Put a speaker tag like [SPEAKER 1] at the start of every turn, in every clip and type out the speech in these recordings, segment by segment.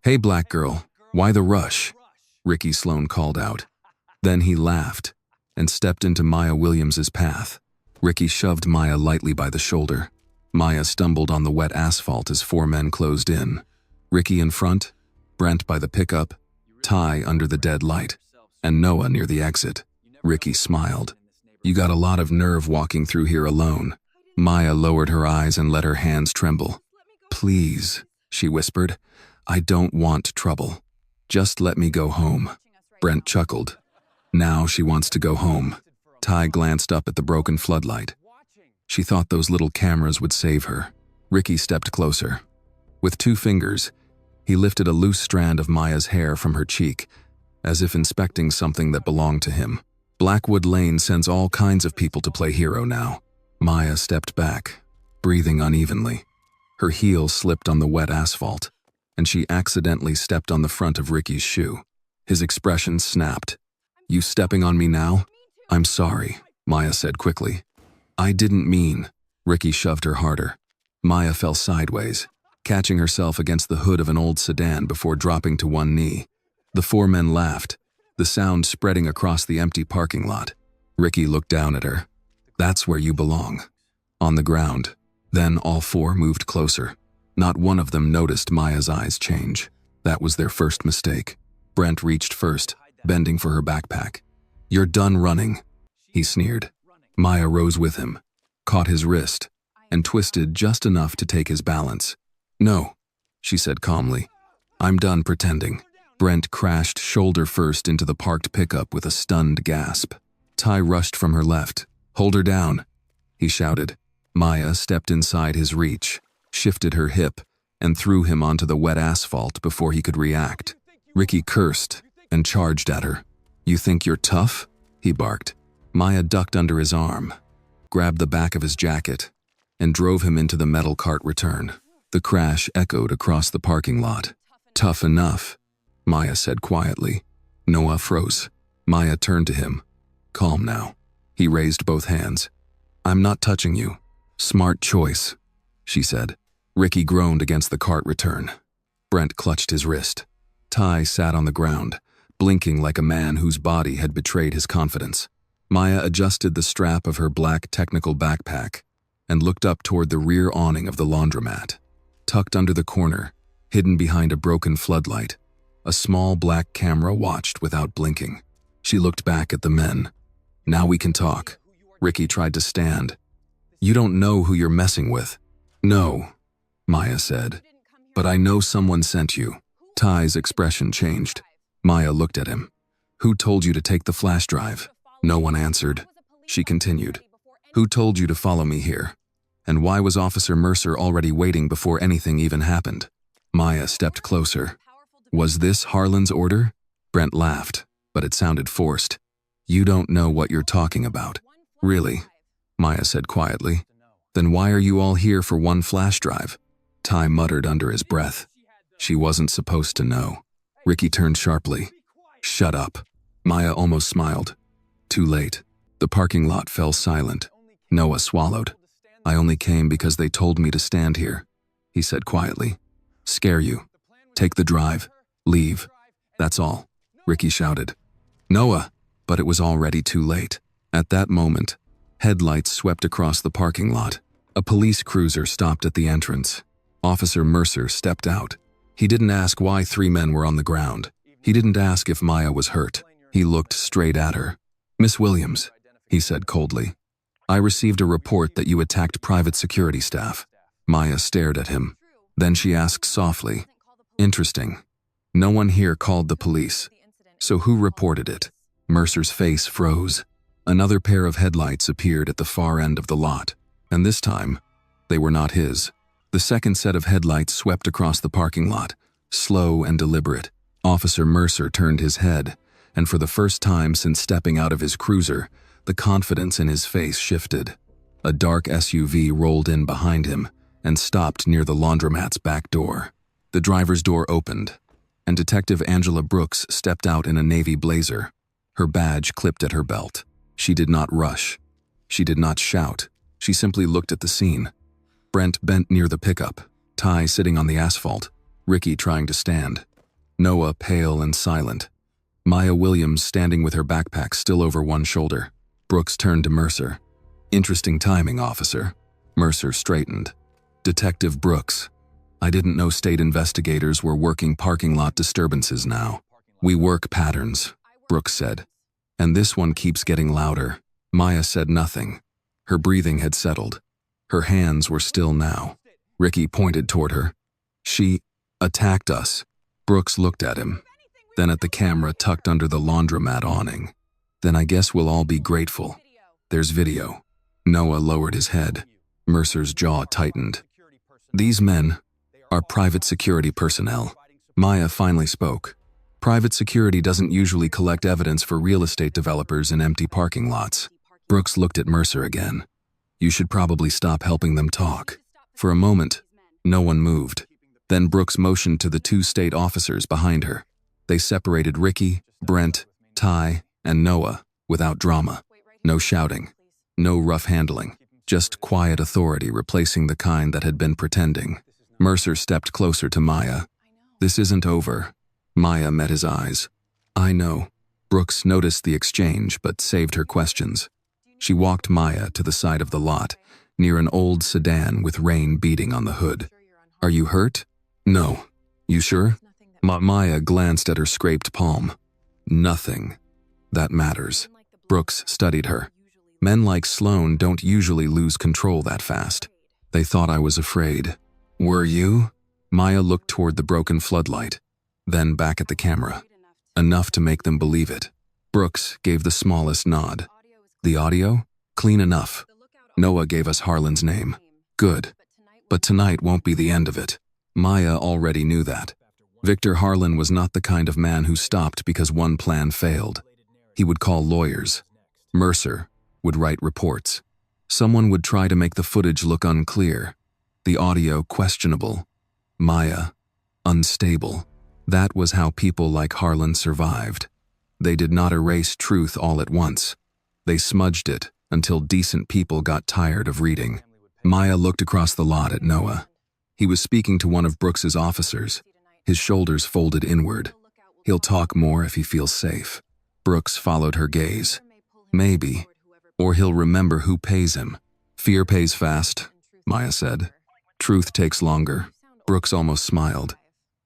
[SPEAKER 1] "Hey, black girl, why the rush?" Ricky Sloan called out. Then he laughed and stepped into Maya Williams's path. Ricky shoved Maya lightly by the shoulder. Maya stumbled on the wet asphalt as four men closed in. Ricky in front, Brent by the pickup, Ty under the dead light, and Noah near the exit. Ricky smiled. "You got a lot of nerve walking through here alone." Maya lowered her eyes and let her hands tremble. "Please," she whispered, "I don't want trouble. Just let me go home." Brent chuckled. Now she wants to go home. Ty glanced up at the broken floodlight. She thought those little cameras would save her. Ricky stepped closer. With 2 fingers, he lifted a loose strand of Maya's hair from her cheek, as if inspecting something that belonged to him. Blackwood Lane sends all kinds of people to play hero now. Maya stepped back, breathing unevenly. Her heel slipped on the wet asphalt, and she accidentally stepped on the front of Ricky's shoe. His expression snapped. "You stepping on me now?" "I'm sorry," Maya said quickly. "I didn't mean." Ricky shoved her harder. Maya fell sideways, catching herself against the hood of an old sedan before dropping to one knee. The 4 men laughed, the sound spreading across the empty parking lot. Ricky looked down at her. "That's where you belong." On the ground. Then all 4 moved closer. Not one of them noticed Maya's eyes change. That was their first mistake. Brent reached first, bending for her backpack. "You're done running," he sneered. Maya rose with him, caught his wrist, and twisted just enough to take his balance. "No," she said calmly. "I'm done pretending." Brent crashed shoulder first into the parked pickup with a stunned gasp. Ty rushed from her left. "Hold her down," he shouted. Maya stepped inside his reach, shifted her hip, and threw him onto the wet asphalt before he could react. Ricky cursed and charged at her. "You think you're tough?" he barked. Maya ducked under his arm, grabbed the back of his jacket, and drove him into the metal cart return. The crash echoed across the parking lot. "Tough enough," Maya said quietly. Noah froze. Maya turned to him. "Calm now." He raised both hands. "I'm not touching you." "Smart choice," she said. Ricky groaned against the cart return. Brent clutched his wrist. Ty sat on the ground, blinking like a man whose body had betrayed his confidence. Maya adjusted the strap of her black technical backpack and looked up toward the rear awning of the laundromat. Tucked under the corner, hidden behind a broken floodlight, a small black camera watched without blinking. She looked back at the men. "Now we can talk." Ricky tried to stand. "You don't know who you're messing with." "No," Maya said. "But I know someone sent you." Ty's expression changed. Maya looked at him. "Who told you to take the flash drive?" No one answered. She continued. "Who told you to follow me here? And why was Officer Mercer already waiting before anything even happened?" Maya stepped closer. "Was this Harlan's order?" Brent laughed, but it sounded forced. "You don't know what you're talking about." "Really?" Maya said quietly. "Then why are you all here for one flash drive?" Ty muttered under his breath. She wasn't supposed to know. Ricky turned sharply. "Shut up." Maya almost smiled. Too late. The parking lot fell silent. Noah swallowed. "I only came because they told me to stand here," he said quietly. "Scare you. Take the drive. Leave. That's all," Ricky shouted. "Noah!" But it was already too late. At that moment, headlights swept across the parking lot. A police cruiser stopped at the entrance. Officer Mercer stepped out. He didn't ask why 3 men were on the ground. He didn't ask if Maya was hurt. He looked straight at her. "Miss Williams," he said coldly, "I received a report that you attacked private security staff." Maya stared at him. Then she asked softly, "Interesting. No one here called the police. So who reported it?" Mercer's face froze. Another pair of headlights appeared at the far end of the lot, and this time, they were not his. The second set of headlights swept across the parking lot, slow and deliberate. Officer Mercer turned his head, and for the first time since stepping out of his cruiser, the confidence in his face shifted. A dark SUV rolled in behind him and stopped near the laundromat's back door. The driver's door opened, and Detective Angela Brooks stepped out in a navy blazer, her badge clipped at her belt. She did not rush. She did not shout. She simply looked at the scene. Brent bent near the pickup, Ty sitting on the asphalt, Ricky trying to stand. Noah pale and silent. Maya Williams standing with her backpack still over one shoulder. Brooks turned to Mercer. "Interesting timing, officer." Mercer straightened. "Detective Brooks. I didn't know state investigators were working parking lot disturbances now." "We work patterns," Brooks said. "And this one keeps getting louder." Maya said nothing. Her breathing had settled. Her hands were still now. Ricky pointed toward her. "She attacked us." Brooks looked at him, then at the camera tucked under the laundromat awning. "Then I guess we'll all be grateful. There's video." Noah lowered his head. Mercer's jaw tightened. "These men are private security personnel." Maya finally spoke. "Private security doesn't usually collect evidence for real estate developers in empty parking lots." Brooks looked at Mercer again. "You should probably stop helping them talk." For a moment, no one moved. Then Brooks motioned to the two state officers behind her. They separated Ricky, Brent, Ty, and Noah without drama. No shouting, no rough handling, just quiet authority replacing the kind that had been pretending. Mercer stepped closer to Maya. "This isn't over." Maya met his eyes. "I know." Brooks noticed the exchange but saved her questions. She walked Maya to the side of the lot, near an old sedan with rain beating on the hood. "Are you hurt?" "No." "You sure?" Maya glanced at her scraped palm. "Nothing. That matters." Brooks studied her. "Men like Sloan don't usually lose control that fast." "They thought I was afraid." "Were you?" Maya looked toward the broken floodlight, then back at the camera. "Enough to make them believe it." Brooks gave the smallest nod. "The audio? Clean enough." Noah gave us Harlan's name. "Good. But tonight won't be the end of it." Maya already knew that. Victor Harlan was not the kind of man who stopped because one plan failed. He would call lawyers. Mercer would write reports. Someone would try to make the footage look unclear, the audio questionable, Maya unstable. That was how people like Harlan survived. They did not erase truth all at once. They smudged it until decent people got tired of reading. Maya looked across the lot at Noah. He was speaking to one of Brooks's officers, his shoulders folded inward. "He'll talk more if he feels safe." Brooks followed her gaze. "Maybe. Or he'll remember who pays him." "Fear pays fast," Maya said. "Truth takes longer." Brooks almost smiled.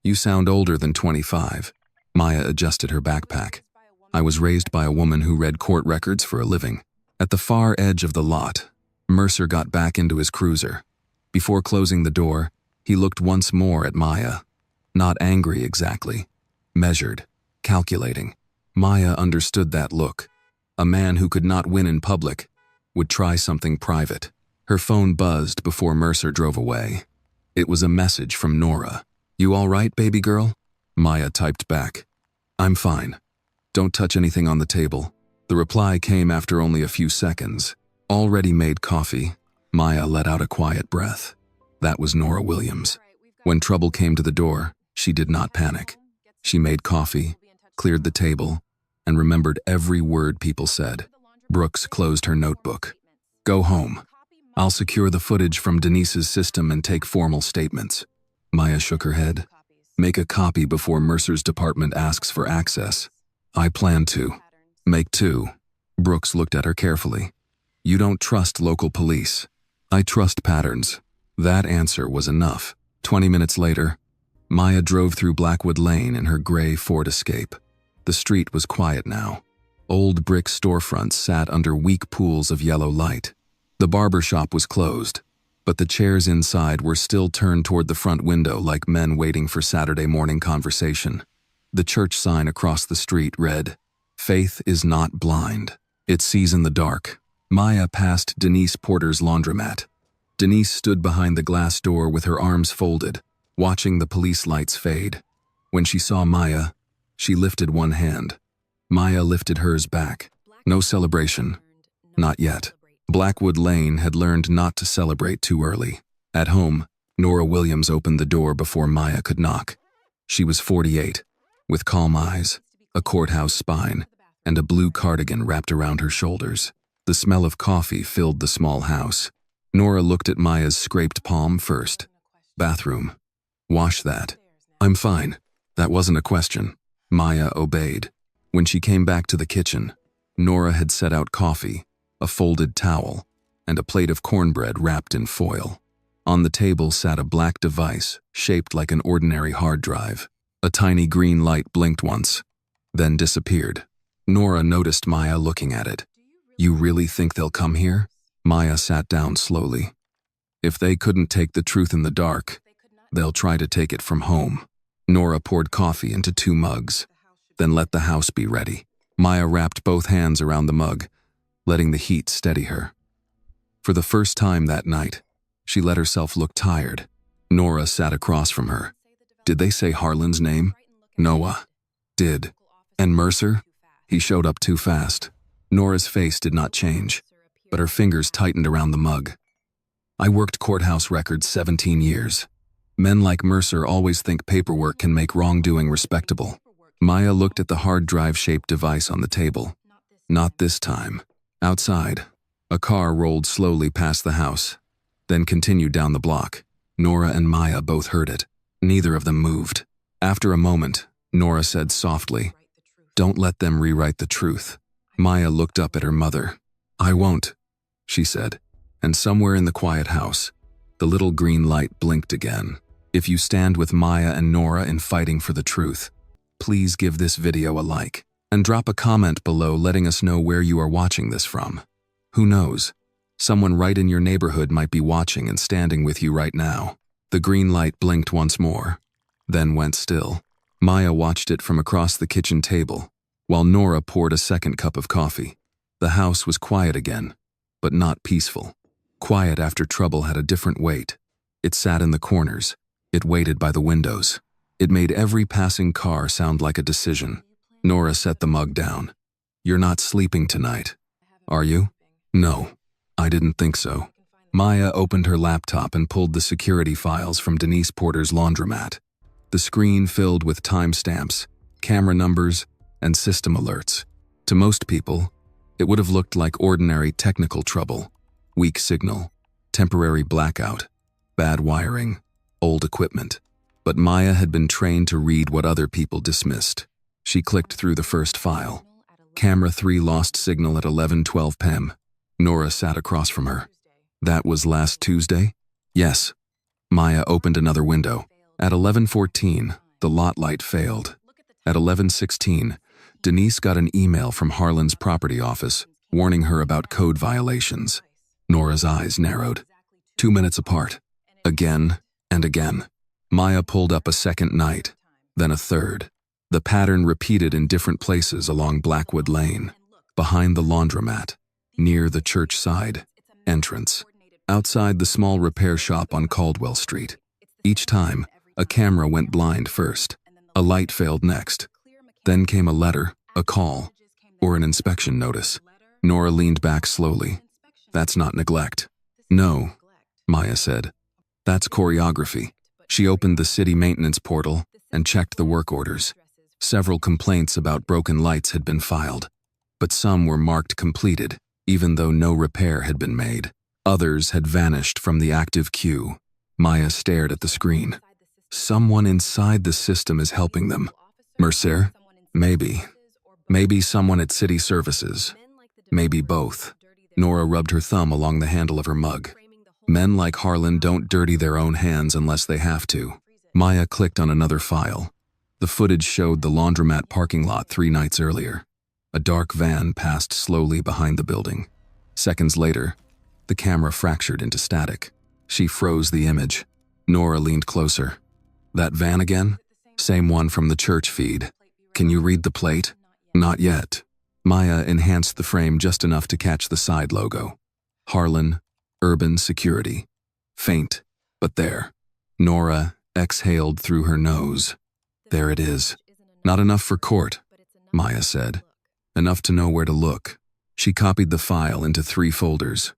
[SPEAKER 1] "You sound older than 25. Maya adjusted her backpack. "I was raised by a woman who read court records for a living." At the far edge of the lot, Mercer got back into his cruiser. Before closing the door, he looked once more at Maya. Not angry exactly. Measured. Calculating. Maya understood that look. A man who could not win in public would try something private. Her phone buzzed before Mercer drove away. It was a message from Nora. "You all right, baby girl?" Maya typed back. "I'm fine. Don't touch anything on the table." The reply came after only a few seconds. "Already made coffee." Maya let out a quiet breath. That was Nora Williams. When trouble came to the door, she did not panic. She made coffee, cleared the table, and remembered every word people said. Brooks closed her notebook. "Go home. I'll secure the footage from Denise's system and take formal statements." Maya shook her head. "Make a copy before Mercer's department asks for access." "I plan to. Make two." Brooks looked at her carefully. "You don't trust local police." "I trust patterns." That answer was enough. 20 minutes later, Maya drove through Blackwood Lane in her gray Ford Escape. The street was quiet now. Old brick storefronts sat under weak pools of yellow light. The barber shop was closed, but the chairs inside were still turned toward the front window like men waiting for Saturday morning conversation. The church sign across the street read, "Faith is not blind. It sees in the dark." Maya passed Denise Porter's laundromat. Denise stood behind the glass door with her arms folded, watching the police lights fade. When she saw Maya, she lifted one hand. Maya lifted hers back. No celebration. Not yet. Blackwood Lane had learned not to celebrate too early. At home, Nora Williams opened the door before Maya could knock. She was 48, with calm eyes, a courthouse spine, and a blue cardigan wrapped around her shoulders. The smell of coffee filled the small house. Nora looked at Maya's scraped palm first. "Bathroom. Wash that." "I'm fine." That wasn't a question. Maya obeyed. When she came back to the kitchen, Nora had set out coffee, a folded towel, and a plate of cornbread wrapped in foil. On the table sat a black device shaped like an ordinary hard drive. A tiny green light blinked once, then disappeared. Nora noticed Maya looking at it. You really think they'll come here? Maya sat down slowly. If they couldn't take the truth in the dark, they'll try to take it from home. Nora poured coffee into 2 mugs, then let the house be ready. Maya wrapped both hands around the mug, letting the heat steady her. For the first time that night, she let herself look tired. Nora sat across from her. Did they say Harlan's name? Noah. Did. And Mercer? He showed up too fast. Nora's face did not change, but her fingers tightened around the mug. I worked courthouse records 17 years. Men like Mercer always think paperwork can make wrongdoing respectable. Maya looked at the hard drive-shaped device on the table. Not this time. Outside, a car rolled slowly past the house, then continued down the block. Nora and Maya both heard it. Neither of them moved. After a moment, Nora said softly, "Don't let them rewrite the truth." Maya looked up at her mother. "I won't," she said. And somewhere in the quiet house, the little green light blinked again. If you stand with Maya and Nora in fighting for the truth, please give this video a like and drop a comment below letting us know where you are watching this from. Who knows? Someone right in your neighborhood might be watching and standing with you right now. The green light blinked once more, then went still. Maya watched it from across the kitchen table, while Nora poured a second cup of coffee. The house was quiet again, but not peaceful. Quiet after trouble had a different weight. It sat in the corners. It waited by the windows. It made every passing car sound like a decision. Nora set the mug down. "You're not sleeping tonight, are you?" "No, I didn't think so." Maya opened her laptop and pulled the security files from Denise Porter's laundromat. The screen filled with timestamps, camera numbers, and system alerts. To most people, it would have looked like ordinary technical trouble. Weak signal, temporary blackout, bad wiring, old equipment. But Maya had been trained to read what other people dismissed. She clicked through the first file. Camera 3 lost signal at 11:12 p.m. Nora sat across from her. That was last Tuesday? Yes. Maya opened another window. At 11:14, the lot light failed. At 11:16, Denise got an email from Harlan's property office warning her about code violations. Nora's eyes narrowed. 2 minutes apart. Again and again. Maya pulled up a second night, then a third. The pattern repeated in different places along Blackwood Lane, behind the laundromat, near the church side entrance, outside the small repair shop on Caldwell Street. Each time, a camera went blind first. A light failed next. Then came a letter, a call, or an inspection notice. Nora leaned back slowly. That's not neglect. No, Maya said. That's choreography. She opened the city maintenance portal and checked the work orders. Several complaints about broken lights had been filed, but some were marked completed, even though no repair had been made. Others had vanished from the active queue. Maya stared at the screen. Someone inside the system is helping them. Mercer? Maybe. Maybe someone at City Services. Maybe both. Nora rubbed her thumb along the handle of her mug. Men like Harlan don't dirty their own hands unless they have to. Maya clicked on another file. The footage showed the laundromat parking lot 3 nights earlier. A dark van passed slowly behind the building. Seconds later, the camera fractured into static. She froze the image. Nora leaned closer. That van again? Same one from the church feed. Can you read the plate? Not yet. Maya enhanced the frame just enough to catch the side logo. Harlan, Urban Security. Faint, but there. Nora exhaled through her nose. There it is. Not enough for court, Maya said. Enough to know where to look. She copied the file into 3 folders.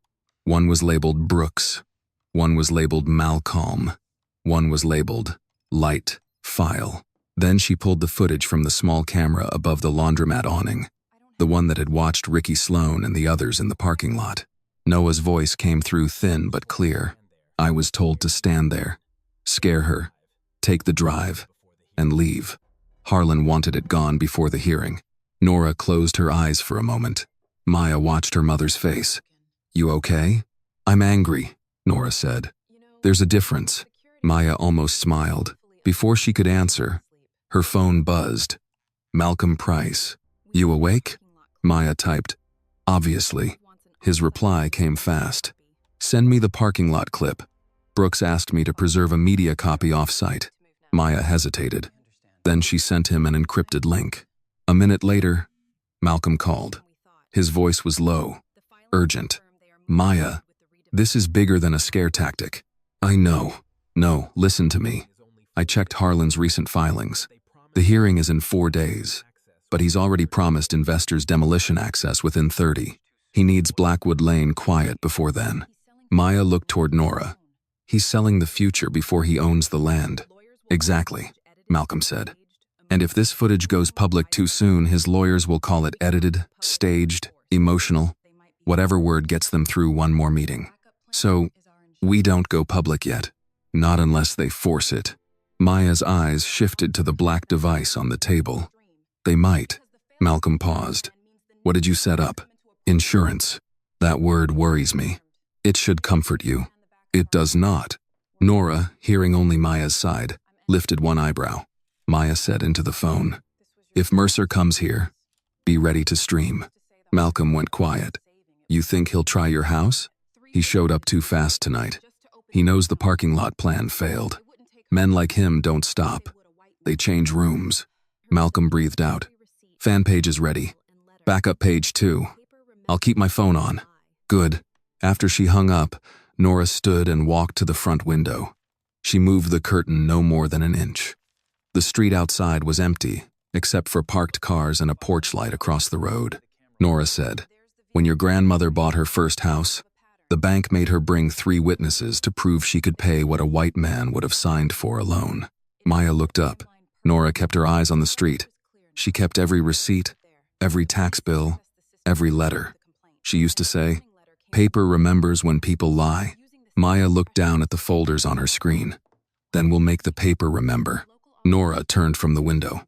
[SPEAKER 1] One was labeled Brooks. One was labeled Malcolm. One was labeled Light File. Then she pulled the footage from the small camera above the laundromat awning, the one that had watched Ricky Sloan and the others in the parking lot. Noah's voice came through thin but clear. I was told to stand there, scare her, take the drive, and leave. Harlan wanted it gone before the hearing. Nora closed her eyes for a moment. Maya watched her mother's face. "You okay?" "I'm angry," Nora said. "There's a difference." Maya almost smiled. Before she could answer, her phone buzzed. "Malcolm Price. You awake?" Maya typed. "Obviously." His reply came fast. "Send me the parking lot clip. Brooks asked me to preserve a media copy off-site." Maya hesitated. Then she sent him an encrypted link. A minute later, Malcolm called. His voice was low, urgent. "Maya, this is bigger than a scare tactic." "I know. No, listen to me." I checked Harlan's recent filings. The hearing is in 4 days, but he's already promised investors demolition access within 30. He needs Blackwood Lane quiet before then. Maya looked toward Nora. "He's selling the future before he owns the land." "Exactly," Malcolm said. "And if this footage goes public too soon, his lawyers will call it edited, staged, emotional, whatever word gets them through one more meeting. So, we don't go public yet. Not unless they force it." Maya's eyes shifted to the black device on the table. "They might." Malcolm paused. "What did you set up?" "Insurance. That word worries me. It should comfort you." "It does not." Nora, hearing only Maya's side, lifted one eyebrow. Maya said into the phone, "If Mercer comes here, be ready to stream." Malcolm went quiet. "You think he'll try your house?" "He showed up too fast tonight. He knows the parking lot plan failed. Men like him don't stop. They change rooms." Malcolm breathed out. "Fan page is ready. Backup page too. I'll keep my phone on." "Good." After she hung up, Nora stood and walked to the front window. She moved the curtain no more than an inch. The street outside was empty, except for parked cars and a porch light across the road. Nora said, "When your grandmother bought her first house, the bank made her bring 3 witnesses to prove she could pay what a white man would have signed for alone." Maya looked up. Nora kept her eyes on the street. She kept every receipt, every tax bill, every letter. She used to say, "Paper remembers when people lie." Maya looked down at the folders on her screen. "Then we'll make the paper remember." Nora turned from the window.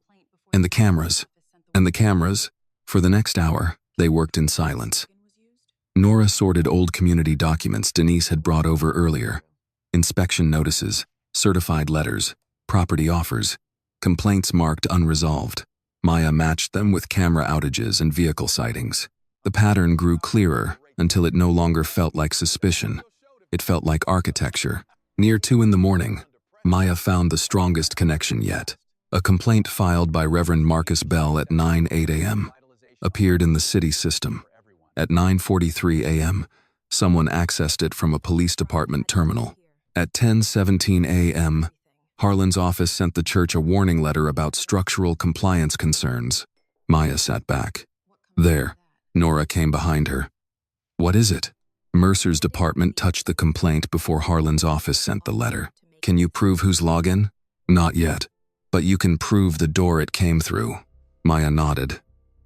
[SPEAKER 1] "And the cameras." "And the cameras." For the next hour, they worked in silence. Nora sorted old community documents Denise had brought over earlier. Inspection notices, certified letters, property offers, complaints marked unresolved. Maya matched them with camera outages and vehicle sightings. The pattern grew clearer until it no longer felt like suspicion. It felt like architecture. Near 2 in the morning, Maya found the strongest connection yet. A complaint filed by Reverend Marcus Bell at 9:08 a.m. appeared in the city system. At 9:43 a.m., someone accessed it from a police department terminal. At 10:17 a.m., Harlan's office sent the church a warning letter about structural compliance concerns. Maya sat back. "There." Nora came behind her. "What is it?" Mercer's department touched the complaint before Harlan's office sent the letter. "Can you prove whose login?" "Not yet. But you can prove the door it came through." Maya nodded.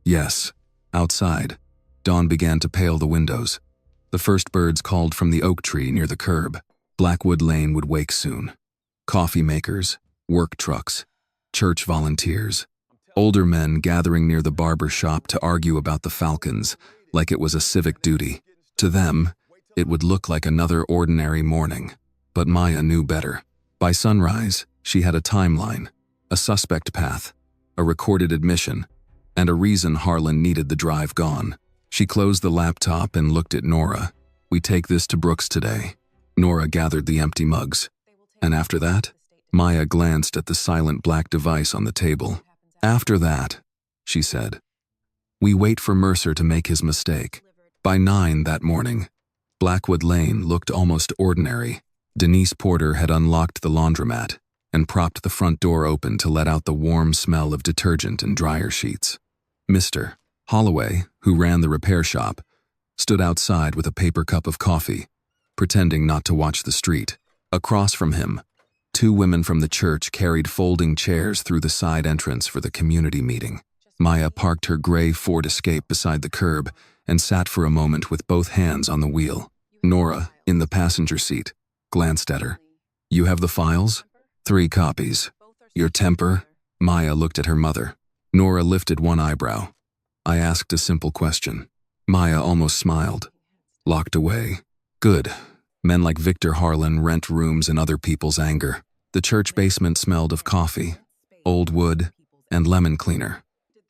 [SPEAKER 1] "Yes." Outside, dawn began to pale the windows. The first birds called from the oak tree near the curb. Blackwood Lane would wake soon. Coffee makers, work trucks, church volunteers, older men gathering near the barber shop to argue about the Falcons like it was a civic duty. To them, it would look like another ordinary morning. But Maya knew better. By sunrise, she had a timeline, a suspect path, a recorded admission, and a reason Harlan needed the drive gone. She closed the laptop and looked at Nora. "We take this to Brooks today." Nora gathered the empty mugs. "And after that?" Maya glanced at the silent black device on the table. "After that," she said, "we wait for Mercer to make his mistake." By 9 that morning, Blackwood Lane looked almost ordinary. Denise Porter had unlocked the laundromat and propped the front door open to let out the warm smell of detergent and dryer sheets. Mr. Holloway, who ran the repair shop, stood outside with a paper cup of coffee, pretending not to watch the street. Across from him, 2 women from the church carried folding chairs through the side entrance for the community meeting. Maya parked her gray Ford Escape beside the curb and sat for a moment with both hands on the wheel. Nora, in the passenger seat, glanced at her. "You have the files?" "3 copies. Your temper?" Maya looked at her mother. Nora lifted one eyebrow. I asked a simple question. Maya almost smiled. Locked away. Good. Men like Victor Harlan rent rooms in other people's anger. The church basement smelled of coffee, old wood, and lemon cleaner.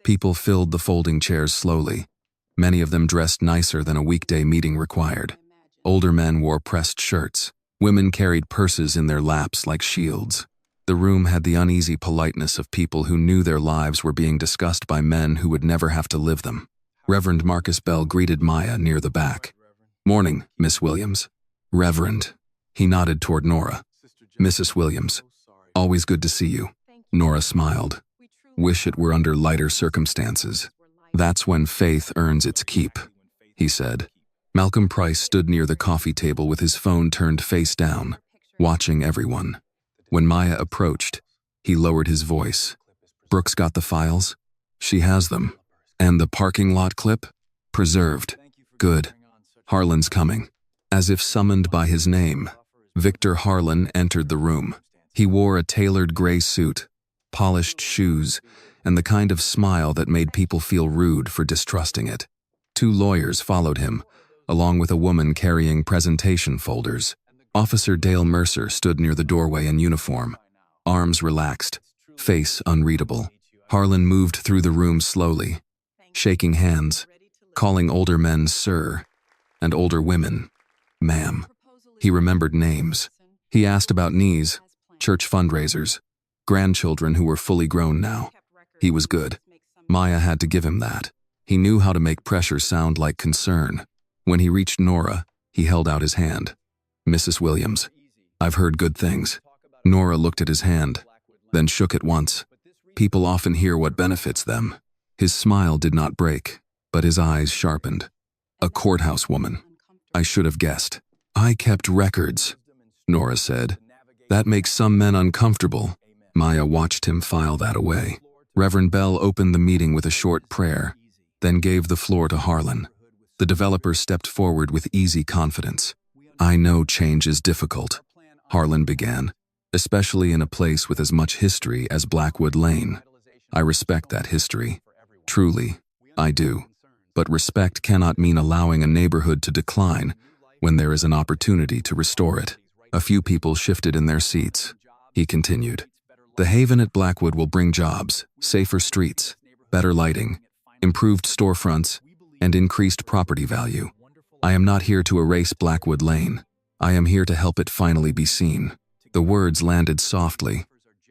[SPEAKER 1] People filled the folding chairs slowly. Many of them dressed nicer than a weekday meeting required. Older men wore pressed shirts. Women carried purses in their laps like shields. The room had the uneasy politeness of people who knew their lives were being discussed by men who would never have to live them. Reverend Marcus Bell greeted Maya near the back. Morning, Miss Williams. Reverend. He nodded toward Nora. Mrs. Williams. Always good to see you. Nora smiled. Wish it were under lighter circumstances. That's when faith earns its keep, he said. Malcolm Price stood near the coffee table with his phone turned face down, watching everyone. When Maya approached, he lowered his voice. Brooks got the files? She has them. And the parking lot clip? Preserved. Good. Harlan's coming. As if summoned by his name, Victor Harlan entered the room. He wore a tailored gray suit, polished shoes, and the kind of smile that made people feel rude for distrusting it. Two lawyers followed him, along with a woman carrying presentation folders. Officer Dale Mercer stood near the doorway in uniform, arms relaxed, face unreadable. Harlan moved through the room slowly, shaking hands, calling older men sir, and older women ma'am. He remembered names. He asked about knees, church fundraisers, grandchildren who were fully grown now. He was good. Maya had to give him that. He knew how to make pressure sound like concern. When he reached Nora, he held out his hand. Mrs. Williams, I've heard good things. Nora looked at his hand, then shook it once. People often hear what benefits them. His smile did not break, but his eyes sharpened. A courthouse woman. I should have guessed. I kept records, Nora said. That makes some men uncomfortable. Maya watched him file that away. Reverend Bell opened the meeting with a short prayer, then gave the floor to Harlan. The developer stepped forward with easy confidence. I know change is difficult, Harlan began, especially in a place with as much history as Blackwood Lane. I respect that history. Truly, I do. But respect cannot mean allowing a neighborhood to decline when there is an opportunity to restore it. A few people shifted in their seats. He continued. The Haven at Blackwood will bring jobs, safer streets, better lighting, improved storefronts, and increased property value. I am not here to erase Blackwood Lane. I am here to help it finally be seen. The words landed softly,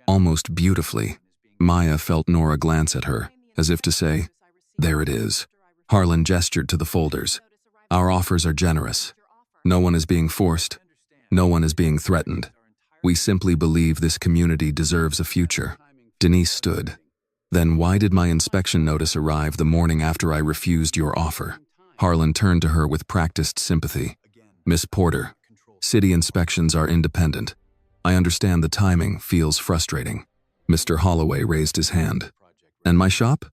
[SPEAKER 1] almost beautifully. Maya felt Nora glance at her, as if to say, there it is. Harlan gestured to the folders. Our offers are generous. No one is being forced. No one is being threatened. We simply believe this community deserves a future. Denise stood. Then why did my inspection notice arrive the morning after I refused your offer? Harlan turned to her with practiced sympathy. Miss Porter, city inspections are independent. I understand the timing feels frustrating. Mr. Holloway raised his hand. And my shop?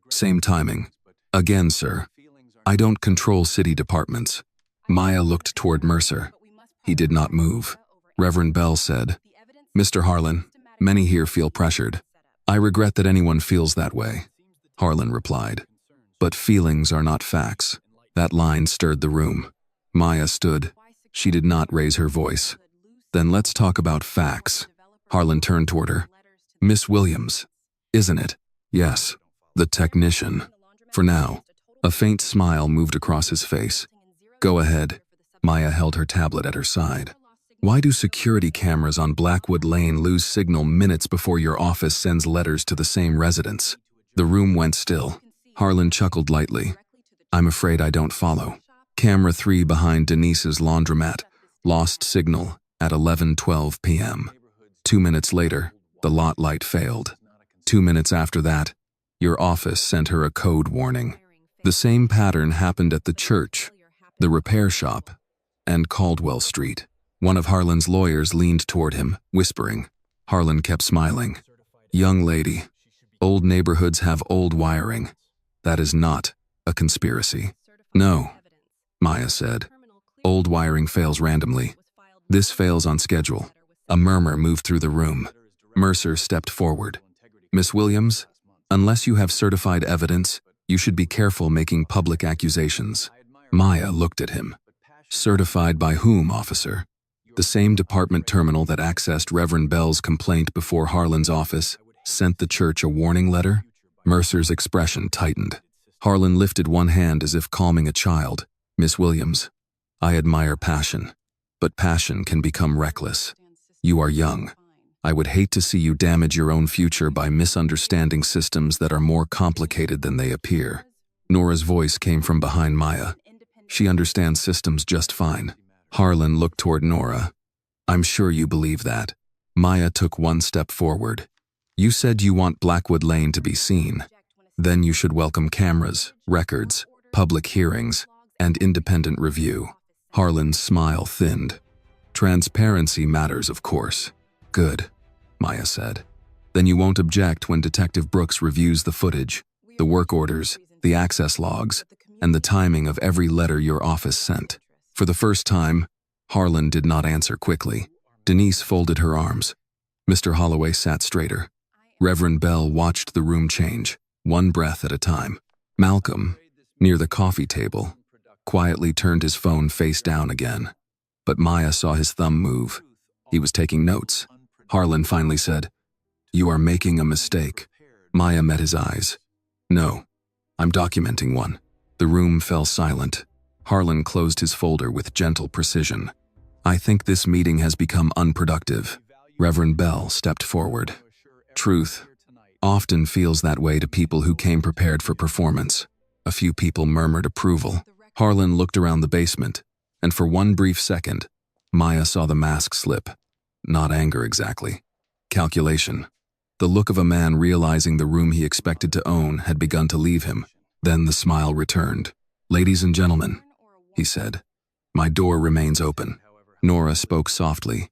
[SPEAKER 1] Same timing. Again, sir. I don't control city departments. Maya looked toward Mercer. He did not move. Reverend Bell said, Mr. Harlan, many here feel pressured. I regret that anyone feels that way. Harlan replied. But feelings are not facts. That line stirred the room. Maya stood. She did not raise her voice. Then let's talk about facts. Harlan turned toward her. Miss Williams, isn't it? Yes. The technician. For now. A faint smile moved across his face. Go ahead. Maya held her tablet at her side. Why do security cameras on Blackwood Lane lose signal minutes before your office sends letters to the same residence? The room went still. Harlan chuckled lightly. I'm afraid I don't follow. Camera 3 behind Denise's laundromat lost signal at 11:12 p.m. 2 minutes later, the lot light failed. 2 minutes after that, your office sent her a code warning. The same pattern happened at the church, the repair shop, and Caldwell Street. One of Harlan's lawyers leaned toward him, whispering. Harlan kept smiling. Young lady, old neighborhoods have old wiring. That is not a conspiracy. No, Maya said. Old wiring fails randomly. This fails on schedule. A murmur moved through the room. Mercer stepped forward. Miss Williams, unless you have certified evidence, you should be careful making public accusations. Maya looked at him. Certified by whom, officer? The same department terminal that accessed Reverend Bell's complaint before Harlan's office sent the church a warning letter? Mercer's expression tightened. Harlan lifted one hand as if calming a child. Miss Williams, I admire passion, but passion can become reckless. You are young. I would hate to see you damage your own future by misunderstanding systems that are more complicated than they appear. Nora's voice came from behind Maya. She understands systems just fine. Harlan looked toward Nora. I'm sure you believe that. Maya took one step forward. You said you want Blackwood Lane to be seen. Then you should welcome cameras, records, public hearings, and independent review. Harlan's smile thinned. Transparency matters, of course. Good, Maya said. Then you won't object when Detective Brooks reviews the footage, the work orders, the access logs, and the timing of every letter your office sent. For the first time, Harlan did not answer quickly. Denise folded her arms. Mr. Holloway sat straighter. Reverend Bell watched the room change, one breath at a time. Malcolm, near the coffee table, quietly turned his phone face down again. But Maya saw his thumb move. He was taking notes. Harlan finally said, You are making a mistake. Maya met his eyes. No, I'm documenting one. The room fell silent. Harlan closed his folder with gentle precision. I think this meeting has become unproductive. Reverend Bell stepped forward. Truth often feels that way to people who came prepared for performance. A few people murmured approval. Harlan looked around the basement, and for one brief second, Maya saw the mask slip. Not anger exactly. Calculation. The look of a man realizing the room he expected to own had begun to leave him. Then the smile returned. Ladies and gentlemen, he said, my door remains open. Nora spoke softly,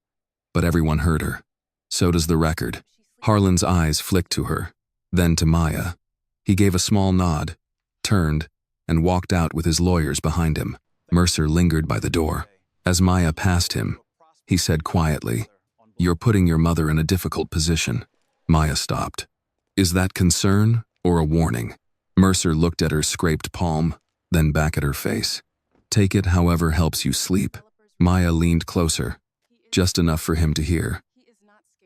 [SPEAKER 1] but everyone heard her. So does the record. Harlan's eyes flicked to her, then to Maya. He gave a small nod, turned, and walked out with his lawyers behind him. Mercer lingered by the door. As Maya passed him, he said quietly, You're putting your mother in a difficult position. Maya stopped. Is that concern or a warning? Mercer looked at her scraped palm, then back at her face. Take it however helps you sleep. Maya leaned closer, just enough for him to hear.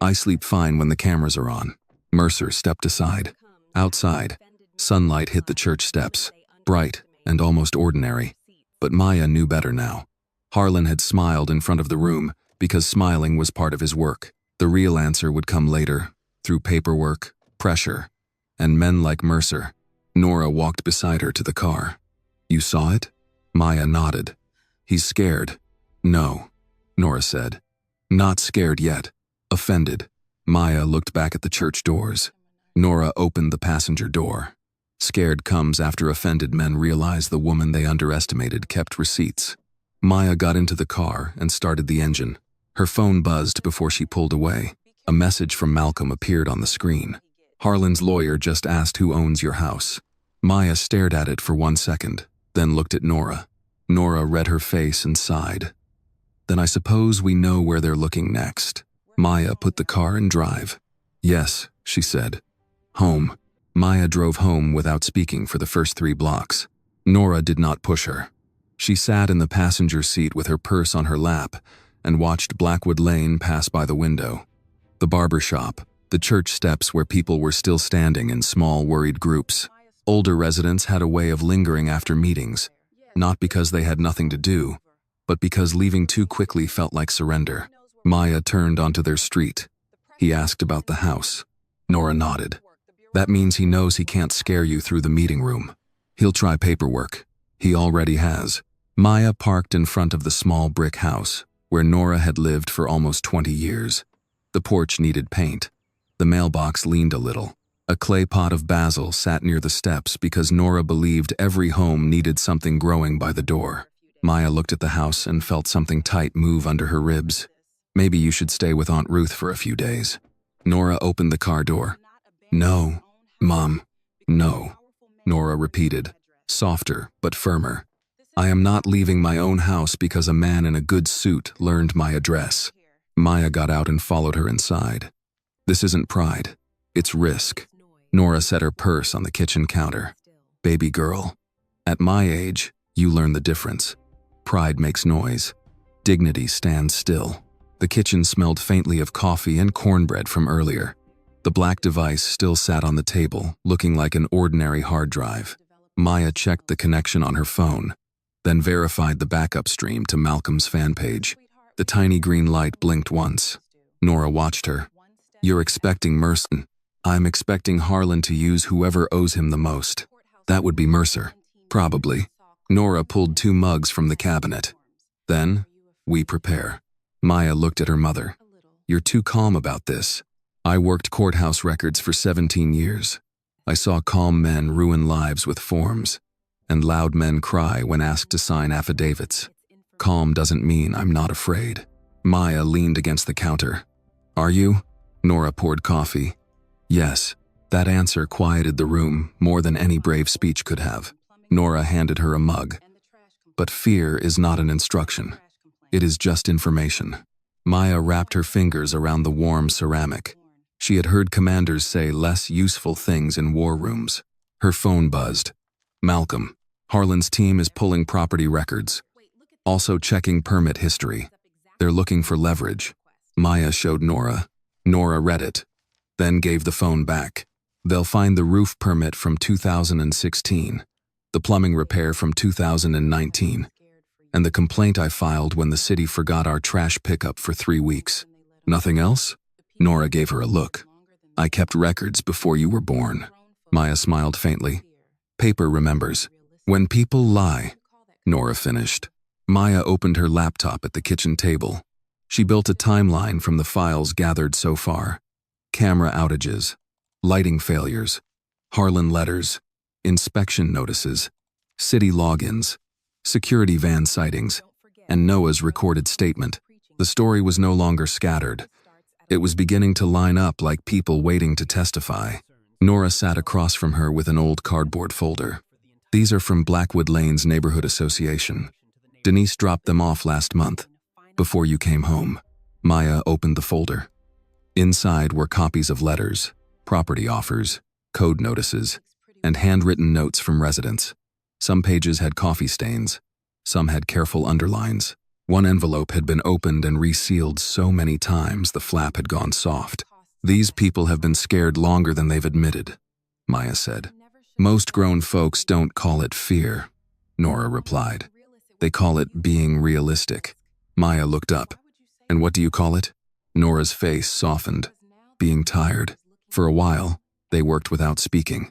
[SPEAKER 1] I sleep fine when the cameras are on. Mercer stepped aside. Outside, sunlight hit the church steps, bright and almost ordinary. But Maya knew better now. Harlan had smiled in front of the room because smiling was part of his work. The real answer would come later, through paperwork, pressure, and men like Mercer. Nora walked beside her to the car. You saw it? Maya nodded. He's scared. No, Nora said. Not scared yet. Offended. Maya looked back at the church doors. Nora opened the passenger door. Scared comes after offended men realize the woman they underestimated kept receipts. Maya got into the car and started the engine. Her phone buzzed before she pulled away. A message from Malcolm appeared on the screen. Harlan's lawyer just asked who owns your house. Maya stared at it for 1 second, then looked at Nora. Nora read her face and sighed. Then I suppose we know where they're looking next. Maya put the car in drive. Yes, she said. Home. Maya drove home without speaking for the first 3 blocks. Nora did not push her. She sat in the passenger seat with her purse on her lap and watched Blackwood Lane pass by the window. The barber shop, the church steps where people were still standing in small, worried groups. Older residents had a way of lingering after meetings, not because they had nothing to do, but because leaving too quickly felt like surrender. Maya turned onto their street. He asked about the house. Nora nodded. That means he knows he can't scare you through the meeting room. He'll try paperwork. He already has. Maya parked in front of the small brick house, where Nora had lived for almost 20 years. The porch needed paint. The mailbox leaned a little. A clay pot of basil sat near the steps because Nora believed every home needed something growing by the door. Maya looked at the house and felt something tight move under her ribs. Maybe you should stay with Aunt Ruth for a few days. Nora opened the car door. No, Mom, no, Nora repeated, softer but firmer. I am not leaving my own house because a man in a good suit learned my address. Maya got out and followed her inside. This isn't pride. It's risk. Nora set her purse on the kitchen counter. Baby girl, at my age, you learn the difference. Pride makes noise. Dignity stands still. The kitchen smelled faintly of coffee and cornbread from earlier. The black device still sat on the table, looking like an ordinary hard drive. Maya checked the connection on her phone, then verified the backup stream to Malcolm's fan page. The tiny green light blinked once. Nora watched her. You're expecting Mercer. I'm expecting Harlan to use whoever owes him the most. That would be Mercer. Probably. Nora pulled 2 mugs from the cabinet. Then, we prepare. Maya looked at her mother. You're too calm about this. I worked courthouse records for 17 years. I saw calm men ruin lives with forms, and loud men cry when asked to sign affidavits. Calm doesn't mean I'm not afraid. Maya leaned against the counter. Are you? Nora poured coffee. Yes. That answer quieted the room more than any brave speech could have. Nora handed her a mug. But fear is not an instruction. It is just information. Maya wrapped her fingers around the warm ceramic. She had heard commanders say less useful things in war rooms. Her phone buzzed. Malcolm, Harlan's team is pulling property records. Also checking permit history. They're looking for leverage. Maya showed Nora. Nora read it, then gave the phone back. They'll find the roof permit from 2016, the plumbing repair from 2019, and the complaint I filed when the city forgot our trash pickup for 3 weeks. Nothing else? Nora gave her a look. I kept records before you were born. Maya smiled faintly. Paper remembers. When people lie, Nora finished. Maya opened her laptop at the kitchen table. She built a timeline from the files gathered so far. Camera outages, lighting failures, Harlan letters, inspection notices, city logins, security van sightings, and Noah's recorded statement. The story was no longer scattered. It was beginning to line up like people waiting to testify. Nora sat across from her with an old cardboard folder. These are from Blackwood Lane's neighborhood association. Denise dropped them off last month, before you came home. Maya opened the folder. Inside were copies of letters, property offers, code notices, and handwritten notes from residents. Some pages had coffee stains. Some had careful underlines. One envelope had been opened and resealed so many times the flap had gone soft. These people have been scared longer than they've admitted, Maya said. Most grown folks don't call it fear, Nora replied. They call it being realistic. Maya looked up. And what do you call it? Nora's face softened. Being tired. For a while, they worked without speaking.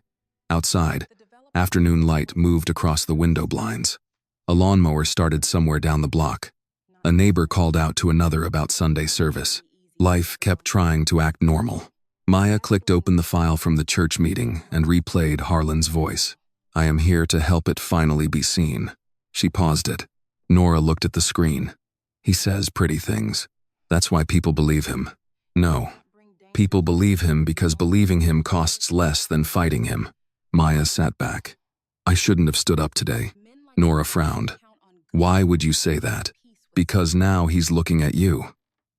[SPEAKER 1] Outside, afternoon light moved across the window blinds. A lawnmower started somewhere down the block. A neighbor called out to another about Sunday service. Life kept trying to act normal. Maya clicked open the file from the church meeting and replayed Harlan's voice. I am here to help it finally be seen. She paused it. Nora looked at the screen. He says pretty things. That's why people believe him. No. People believe him because believing him costs less than fighting him. Maya sat back. I shouldn't have stood up today. Nora frowned. Why would you say that? Because now he's looking at you.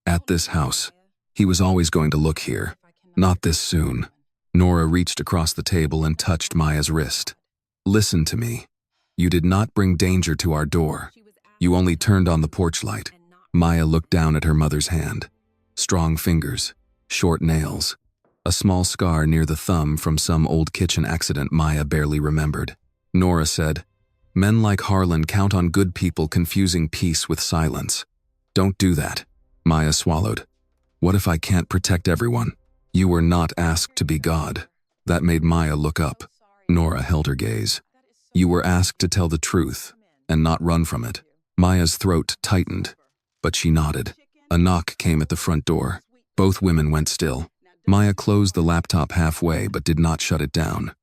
[SPEAKER 1] At this house. He was always going to look here. Not this soon. Nora reached across the table and touched Maya's wrist. Listen to me. You did not bring danger to our door. You only turned on the porch light. Maya looked down at her mother's hand. Strong fingers, short nails, a small scar near the thumb from some old kitchen accident Maya barely remembered. Nora said, Men like Harlan count on good people confusing peace with silence. Don't do that. Maya swallowed. What if I can't protect everyone? You were not asked to be God. That made Maya look up. Nora held her gaze. You were asked to tell the truth and not run from it. Maya's throat tightened, but she nodded. A knock came at the front door. Both women went still. Maya closed the laptop halfway but did not shut it down.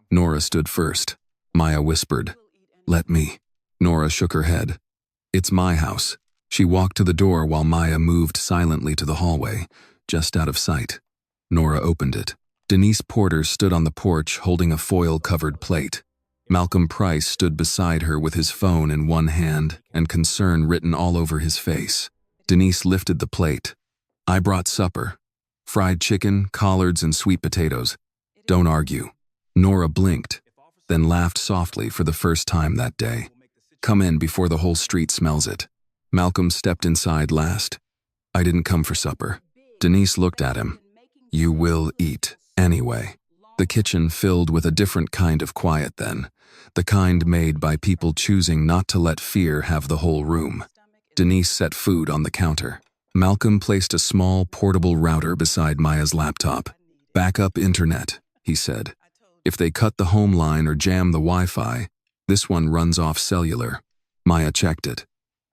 [SPEAKER 1] Nora stood first. Maya whispered, Let me. Nora shook her head. It's my house. She walked to the door while Maya moved silently to the hallway, just out of sight. Nora opened it. Denise Porter stood on the porch holding a foil-covered plate. Malcolm Price stood beside her with his phone in one hand and concern written all over his face. Denise lifted the plate. I brought supper. Fried chicken, collards, and sweet potatoes. Don't argue. Nora blinked, then laughed softly for the first time that day. Come in before the whole street smells it. Malcolm stepped inside last. I didn't come for supper. Denise looked at him. You will eat anyway. The kitchen filled with a different kind of quiet then, the kind made by people choosing not to let fear have the whole room. Denise set food on the counter. Malcolm placed a small portable router beside Maya's laptop. Backup internet, he said. If they cut the home line or jam the Wi-Fi, this one runs off cellular. Maya checked it.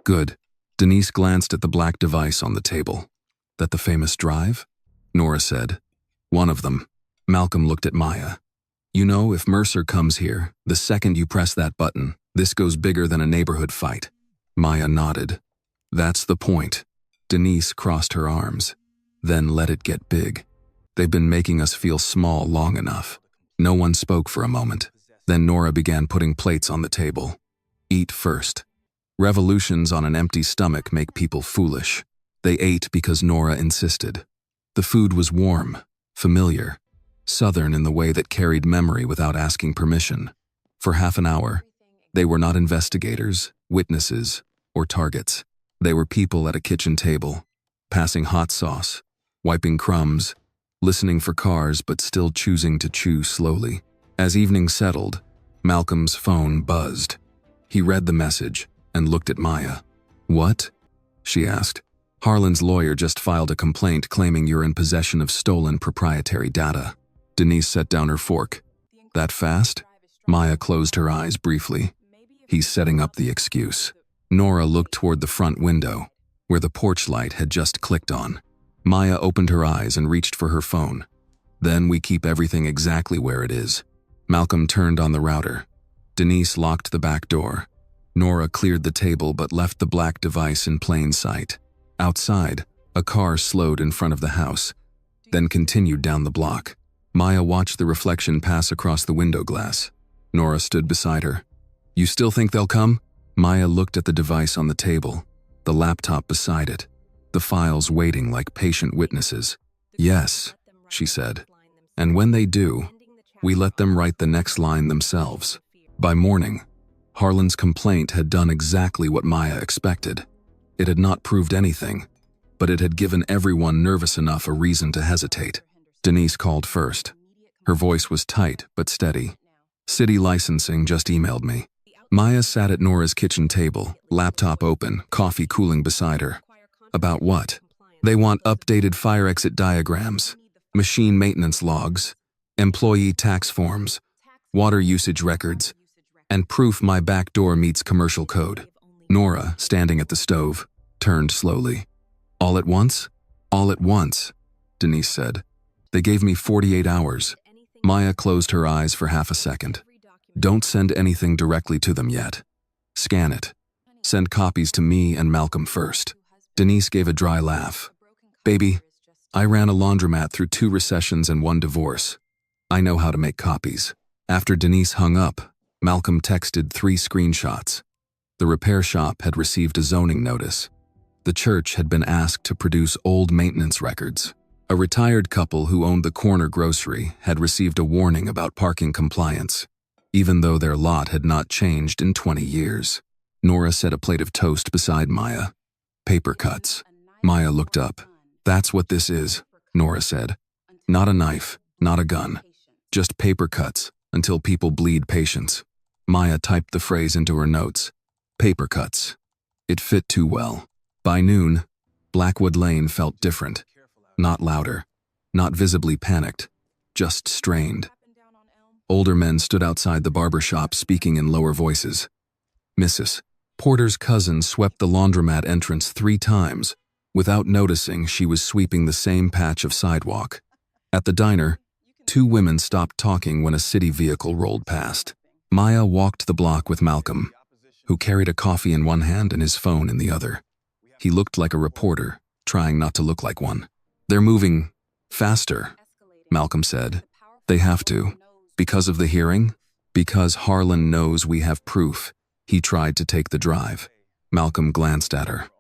[SPEAKER 1] Good. Denise glanced at the black device on the table. That the famous drive? Nora said. One of them. Malcolm looked at Maya. You know, if Mercer comes here, the second you press that button, this goes bigger than a neighborhood fight. Maya nodded. That's the point. Denise crossed her arms. Then let it get big. They've been making us feel small long enough. No one spoke for a moment. Then Nora began putting plates on the table. Eat first. Revolutions on an empty stomach make people foolish. They ate because Nora insisted. The food was warm, familiar, Southern in the way that carried memory without asking permission. For half an hour, they were not investigators, witnesses, or targets. They were people at a kitchen table, passing hot sauce, wiping crumbs, listening for cars but still choosing to chew slowly. As evening settled, Malcolm's phone buzzed. He read the message and looked at Maya. What? She asked. Harlan's lawyer just filed a complaint claiming you're in possession of stolen proprietary data. Denise set down her fork. That fast? Maya closed her eyes briefly. He's setting up the excuse. Nora looked toward the front window, where the porch light had just clicked on. Maya opened her eyes and reached for her phone. Then we keep everything exactly where it is. Malcolm turned on the router. Denise locked the back door. Nora cleared the table but left the black device in plain sight. Outside, a car slowed in front of the house, then continued down the block. Maya watched the reflection pass across the window glass. Nora stood beside her. You still think they'll come? Maya looked at the device on the table, the laptop beside it, the files waiting like patient witnesses. Yes, she said. And when they do, we let them write the next line themselves. By morning, Harlan's complaint had done exactly what Maya expected. It had not proved anything, but it had given everyone nervous enough a reason to hesitate. Denise called first. Her voice was tight but steady. City licensing just emailed me. Maya sat at Nora's kitchen table, laptop open, coffee cooling beside her. About what? They want updated fire exit diagrams, machine maintenance logs, employee tax forms, water usage records, and proof my back door meets commercial code. Nora, standing at the stove, turned slowly. All at once? All at once, Denise said. They gave me 48 hours. Maya closed her eyes for half a second. Don't send anything directly to them yet. Scan it. Send copies to me and Malcolm first. Denise gave a dry laugh. Baby, I ran a laundromat through 2 recessions and 1 divorce. I know how to make copies. After Denise hung up, Malcolm texted 3 screenshots. The repair shop had received a zoning notice. The church had been asked to produce old maintenance records. A retired couple who owned the corner grocery had received a warning about parking compliance, even though their lot had not changed in 20 years. Nora set a plate of toast beside Maya. Paper cuts. Maya looked up. That's what this is, Nora said. Not a knife, not a gun. Just paper cuts until people bleed patience. Maya typed the phrase into her notes. Paper cuts. It fit too well. By noon, Blackwood Lane felt different. Not louder, not visibly panicked, just strained. Older men stood outside the barber shop speaking in lower voices. Mrs. Porter's cousin swept the laundromat entrance 3 times, without noticing she was sweeping the same patch of sidewalk. At the diner, 2 women stopped talking when a city vehicle rolled past. Maya walked the block with Malcolm, who carried a coffee in one hand and his phone in the other. He looked like a reporter, trying not to look like one. They're moving faster, Malcolm said. They have to. Because of the hearing? Because Harlan knows we have proof. He tried to take the drive. Malcolm glanced at her.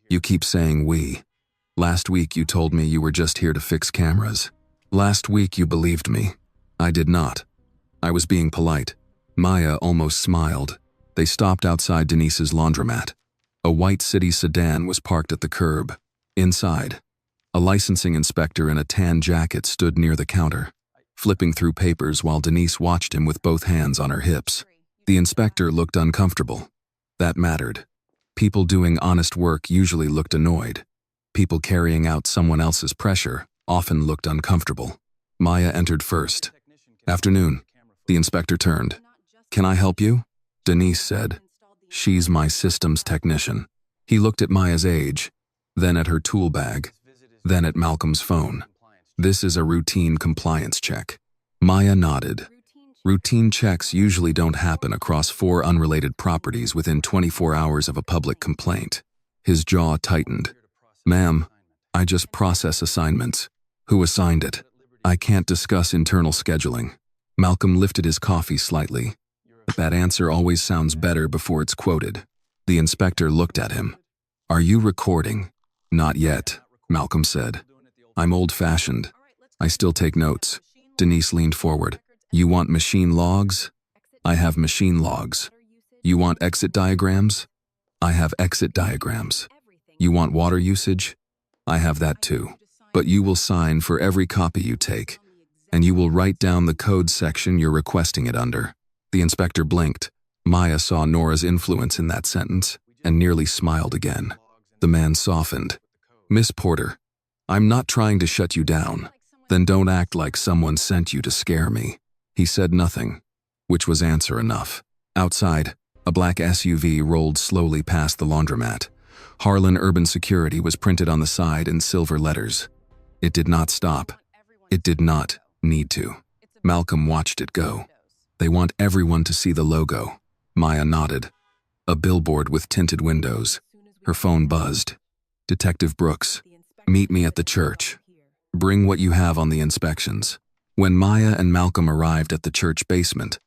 [SPEAKER 1] You keep saying we. Last week you told me you were just here to fix cameras. Last week you believed me. I did not. I was being polite. Maya almost smiled. They stopped outside Denise's laundromat. A white city sedan was parked at the curb. Inside, a licensing inspector in a tan jacket stood near the counter, flipping through papers while Denise watched him with both hands on her hips. The inspector looked uncomfortable. That mattered. People doing honest work usually looked annoyed. People carrying out someone else's pressure often looked uncomfortable. Maya entered first. Afternoon. The inspector turned. Can I help you? Denise said. She's my systems technician. He looked at Maya's age, then at her tool bag, then at Malcolm's phone. This is a routine compliance check. Maya nodded. Routine checks usually don't happen across 4 unrelated properties within 24 hours of a public complaint. His jaw tightened. Ma'am, I just process assignments. Who assigned it? I can't discuss internal scheduling. Malcolm lifted his coffee slightly. That answer always sounds better before it's quoted. The inspector looked at him. Are you recording? Not yet, Malcolm said. I'm old-fashioned. I still take notes. Denise leaned forward. You want machine logs? I have machine logs. You want exit diagrams? I have exit diagrams. You want water usage? I have that too. But you will sign for every copy you take, and you will write down the code section you're requesting it under. The inspector blinked. Maya saw Nora's influence in that sentence and nearly smiled again. The man softened. Miss Porter, I'm not trying to shut you down. Then don't act like someone sent you to scare me. He said nothing, which was answer enough. Outside, a black SUV rolled slowly past the laundromat. Harlan Urban Security was printed on the side in silver letters. It did not stop. It did not need to. Malcolm watched it go. They want everyone to see the logo. Maya nodded. A billboard with tinted windows. Her phone buzzed. Detective Brooks, meet me at the church. Bring what you have on the inspections. When Maya and Malcolm arrived at the church basement,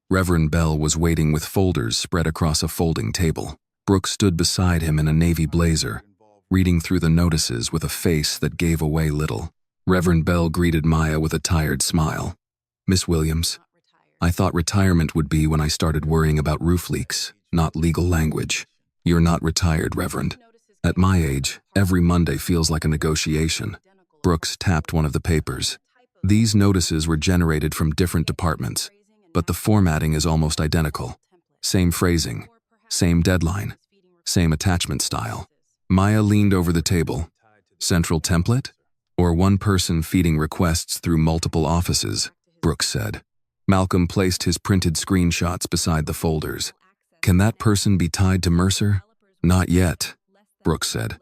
[SPEAKER 1] Reverend Bell was waiting with folders spread across a folding table. Brooks stood beside him in a navy blazer, reading through the notices with a face that gave away little. Reverend Bell greeted Maya with a tired smile. Miss Williams, I thought retirement would be when I started worrying about roof leaks, not legal language. You're not retired, Reverend. At my age, every Monday feels like a negotiation. Brooks tapped one of the papers. These notices were generated from different departments, but the formatting is almost identical. Same phrasing, same deadline, same attachment style. Maya leaned over the table. Central template? Or one person feeding requests through multiple offices, Brooks said. Malcolm placed his printed screenshots beside the folders. Can that person be tied to Mercer? Not yet, Brooks said.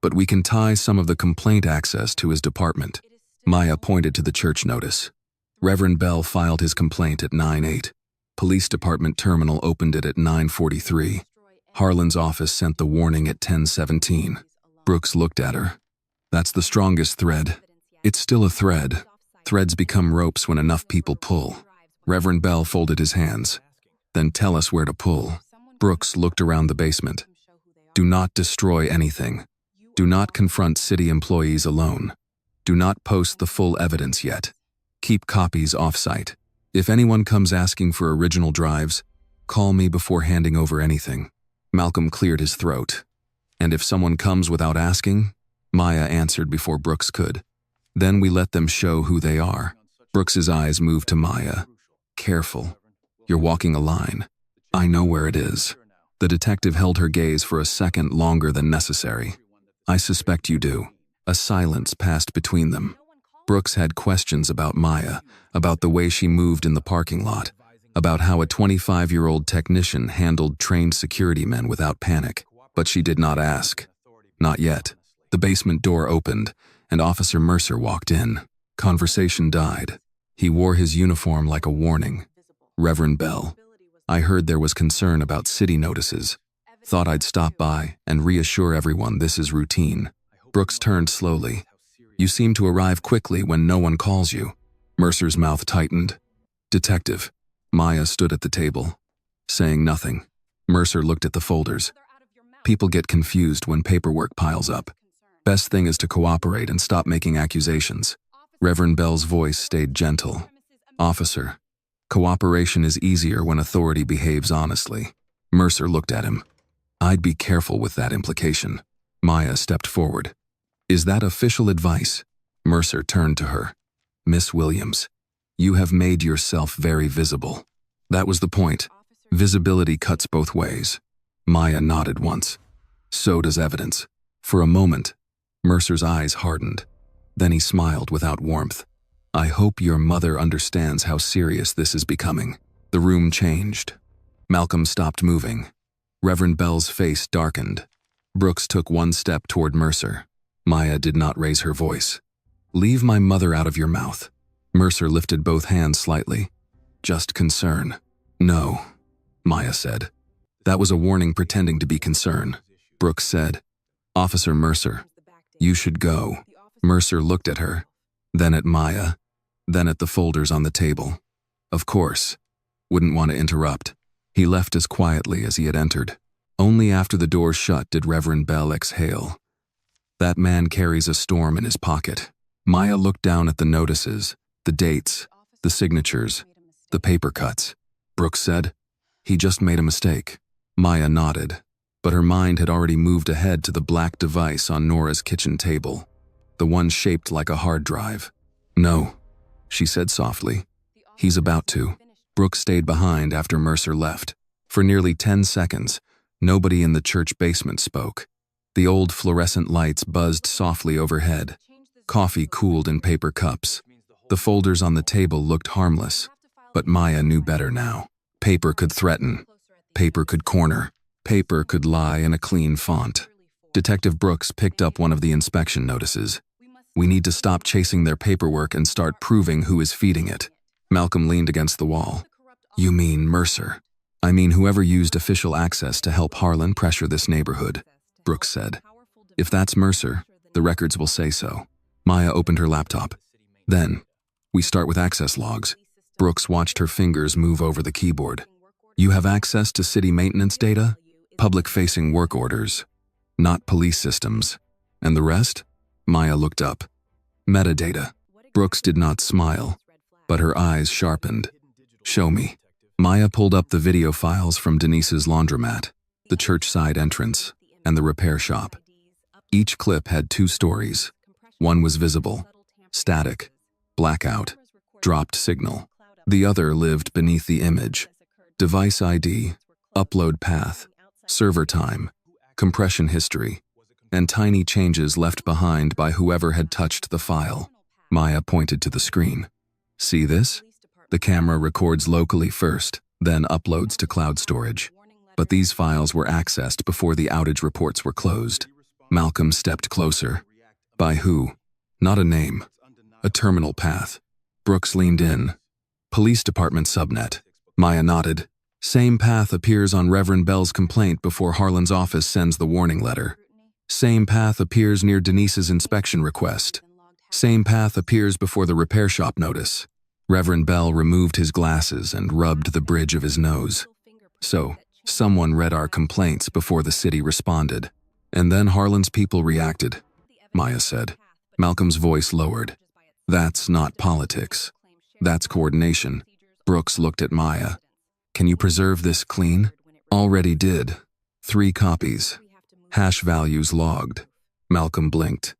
[SPEAKER 1] But we can tie some of the complaint access to his department. Maya pointed to the church notice. Reverend Bell filed his complaint at 9:08. Police department terminal opened it at 9:43. Harlan's office sent the warning at 10:17. Brooks looked at her. That's the strongest thread. It's still a thread. Threads become ropes when enough people pull. Reverend Bell folded his hands. Then tell us where to pull. Brooks looked around the basement. Do not destroy anything. Do not confront city employees alone. Do not post the full evidence yet. Keep copies off-site. If anyone comes asking for original drives, call me before handing over anything. Malcolm cleared his throat. And if someone comes without asking? Maya answered before Brooks could. Then we let them show who they are. Brooks's eyes moved to Maya. Careful. You're walking a line. I know where it is. The detective held her gaze for a second longer than necessary. I suspect you do. A silence passed between them. Brooks had questions about Maya, about the way she moved in the parking lot, about how a 25-year-old technician handled trained security men without panic, but she did not ask. Not yet. The basement door opened, and Officer Mercer walked in. Conversation died. He wore his uniform like a warning. Reverend Bell, I heard there was concern about city notices. Thought I'd stop by and reassure everyone this is routine. Brooks turned slowly. You seem to arrive quickly when no one calls you. Mercer's mouth tightened. Detective. Maya stood at the table, saying nothing. Mercer looked at the folders. People get confused when paperwork piles up. Best thing is to cooperate and stop making accusations. Reverend Bell's voice stayed gentle. Officer, cooperation is easier when authority behaves honestly. Mercer looked at him. I'd be careful with that implication. Maya stepped forward. Is that official advice? Mercer turned to her. Miss Williams, you have made yourself very visible. That was the point. Visibility cuts both ways. Maya nodded once. So does evidence. For a moment, Mercer's eyes hardened. Then he smiled without warmth. I hope your mother understands how serious this is becoming. The room changed. Malcolm stopped moving. Reverend Bell's face darkened. Brooks took one step toward Mercer. Maya did not raise her voice. Leave my mother out of your mouth. Mercer lifted both hands slightly. Just concern. No, Maya said. That was a warning pretending to be concern. Brooks said, Officer Mercer, you should go. Mercer looked at her, then at Maya, then at the folders on the table. Of course. Wouldn't want to interrupt. He left as quietly as he had entered. Only after the door shut did Reverend Bell exhale. That man carries a storm in his pocket. Maya looked down at the notices, the dates, the signatures, the paper cuts. Brooks said, he just made a mistake. Maya nodded, but her mind had already moved ahead to the black device on Nora's kitchen table, the one shaped like a hard drive. No, she said softly. He's about to. Brooks stayed behind after Mercer left. For nearly 10 seconds, nobody in the church basement spoke. The old fluorescent lights buzzed softly overhead. Coffee cooled in paper cups. The folders on the table looked harmless, but Maya knew better now. Paper could threaten. Paper could corner. Paper could lie in a clean font. Detective Brooks picked up one of the inspection notices. We need to stop chasing their paperwork and start proving who is feeding it. Malcolm leaned against the wall. You mean Mercer? I mean whoever used official access to help Harlan pressure this neighborhood, Brooks said. If that's Mercer, the records will say so. Maya opened her laptop. Then, we start with access logs. Brooks watched her fingers move over the keyboard. You have access to city maintenance data? Public-facing work orders, not police systems. And the rest? Maya looked up. Metadata. Brooks did not smile, but her eyes sharpened. Show me. Maya pulled up the video files from Denise's laundromat, the church side entrance, and the repair shop. Each clip had 2 stories. One was visible, static, blackout, dropped signal. The other lived beneath the image. Device ID, upload path, server time, compression history, and tiny changes left behind by whoever had touched the file. Maya pointed to the screen. See this? The camera records locally first, then uploads to cloud storage. But these files were accessed before the outage reports were closed. Malcolm stepped closer. By who? Not a name. A terminal path. Brooks leaned in. Police Department subnet. Maya nodded. Same path appears on Reverend Bell's complaint before Harlan's office sends the warning letter. Same path appears near Denise's inspection request. Same path appears before the repair shop notice. Reverend Bell removed his glasses and rubbed the bridge of his nose. So, someone read our complaints before the city responded. And then Harlan's people reacted, Maya said. Malcolm's voice lowered. That's not politics. That's coordination. Brooks looked at Maya. Can you preserve this clean? Already did. 3 copies. Hash values logged. Malcolm blinked.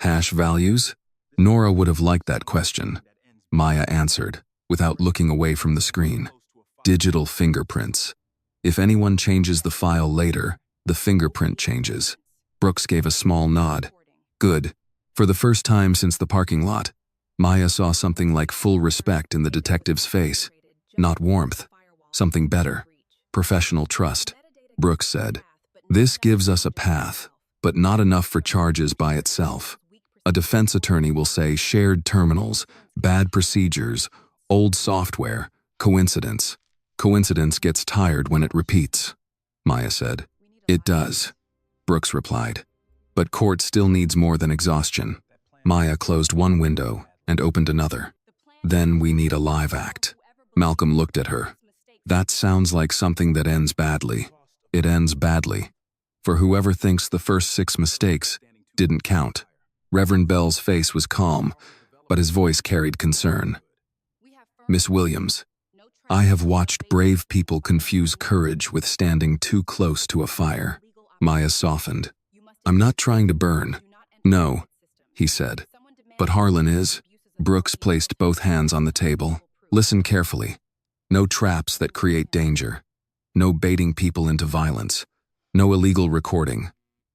[SPEAKER 1] Hash values? Nora would have liked that question. Maya answered, without looking away from the screen. Digital fingerprints. If anyone changes the file later, the fingerprint changes. Brooks gave a small nod. Good. For the first time since the parking lot, Maya saw something like full respect in the detective's face. Not warmth. Something better. Professional trust. Brooks said, this gives us a path, but not enough for charges by itself. A defense attorney will say shared terminals, bad procedures, old software, coincidence. Coincidence gets tired when it repeats, Maya said. It does, Brooks replied. But court still needs more than exhaustion. Maya closed one window and opened another. Then we need a live act. Malcolm looked at her. That sounds like something that ends badly. It ends badly. For whoever thinks the first 6 mistakes didn't count. Reverend Bell's face was calm, but his voice carried concern. Miss Williams, I have watched brave people confuse courage with standing too close to a fire. Maya softened. I'm not trying to burn. No, he said. But Harlan is. Brooks placed both hands on the table. Listen carefully. No traps that create danger. No baiting people into violence. No illegal recording.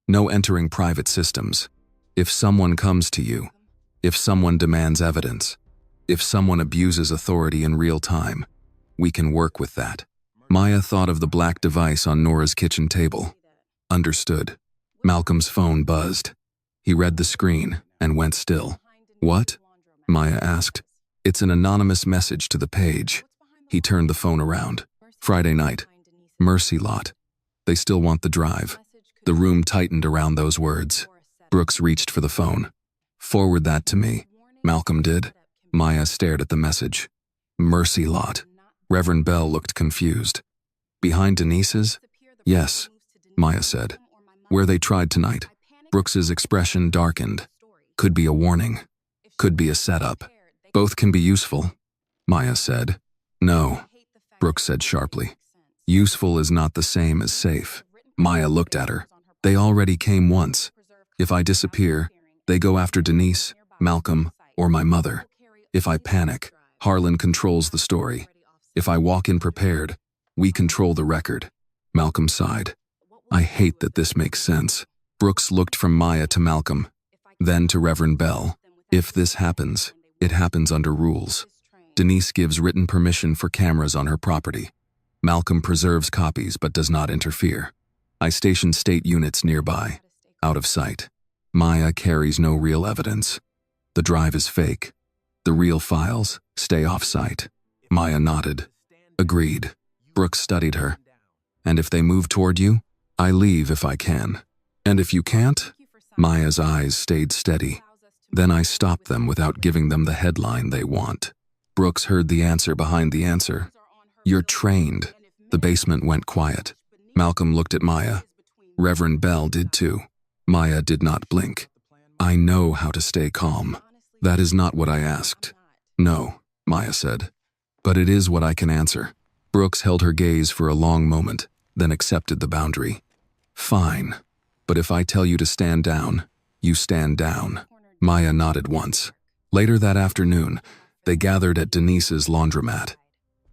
[SPEAKER 1] No entering private systems. If someone comes to you, if someone demands evidence, if someone abuses authority in real time, we can work with that. Maya thought of the black device on Nora's kitchen table. Understood. Malcolm's phone buzzed. He read the screen and went still. What? Maya asked. It's an anonymous message to the page. He turned the phone around. Friday night. Mercy lot. They still want the drive. The room tightened around those words. Brooks reached for the phone. Forward that to me. Malcolm did. Maya stared at the message. Mercy lot. Reverend Bell looked confused. Behind Denise's? Yes, Maya said. Where they tried tonight. Brooks's expression darkened. Could be a warning. Could be a setup. Both can be useful, Maya said. No, Brooks said sharply. Useful is not the same as safe. Maya looked at her. They already came once. If I disappear, they go after Denise, Malcolm, or my mother. If I panic, Harlan controls the story. If I walk in prepared, we control the record. Malcolm sighed. I hate that this makes sense. Brooks looked from Maya to Malcolm, then to Reverend Bell. If this happens, it happens under rules. Denise gives written permission for cameras on her property. Malcolm preserves copies but does not interfere. I station state units nearby, out of sight. Maya carries no real evidence. The drive is fake. The real files stay off-site. Maya nodded. Agreed. Brooks studied her. And if they move toward you, I leave if I can. And if you can't? Maya's eyes stayed steady. Then I stop them without giving them the headline they want. Brooks heard the answer behind the answer. You're trained. The basement went quiet. Malcolm looked at Maya. Reverend Bell did too. Maya did not blink. I know how to stay calm. That is not what I asked. No, Maya said. But it is what I can answer. Brooks held her gaze for a long moment, then accepted the boundary. Fine. But if I tell you to stand down, you stand down. Maya nodded once. Later that afternoon, they gathered at Denise's laundromat.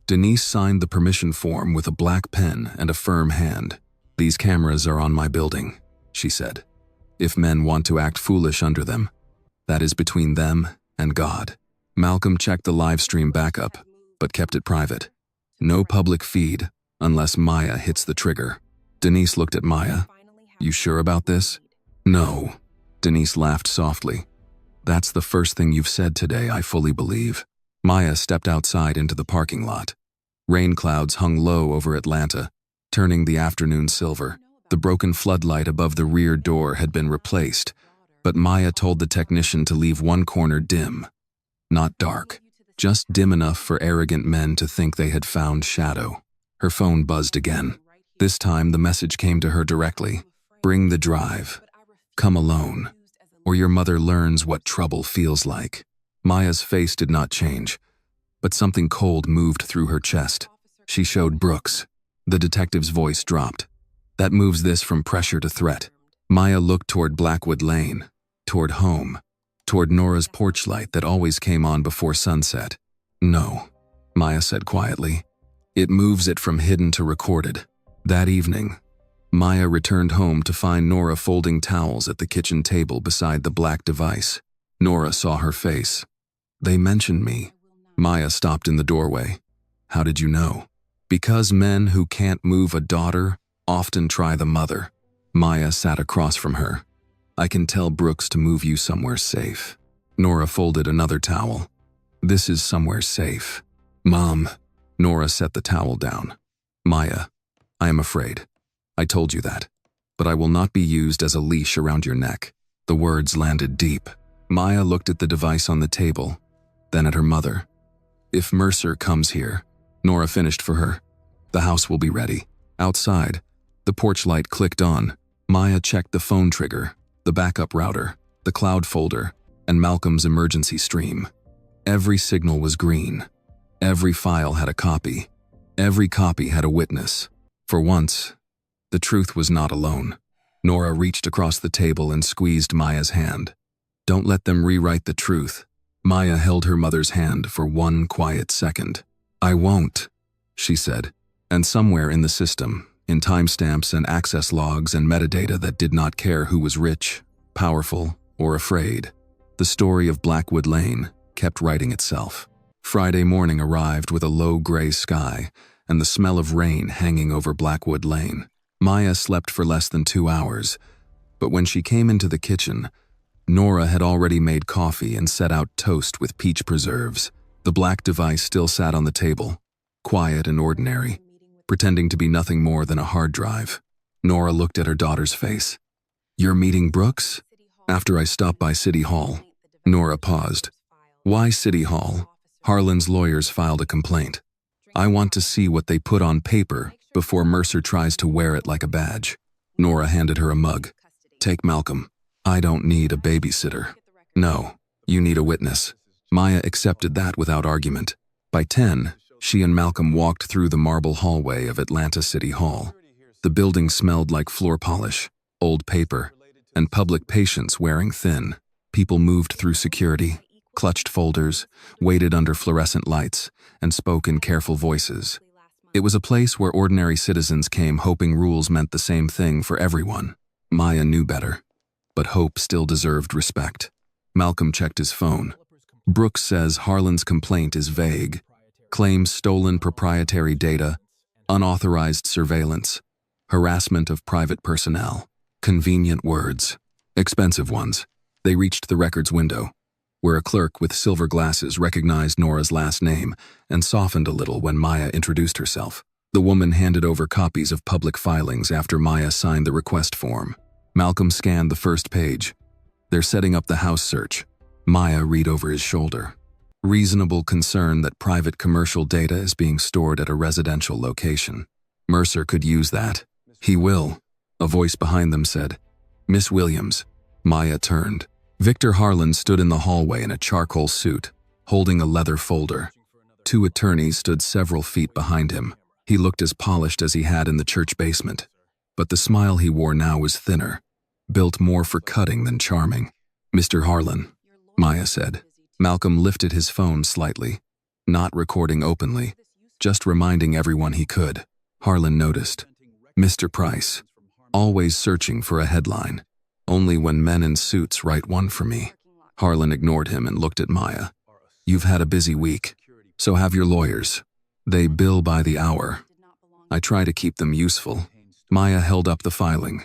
[SPEAKER 1] Denise signed the permission form with a black pen and a firm hand. These cameras are on my building, she said. If men want to act foolish under them, that is between them and God. Malcolm checked the live stream backup, but kept it private. No public feed, unless Maya hits the trigger. Denise looked at Maya. You sure about this? No. Denise laughed softly. That's the first thing you've said today, I fully believe. Maya stepped outside into the parking lot. Rain clouds hung low over Atlanta, turning the afternoon silver. The broken floodlight above the rear door had been replaced, but Maya told the technician to leave one corner dim. Not dark, just dim enough for arrogant men to think they had found shadow. Her phone buzzed again. This time the message came to her directly. Bring the drive. Come alone, or your mother learns what trouble feels like. Maya's face did not change, but something cold moved through her chest. She showed Brooks. The detective's voice dropped. That moves this from pressure to threat. Maya looked toward Blackwood Lane, toward home, toward Nora's porch light that always came on before sunset. No, Maya said quietly. It moves it from hidden to recorded. That evening, Maya returned home to find Nora folding towels at the kitchen table beside the black device. Nora saw her face. They mentioned me. Maya stopped in the doorway. How did you know? Because men who can't move a daughter often try the mother. Maya sat across from her. I can tell Brooks to move you somewhere safe. Nora folded another towel. This is somewhere safe. Mom. Nora set the towel down. Maya, I am afraid. I told you that. But I will not be used as a leash around your neck. The words landed deep. Maya looked at the device on the table, then at her mother. If Mercer comes here, Nora finished for her. The house will be ready. Outside, the porch light clicked on. Maya checked the phone trigger, the backup router, the cloud folder, and Malcolm's emergency stream. Every signal was green. Every file had a copy. Every copy had a witness. For once, the truth was not alone. Nora reached across the table and squeezed Maya's hand. Don't let them rewrite the truth. Maya held her mother's hand for one quiet second. I won't, she said. And somewhere in the system, in timestamps and access logs and metadata that did not care who was rich, powerful, or afraid, the story of Blackwood Lane kept writing itself. Friday morning arrived with a low gray sky and the smell of rain hanging over Blackwood Lane. Maya slept for less than 2 hours, but when she came into the kitchen, Nora had already made coffee and set out toast with peach preserves. The black device still sat on the table, quiet and ordinary, pretending to be nothing more than a hard drive. Nora looked at her daughter's face. You're meeting Brooks? After I stopped by City Hall. Nora paused. Why City Hall? Harlan's lawyers filed a complaint. I want to see what they put on paper before Mercer tries to wear it like a badge. Nora handed her a mug. Take Malcolm. I don't need a babysitter. No, you need a witness. Maya accepted that without argument. By 10, she and Malcolm walked through the marble hallway of Atlanta City Hall. The building smelled like floor polish, old paper, and public patients wearing thin. People moved through security, clutched folders, waited under fluorescent lights, and spoke in careful voices. It was a place where ordinary citizens came hoping rules meant the same thing for everyone. Maya knew better, but hope still deserved respect. Malcolm checked his phone. Brooks says Harlan's complaint is vague, claims stolen proprietary data, unauthorized surveillance, harassment of private personnel. Convenient words. Expensive ones. They reached the records window, where a clerk with silver glasses recognized Nora's last name and softened a little when Maya introduced herself. The woman handed over copies of public filings after Maya signed the request form. Malcolm scanned the first page. They're setting up the house search. Maya read over his shoulder. Reasonable concern that private commercial data is being stored at a residential location. Mercer could use that. He will. A voice behind them said, Miss Williams. Maya turned. Victor Harlan stood in the hallway in a charcoal suit, holding a leather folder. 2 attorneys stood several feet behind him. He looked as polished as he had in the church basement, but the smile he wore now was thinner, built more for cutting than charming. Mr. Harlan, Maya said. Malcolm lifted his phone slightly, not recording openly, just reminding everyone he could. Harlan noticed. Mr. Price, always searching for a headline. Only when men in suits write one for me. Harlan ignored him and looked at Maya. You've had a busy week, so have your lawyers. They bill by the hour. I try to keep them useful. Maya held up the filing.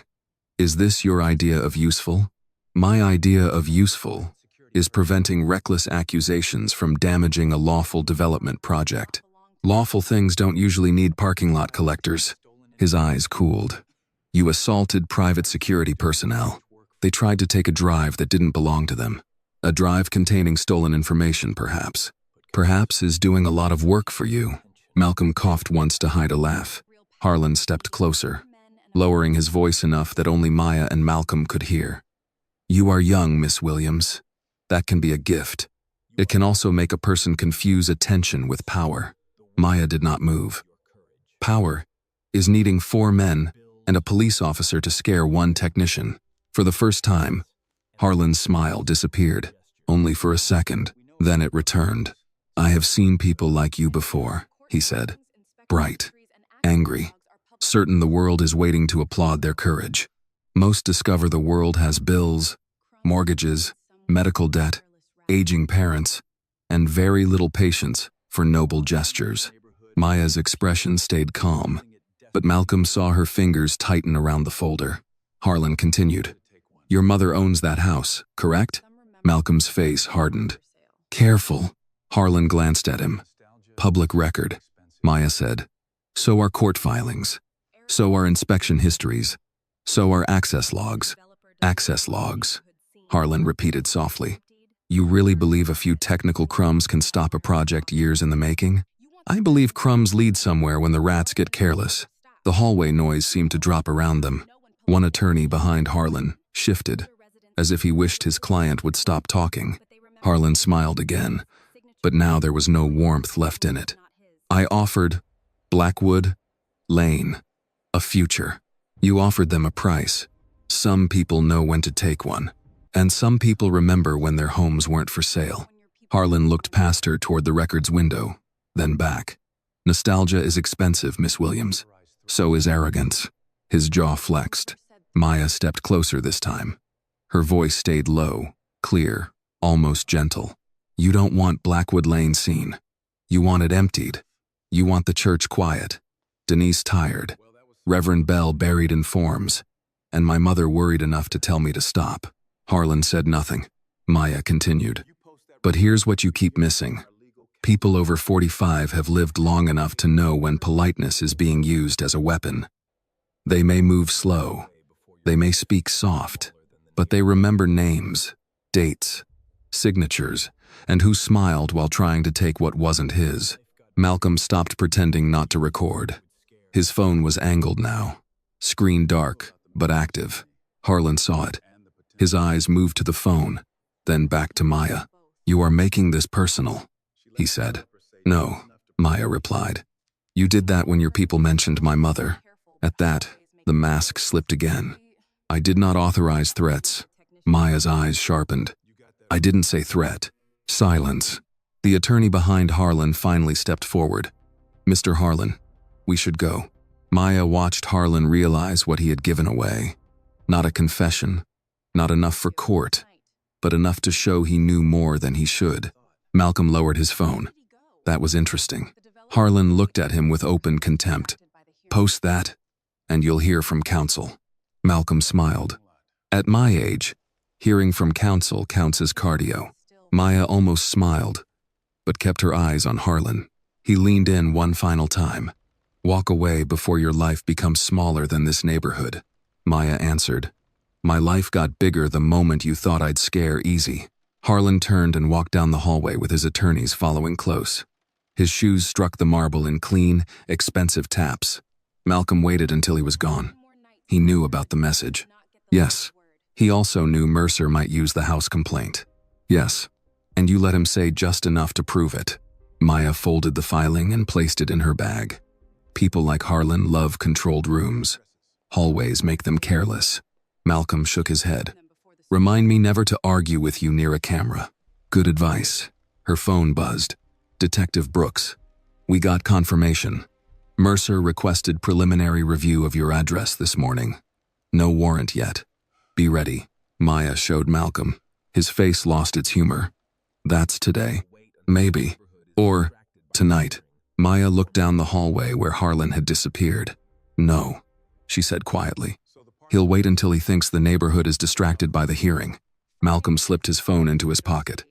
[SPEAKER 1] Is this your idea of useful? My idea of useful is preventing reckless accusations from damaging a lawful development project. Lawful things don't usually need parking lot collectors. His eyes cooled. You assaulted private security personnel. They tried to take a drive that didn't belong to them. A drive containing stolen information, perhaps. Perhaps is doing a lot of work for you. Malcolm coughed once to hide a laugh. Harlan stepped closer, lowering his voice enough that only Maya and Malcolm could hear. You are young, Miss Williams. That can be a gift. It can also make a person confuse attention with power. Maya did not move. Power is needing 4 men and a police officer to scare 1 technician. For the first time, Harlan's smile disappeared, only for a second. Then it returned. I have seen people like you before, he said. Bright, angry, certain the world is waiting to applaud their courage. Most discover the world has bills, mortgages, medical debt, aging parents, and very little patience for noble gestures. Maya's expression stayed calm, but Malcolm saw her fingers tighten around the folder. Harlan continued. Your mother owns that house, correct? Malcolm's face hardened. Careful. Harlan glanced at him. Public record, Maya said. So are court filings. So are inspection histories. So are access logs. Access logs, Harlan repeated softly. You really believe a few technical crumbs can stop a project years in the making? I believe crumbs lead somewhere when the rats get careless. The hallway noise seemed to drop around them. One attorney behind Harlan shifted. as if he wished his client would stop talking. Harlan smiled again, but now there was no warmth left in it. I offered Blackwood Lane a future. You offered them a price. Some people know when to take one, and some people remember when their homes weren't for sale. Harlan looked past her toward the record's window, then back. Nostalgia is expensive, Miss Williams. So is arrogance. His jaw flexed. Maya stepped closer this time. Her voice stayed low, clear, almost gentle. You don't want Blackwood Lane seen. You want it emptied. You want the church quiet. Denise tired. Reverend Bell buried in forms. And my mother worried enough to tell me to stop. Harlan said nothing. Maya continued. But here's what you keep missing. People over 45 have lived long enough to know when politeness is being used as a weapon. They may move slow. They may speak soft. But they remember names, dates, signatures, and who smiled while trying to take what wasn't his. Malcolm stopped pretending not to record. His phone was angled now. Screen dark, but active. Harlan saw it. His eyes moved to the phone, then back to Maya. You are making this personal, he said. No, Maya replied. You did that when your people mentioned my mother. At that, the mask slipped again. I did not authorize threats. Maya's eyes sharpened. I didn't say threat. Silence. The attorney behind Harlan finally stepped forward. Mr. Harlan, we should go. Maya watched Harlan realize what he had given away. Not a confession, not enough for court, but enough to show he knew more than he should. Malcolm lowered his phone. That was interesting. Harlan looked at him with open contempt. Post that, and you'll hear from counsel. Malcolm smiled. At my age, hearing from counsel counts as cardio. Maya almost smiled, but kept her eyes on Harlan. He leaned in one final time. Walk away before your life becomes smaller than this neighborhood. Maya answered. My life got bigger the moment you thought I'd scare easy. Harlan turned and walked down the hallway with his attorneys following close. His shoes struck the marble in clean, expensive taps. Malcolm waited until he was gone. He knew about the message. Yes. He also knew Mercer might use the house complaint. Yes. And you let him say just enough to prove it. Maya folded the filing and placed it in her bag. People like Harlan love controlled rooms. Hallways make them careless. Malcolm shook his head. Remind me never to argue with you near a camera. Good advice. Her phone buzzed. Detective Brooks. We got confirmation. Mercer requested preliminary review of your address this morning. No warrant yet. Be ready. Maya showed Malcolm. His face lost its humor. That's today. Maybe. Or tonight. Maya looked down the hallway where Harlan had disappeared. No, she said quietly. He'll wait until he thinks the neighborhood is distracted by the hearing. Malcolm slipped his phone into his pocket.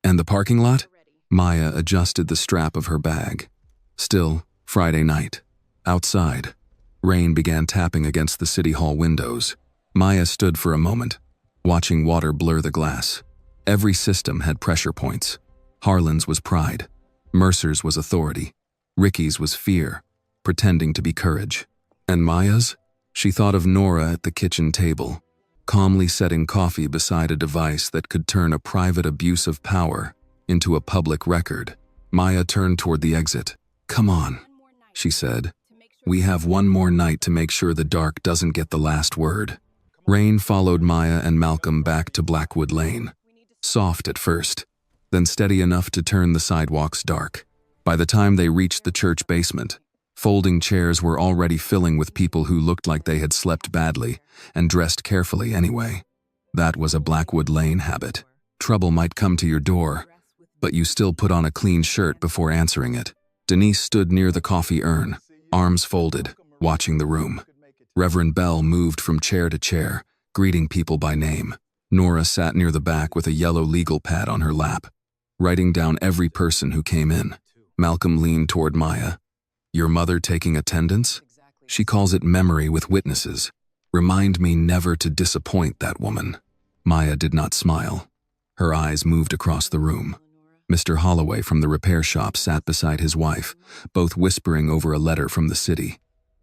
[SPEAKER 1] And the parking lot? Maya adjusted the strap of her bag. Still, Friday night. Outside. Rain began tapping against the city hall windows. Maya stood for a moment, watching water blur the glass. Every system had pressure points. Harlan's was pride. Mercer's was authority. Ricky's was fear, pretending to be courage. And Maya's? She thought of Nora at the kitchen table, calmly setting coffee beside a device that could turn a private abuse of power into a public record. Maya turned toward the exit. Come on, she said. We have one more night to make sure the dark doesn't get the last word. Rain followed Maya and Malcolm back to Blackwood Lane. Soft at first, then steady enough to turn the sidewalks dark. By the time they reached the church basement, folding chairs were already filling with people who looked like they had slept badly and dressed carefully anyway. That was a Blackwood Lane habit. Trouble might come to your door, but you still put on a clean shirt before answering it. Denise stood near the coffee urn, arms folded, watching the room. Reverend Bell moved from chair to chair, greeting people by name. Nora sat near the back with a yellow legal pad on her lap, writing down every person who came in. Malcolm leaned toward Maya. Your mother taking attendance? She calls it memory with witnesses. Remind me never to disappoint that woman. Maya did not smile. Her eyes moved across the room. Mr. Holloway from the repair shop sat beside his wife, both whispering over a letter from the city.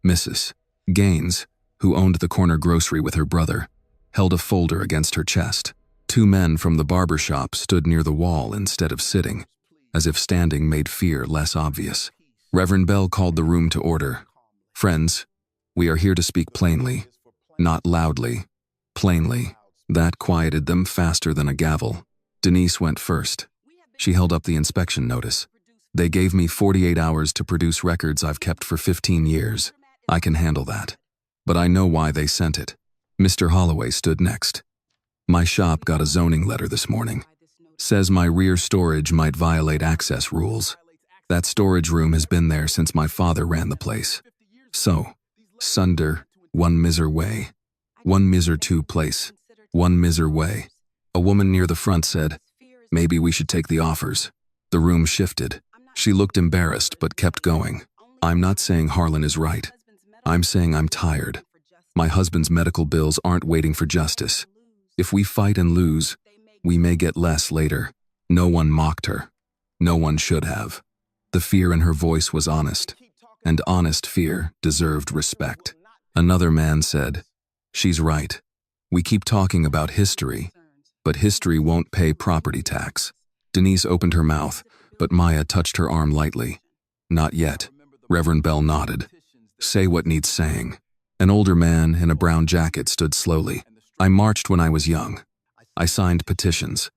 [SPEAKER 1] Mrs. Gaines, who owned the corner grocery with her brother, held a folder against her chest. Two men from the barber shop stood near the wall instead of sitting, as if standing made fear less obvious. Reverend Bell called the room to order. "Friends, we are here to speak plainly, not loudly, plainly." That quieted them faster than a gavel. Denise went first. She held up the inspection notice. "They gave me 48 hours to produce records I've kept for 15 years. I can handle that. But I know why they sent it." Mr. Holloway stood next. "My shop got a zoning letter this morning. Says my rear storage might violate access rules. That storage room has been there since my father ran the place. So, sunder, one miser way. One miser two place. One miser way." A woman near the front said, "Maybe we should take the offers." The room shifted. She looked embarrassed but kept going. "I'm not saying Harlan is right. I'm saying I'm tired. My husband's medical bills aren't waiting for justice. If we fight and lose, we may get less later." No one mocked her. No one should have. The fear in her voice was honest, and honest fear deserved respect. Another man said, "She's right. We keep talking about history, but history won't pay property tax." Denise opened her mouth, but Maya touched her arm lightly. "Not yet." Reverend Bell nodded. "Say what needs saying." An older man in a brown jacket stood slowly. "I marched when I was young. I signed petitions.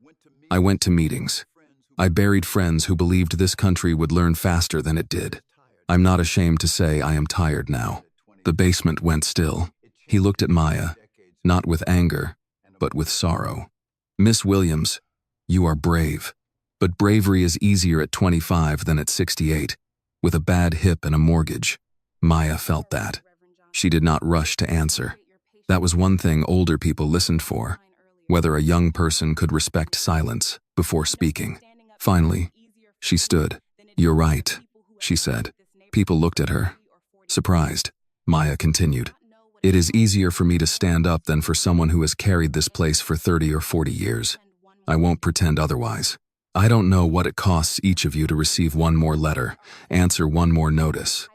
[SPEAKER 1] I went to meetings. I buried friends who believed this country would learn faster than it did. I'm not ashamed to say I am tired now." The basement went still. He looked at Maya, not with anger, but with sorrow. "Miss Williams, you are brave. But bravery is easier at 25 than at 68, with a bad hip and a mortgage." Maya felt that. She did not rush to answer. That was one thing older people listened for, whether a young person could respect silence before speaking. Finally, she stood. "You're right," she said. People looked at her, surprised. Maya continued, "It is easier for me to stand up than for someone who has carried this place for 30 or 40 years. I won't pretend otherwise. I don't know what it costs each of you to receive one more letter, answer one more notice,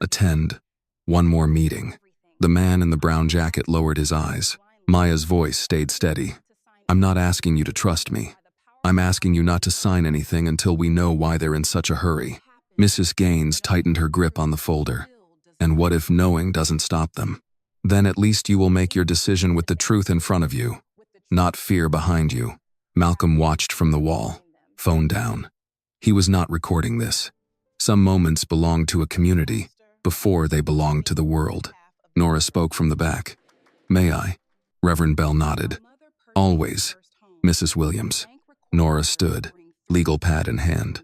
[SPEAKER 1] attend one more meeting." The man in the brown jacket lowered his eyes. Maya's voice stayed steady. "I'm not asking you to trust me. I'm asking you not to sign anything until we know why they're in such a hurry." Mrs. Gaines tightened her grip on the folder. "And what if knowing doesn't stop them? Then at least you will make your decision with the truth in front of you, not fear behind you." Malcolm watched from the wall, phone down. He was not recording this. Some moments belonged to a community before they belonged to the world. Nora spoke from the back. "May I?" Reverend Bell nodded. "Always, Mrs. Williams." Nora stood, legal pad in hand.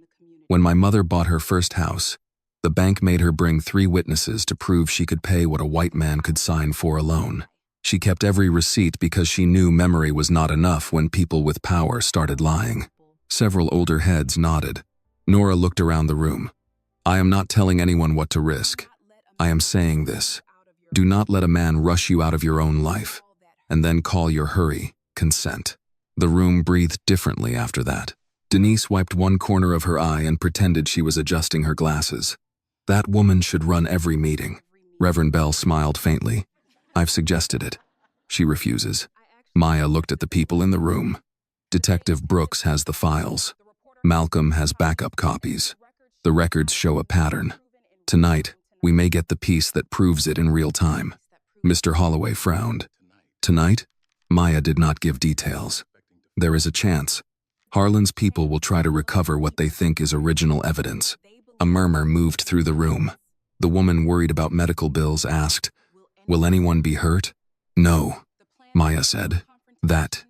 [SPEAKER 1] "When my mother bought her first house, the bank made her bring 3 witnesses to prove she could pay what a white man could sign for a loan. She kept every receipt because she knew memory was not enough when people with power started lying." Several older heads nodded. Nora looked around the room. "I am not telling anyone what to risk. I am saying this. Do not let a man rush you out of your own life, and then call your hurry consent." The room breathed differently after that. Denise wiped one corner of her eye and pretended she was adjusting her glasses. "That woman should run every meeting." Reverend Bell smiled faintly. "I've suggested it. She refuses." Maya looked at the people in the room. Detective Brooks has the files. Malcolm has backup copies. The records show a pattern. Tonight, we may get the piece that proves it in real time. Mr. Holloway frowned. "Tonight?" Maya did not give details. "There is a chance. Harlan's people will try to recover what they think is original evidence." A murmur moved through the room. The woman worried about medical bills asked, "Will anyone be hurt?" "No," Maya said. "That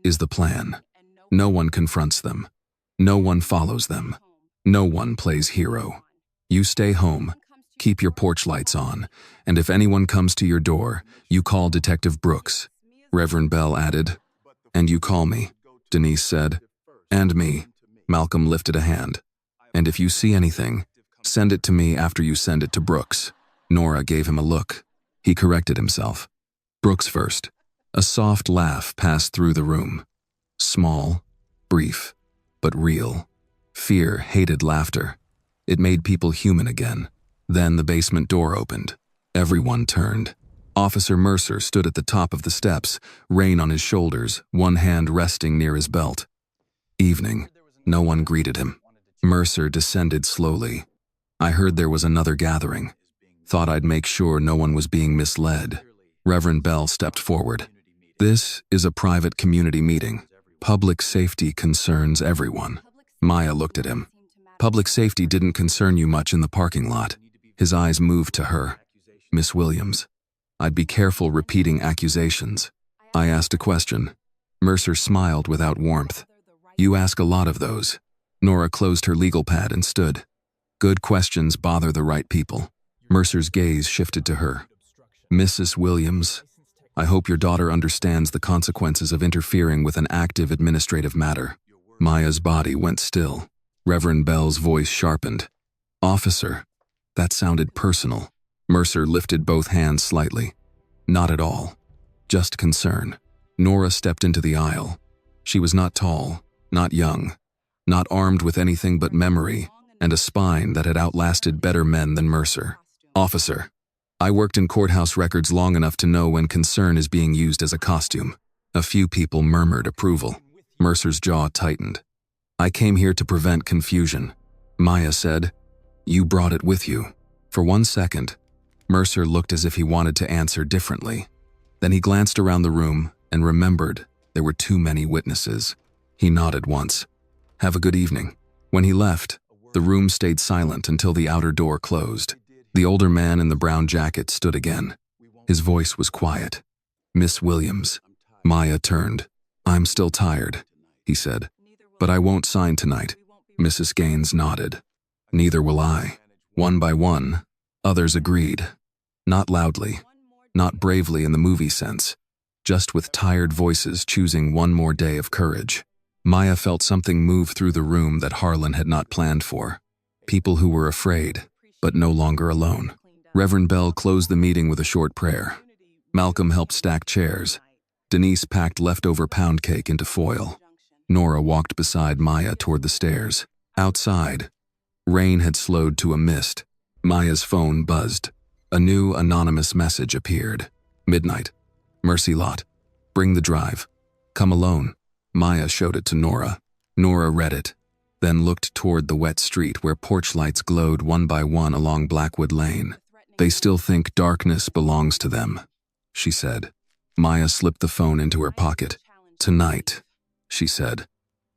[SPEAKER 1] is the plan. No one confronts them. No one follows them. No one plays hero. You stay home, keep your porch lights on, and if anyone comes to your door, you call Detective Brooks." Reverend Bell added, "And you call me," Denise said. "And me." Malcolm lifted a hand. "And if you see anything, send it to me after you send it to Brooks." Nora gave him a look. He corrected himself. "Brooks first." A soft laugh passed through the room. Small, brief, but real. Fear hated laughter. It made people human again. Then the basement door opened. Everyone turned. Officer Mercer stood at the top of the steps, rein on his shoulders, one hand resting near his belt. Evening. No one greeted him. Mercer descended slowly. I heard there was another gathering. Thought I'd make sure no one was being misled. Reverend Bell stepped forward. This is a private community meeting. Public safety concerns everyone. Maya looked at him. Public safety didn't concern you much in the parking lot. His eyes moved to her. Miss Williams. I'd be careful repeating accusations. I asked a question. Mercer smiled without warmth. You ask a lot of those. Nora closed her legal pad and stood. Good questions bother the right people. Mercer's gaze shifted to her. Mrs. Williams, I hope your daughter understands the consequences of interfering with an active administrative matter. Maya's body went still. Reverend Bell's voice sharpened. Officer, that sounded personal. Mercer lifted both hands slightly. Not at all. Just concern. Nora stepped into the aisle. She was not tall, not young, not armed with anything but memory and a spine that had outlasted better men than Mercer. Officer, I worked in courthouse records long enough to know when concern is being used as a costume. A few people murmured approval. Mercer's jaw tightened. I came here to prevent confusion. Maya said, You brought it with you. For 1 second, Mercer looked as if he wanted to answer differently. Then he glanced around the room and remembered there were too many witnesses. He nodded once. Have a good evening. When he left, the room stayed silent until the outer door closed. The older man in the brown jacket stood again. His voice was quiet. Miss Williams. Maya turned. I'm still tired, he said. But I won't sign tonight. Mrs. Gaines nodded. Neither will I. One by one, others agreed. Not loudly, not bravely in the movie sense, just with tired voices choosing one more day of courage. Maya felt something move through the room that Harlan had not planned for. People who were afraid, but no longer alone. Reverend Bell closed the meeting with a short prayer. Malcolm helped stack chairs. Denise packed leftover pound cake into foil. Nora walked beside Maya toward the stairs. Outside, rain had slowed to a mist. Maya's phone buzzed. A new anonymous message appeared. Midnight. Mercy Lot. Bring the drive. Come alone. Maya showed it to Nora. Nora read it, then looked toward the wet street where porch lights glowed one by one along Blackwood Lane. They still think darkness belongs to them, she said. Maya slipped the phone into her pocket. Tonight, she said,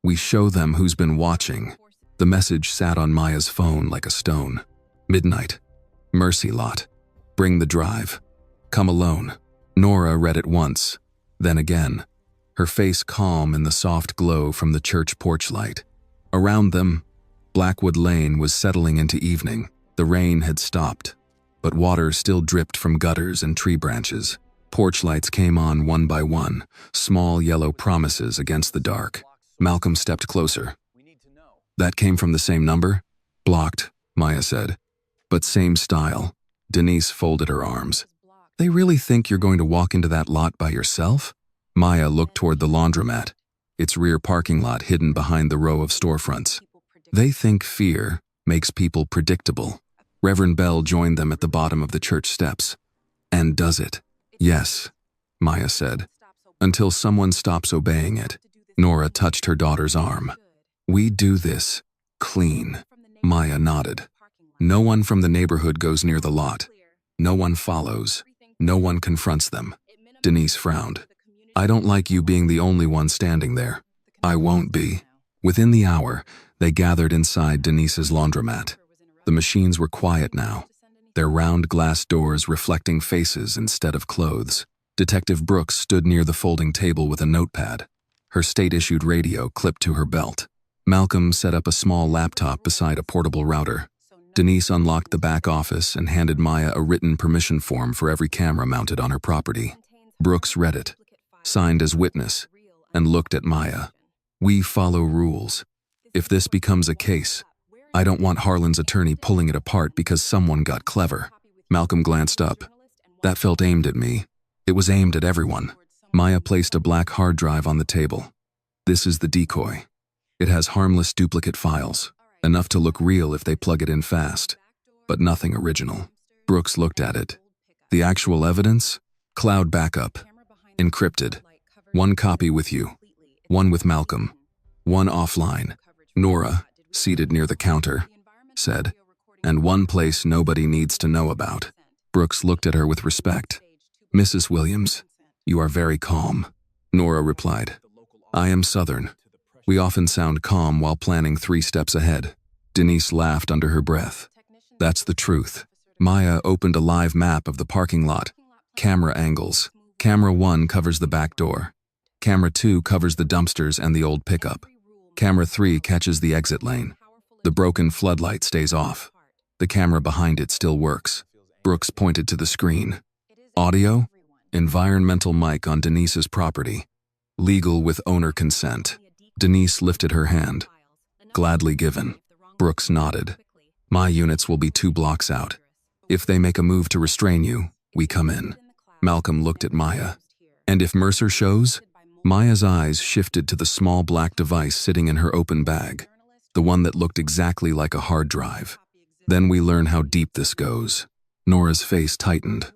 [SPEAKER 1] we show them who's been watching. The message sat on Maya's phone like a stone. Midnight. Mercy Lot. Bring the drive. Come alone. Nora read it once, then again, her face calm in the soft glow from the church porch light. Around them, Blackwood Lane was settling into evening. The rain had stopped, but water still dripped from gutters and tree branches. Porch lights came on one by one, small yellow promises against the dark. Malcolm stepped closer. That came from the same number? Blocked, Maya said. But same style. Denise folded her arms. They really think you're going to walk into that lot by yourself? Maya looked toward the laundromat, its rear parking lot hidden behind the row of storefronts. They think fear makes people predictable. Reverend Bell joined them at the bottom of the church steps. And does it? Yes, Maya said. Until someone stops obeying it. Nora touched her daughter's arm. We do this clean. Maya nodded. No one from the neighborhood goes near the lot. No one follows. No one confronts them. Denise frowned. I don't like you being the only one standing there. I won't be. Within the hour, they gathered inside Denise's laundromat. The machines were quiet now, their round glass doors reflecting faces instead of clothes. Detective Brooks stood near the folding table with a notepad, her state-issued radio clipped to her belt. Malcolm set up a small laptop beside a portable router. Denise unlocked the back office and handed Maya a written permission form for every camera mounted on her property. Brooks read it, signed as witness, and looked at Maya. We follow rules. If this becomes a case, I don't want Harlan's attorney pulling it apart because someone got clever. Malcolm glanced up. That felt aimed at me. It was aimed at everyone. Maya placed a black hard drive on the table. This is the decoy. It has harmless duplicate files, enough to look real if they plug it in fast, but nothing original. Brooks looked at it. The actual evidence? Cloud backup. Encrypted. One copy with you. One with Malcolm. One offline. Nora, seated near the counter, said. And one place nobody needs to know about. Brooks looked at her with respect. Mrs. Williams, you are very calm. Nora replied. I am Southern. We often sound calm while planning 3 steps ahead. Denise laughed under her breath. That's the truth. Maya opened a live map of the parking lot. Camera angles. Camera 1 covers the back door. Camera 2 covers the dumpsters and the old pickup. Camera 3 catches the exit lane. The broken floodlight stays off. The camera behind it still works. Brooks pointed to the screen. Audio? Environmental mic on Denise's property. Legal with owner consent. Denise lifted her hand. Gladly given. Brooks nodded. My units will be 2 blocks out. If they make a move to restrain you, we come in. Malcolm looked at Maya. And if Mercer shows? Maya's eyes shifted to the small black device sitting in her open bag, the one that looked exactly like a hard drive. Then we learn how deep this goes. Nora's face tightened,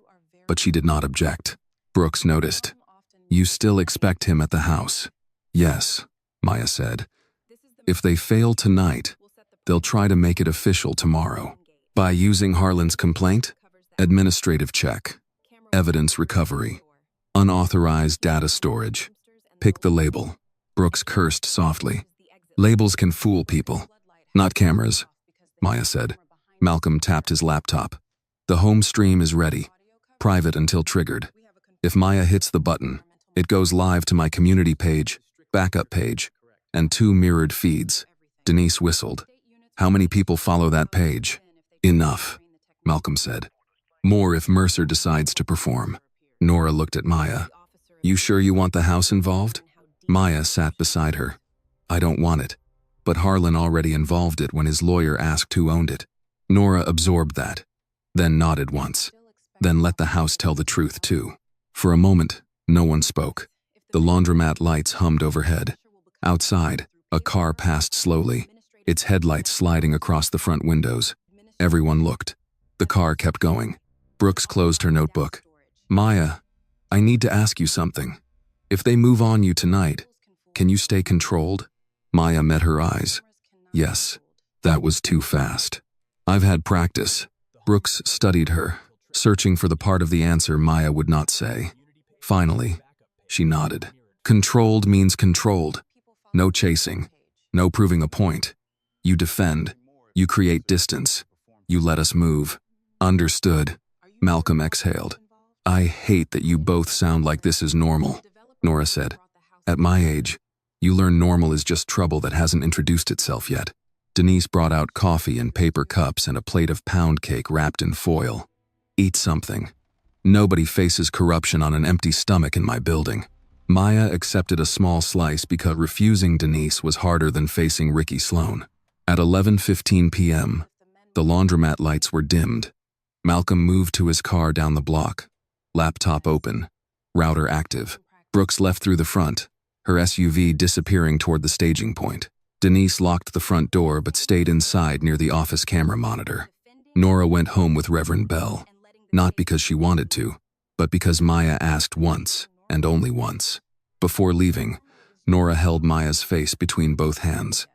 [SPEAKER 1] but she did not object. Brooks noticed. You still expect him at the house? Yes, Maya said. If they fail tonight, they'll try to make it official tomorrow. By using Harlan's complaint? Administrative check. Evidence recovery. Unauthorized data storage. Pick the label. Brooks cursed softly. Labels can fool people, not cameras, Maya said. Malcolm tapped his laptop. The home stream is ready. Private until triggered. If Maya hits the button, it goes live to my community page, backup page, and 2 mirrored feeds. Denise whistled. How many people follow that page? Enough, Malcolm said. More if Mercer decides to perform. Nora looked at Maya. You sure you want the house involved? Maya sat beside her. I don't want it, but Harlan already involved it when his lawyer asked who owned it. Nora absorbed that, then nodded once, then let the house tell the truth too. For a moment, no one spoke. The laundromat lights hummed overhead. Outside, a car passed slowly, its headlights sliding across the front windows. Everyone looked. The car kept going. Brooks closed her notebook. Maya, I need to ask you something. If they move on you tonight, can you stay controlled? Maya met her eyes. Yes, that was too fast. I've had practice. Brooks studied her, searching for the part of the answer Maya would not say. Finally, she nodded. Controlled means controlled. No chasing. No proving a point. You defend. You create distance. You let us move. Understood. Malcolm exhaled. I hate that you both sound like this is normal, Nora said. At my age, you learn normal is just trouble that hasn't introduced itself yet. Denise brought out coffee in paper cups and a plate of pound cake wrapped in foil. Eat something. Nobody faces corruption on an empty stomach in my building. Maya accepted a small slice because refusing Denise was harder than facing Ricky Sloan. At 11:15 p.m., the laundromat lights were dimmed. Malcolm moved to his car down the block. Laptop open. Router active. Brooks left through the front, her SUV disappearing toward the staging point. Denise locked the front door but stayed inside near the office camera monitor. Nora went home with Reverend Bell, not because she wanted to, but because Maya asked once, and only once. Before leaving, Nora held Maya's face between both hands.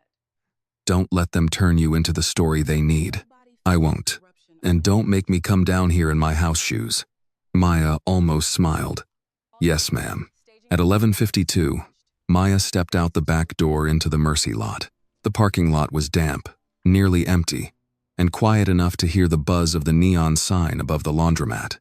[SPEAKER 1] Don't let them turn you into the story they need. I won't. And don't make me come down here in my house shoes. Maya almost smiled. Yes, ma'am. At 11:52, Maya stepped out the back door into the Mercy lot. The parking lot was damp, nearly empty, and quiet enough to hear the buzz of the neon sign above the laundromat.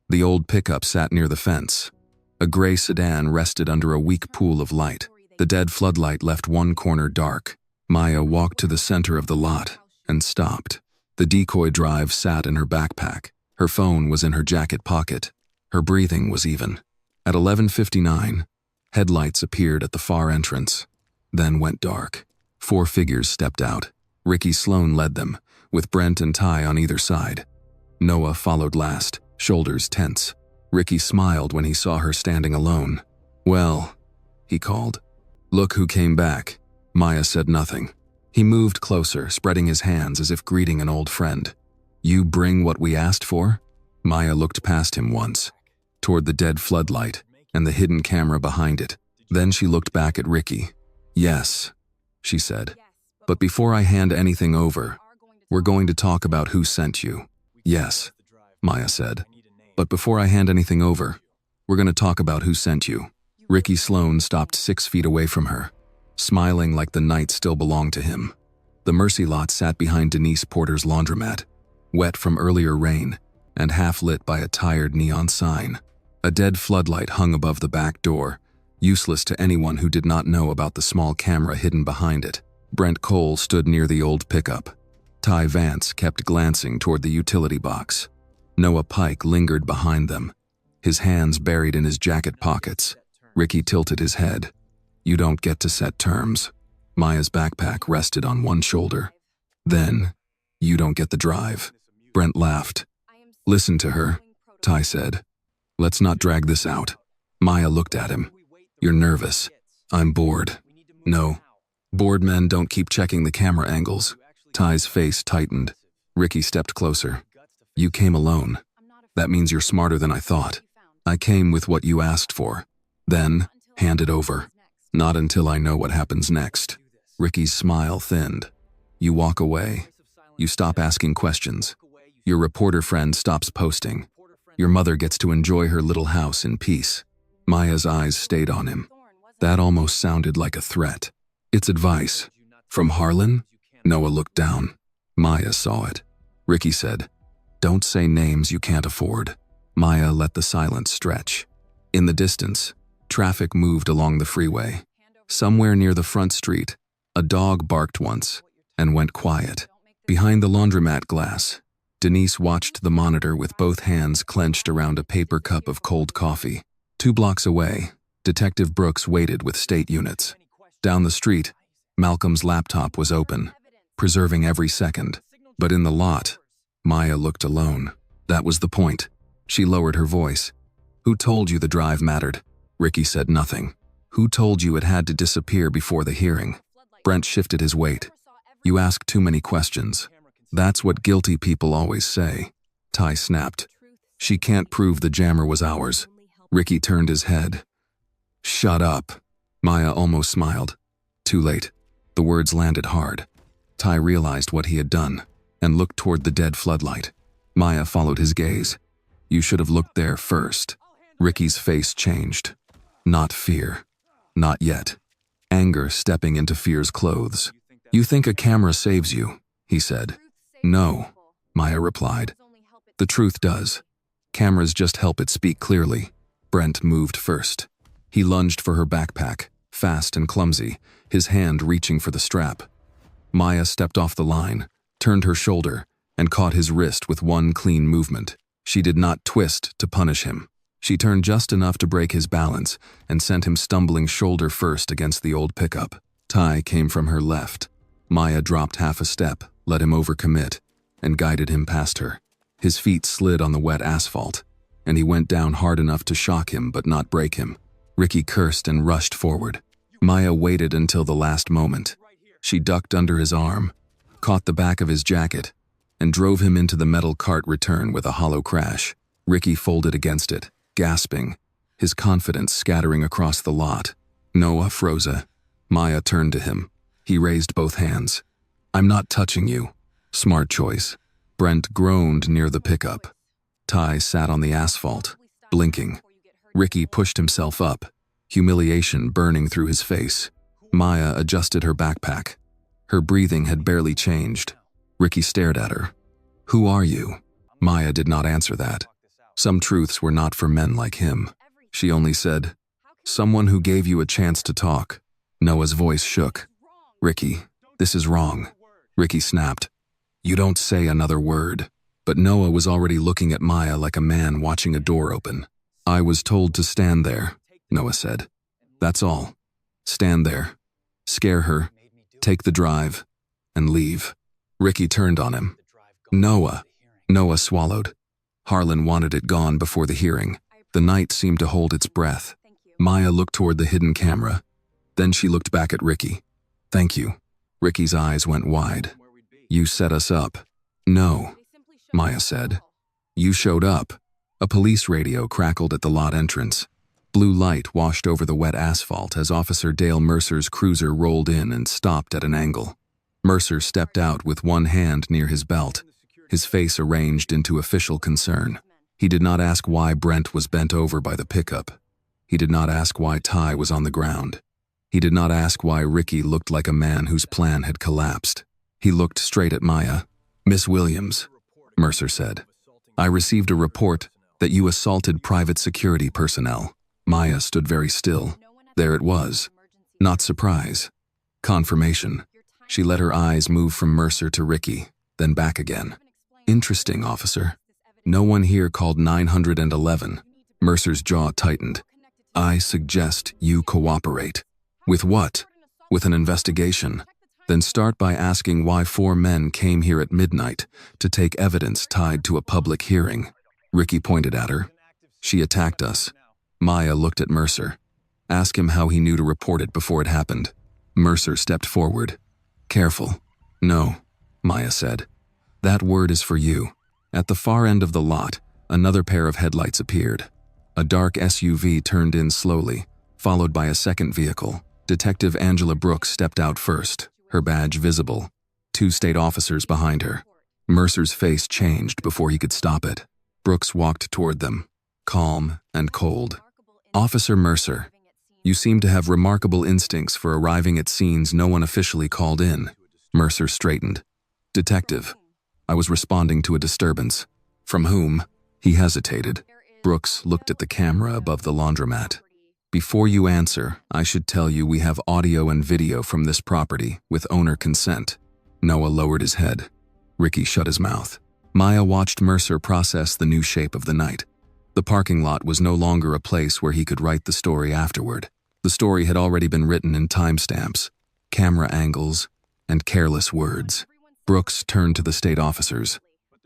[SPEAKER 1] The old pickup sat near the fence. A gray sedan rested under a weak pool of light. The dead floodlight left one corner dark. Maya walked to the center of the lot and stopped. The decoy drive sat in her backpack. Her phone was in her jacket pocket. Her breathing was even. At 11:59, headlights appeared at the far entrance, then went dark. 4 figures stepped out. Ricky Sloan led them, with Brent and Ty on either side. Noah followed last, shoulders tense. Ricky smiled when he saw her standing alone. Well, he called. Look who came back. Maya said nothing. He moved closer, spreading his hands as if greeting an old friend. You bring what we asked for? Maya looked past him once. toward the dead floodlight and the hidden camera behind it. Then she looked back at Ricky. "Yes," she said. "But before I hand anything over, we're going to talk about who sent you." "Yes," Maya said. "But before I hand anything over, we're going to talk about who sent you." Ricky Sloan stopped 6 feet away from her, smiling like the night still belonged to him. The Mercy lot sat behind Denise Porter's laundromat, wet from earlier rain and half lit by a tired neon sign. A dead floodlight hung above the back door, useless to anyone who did not know about the small camera hidden behind it. Brent Cole stood near the old pickup. Ty Vance kept glancing toward the utility box. Noah Pike lingered behind them, his hands buried in his jacket pockets. Ricky tilted his head. "You don't get to set terms." Maya's backpack rested on one shoulder. "Then, you don't get the drive." Brent laughed. "Listen to her," Ty said. "Let's not drag this out." Maya looked at him. "You're nervous." "I'm bored." "No. Bored men don't keep checking the camera angles." Ty's face tightened. Ricky stepped closer. "You came alone. That means you're smarter than I thought. I came with what you asked for. Then, hand it over." "Not until I know what happens next." Ricky's smile thinned. "You walk away. You stop asking questions. Your reporter friend stops posting. Your mother gets to enjoy her little house in peace." Maya's eyes stayed on him. That almost sounded like a threat. "It's advice. From Harlan?" Noah looked down. Maya saw it. Ricky said, "Don't say names you can't afford." Maya let the silence stretch. In the distance, traffic moved along the freeway. Somewhere near the front street, a dog barked once and went quiet. Behind the laundromat glass, Denise watched the monitor with both hands clenched around a paper cup of cold coffee. 2 blocks away, Detective Brooks waited with state units. Down the street, Malcolm's laptop was open, preserving every second. But in the lot, Maya looked alone. That was the point. She lowered her voice. "Who told you the drive mattered?" Ricky said nothing. "Who told you it had to disappear before the hearing?" Brent shifted his weight. "You ask too many questions. That's what guilty people always say." Ty snapped. "She can't prove the jammer was ours." Ricky turned his head. "Shut up." Maya almost smiled. Too late. The words landed hard. Ty realized what he had done and looked toward the dead floodlight. Maya followed his gaze. "You should have looked there first." Ricky's face changed. Not fear. Not yet. Anger stepping into fear's clothes. "You think a camera saves you," he said. "No," Maya replied. "The truth does. Cameras just help it speak clearly." Brent moved first. He lunged for her backpack, fast and clumsy, his hand reaching for the strap. Maya stepped off the line, turned her shoulder, and caught his wrist with one clean movement. She did not twist to punish him. She turned just enough to break his balance and sent him stumbling shoulder first against the old pickup. Ty came from her left. Maya dropped half a step, let him overcommit, and guided him past her. His feet slid on the wet asphalt, and he went down hard enough to shock him but not break him. Ricky cursed and rushed forward. Maya waited until the last moment. She ducked under his arm, caught the back of his jacket, and drove him into the metal cart return with a hollow crash. Ricky folded against it, gasping, his confidence scattering across the lot. "Noah Froza." Maya turned to him. He raised both hands. "I'm not touching you." "Smart choice." Brent groaned near the pickup. Ty sat on the asphalt, blinking. Ricky pushed himself up, humiliation burning through his face. Maya adjusted her backpack. Her breathing had barely changed. Ricky stared at her. "Who are you?" Maya did not answer that. Some truths were not for men like him. She only said, "Someone who gave you a chance to talk." Noah's voice shook. "Ricky, this is wrong." Ricky snapped. "You don't say another word." But Noah was already looking at Maya like a man watching a door open. "I was told to stand there," Noah said. "That's all. Stand there. Scare her. Take the drive. And leave." Ricky turned on him. "Noah." Noah swallowed. Harlan wanted it gone before the hearing. The night seemed to hold its breath. Maya looked toward the hidden camera. Then she looked back at Ricky. "Thank you." Ricky's eyes went wide. "You set us up." "No," Maya said. "You showed up." A police radio crackled at the lot entrance. Blue light washed over the wet asphalt as Officer Dale Mercer's cruiser rolled in and stopped at an angle. Mercer stepped out with one hand near his belt, his face arranged into official concern. He did not ask why Brent was bent over by the pickup. He did not ask why Ty was on the ground. He did not ask why Ricky looked like a man whose plan had collapsed. He looked straight at Maya. "Miss Williams," Mercer said, "I received a report that you assaulted private security personnel." Maya stood very still. There it was. Not surprise. Confirmation. She let her eyes move from Mercer to Ricky, then back again. "Interesting, officer. No one here called 911. Mercer's jaw tightened. "I suggest you cooperate." "With what?" "With an investigation. Then start by asking why 4 men came here at midnight to take evidence tied to a public hearing." Ricky pointed at her. "She attacked us." Maya looked at Mercer. "Ask him how he knew to report it before it happened." Mercer stepped forward. "Careful." "No," Maya said. "That word is for you." At the far end of the lot, another pair of headlights appeared. A dark SUV turned in slowly, followed by a second vehicle. Detective Angela Brooks stepped out first, her badge visible. 2 state officers behind her. Mercer's face changed before he could stop it. Brooks walked toward them, calm and cold. "Officer Mercer, you seem to have remarkable instincts for arriving at scenes no one officially called in." Mercer straightened. "Detective, I was responding to a disturbance." "From whom?" He hesitated. Brooks looked at the camera above the laundromat. "Before you answer, I should tell you we have audio and video from this property with owner consent." Noah lowered his head. Ricky shut his mouth. Maya watched Mercer process the new shape of the night. The parking lot was no longer a place where he could write the story afterward. The story had already been written in timestamps, camera angles, and careless words. Brooks turned to the state officers.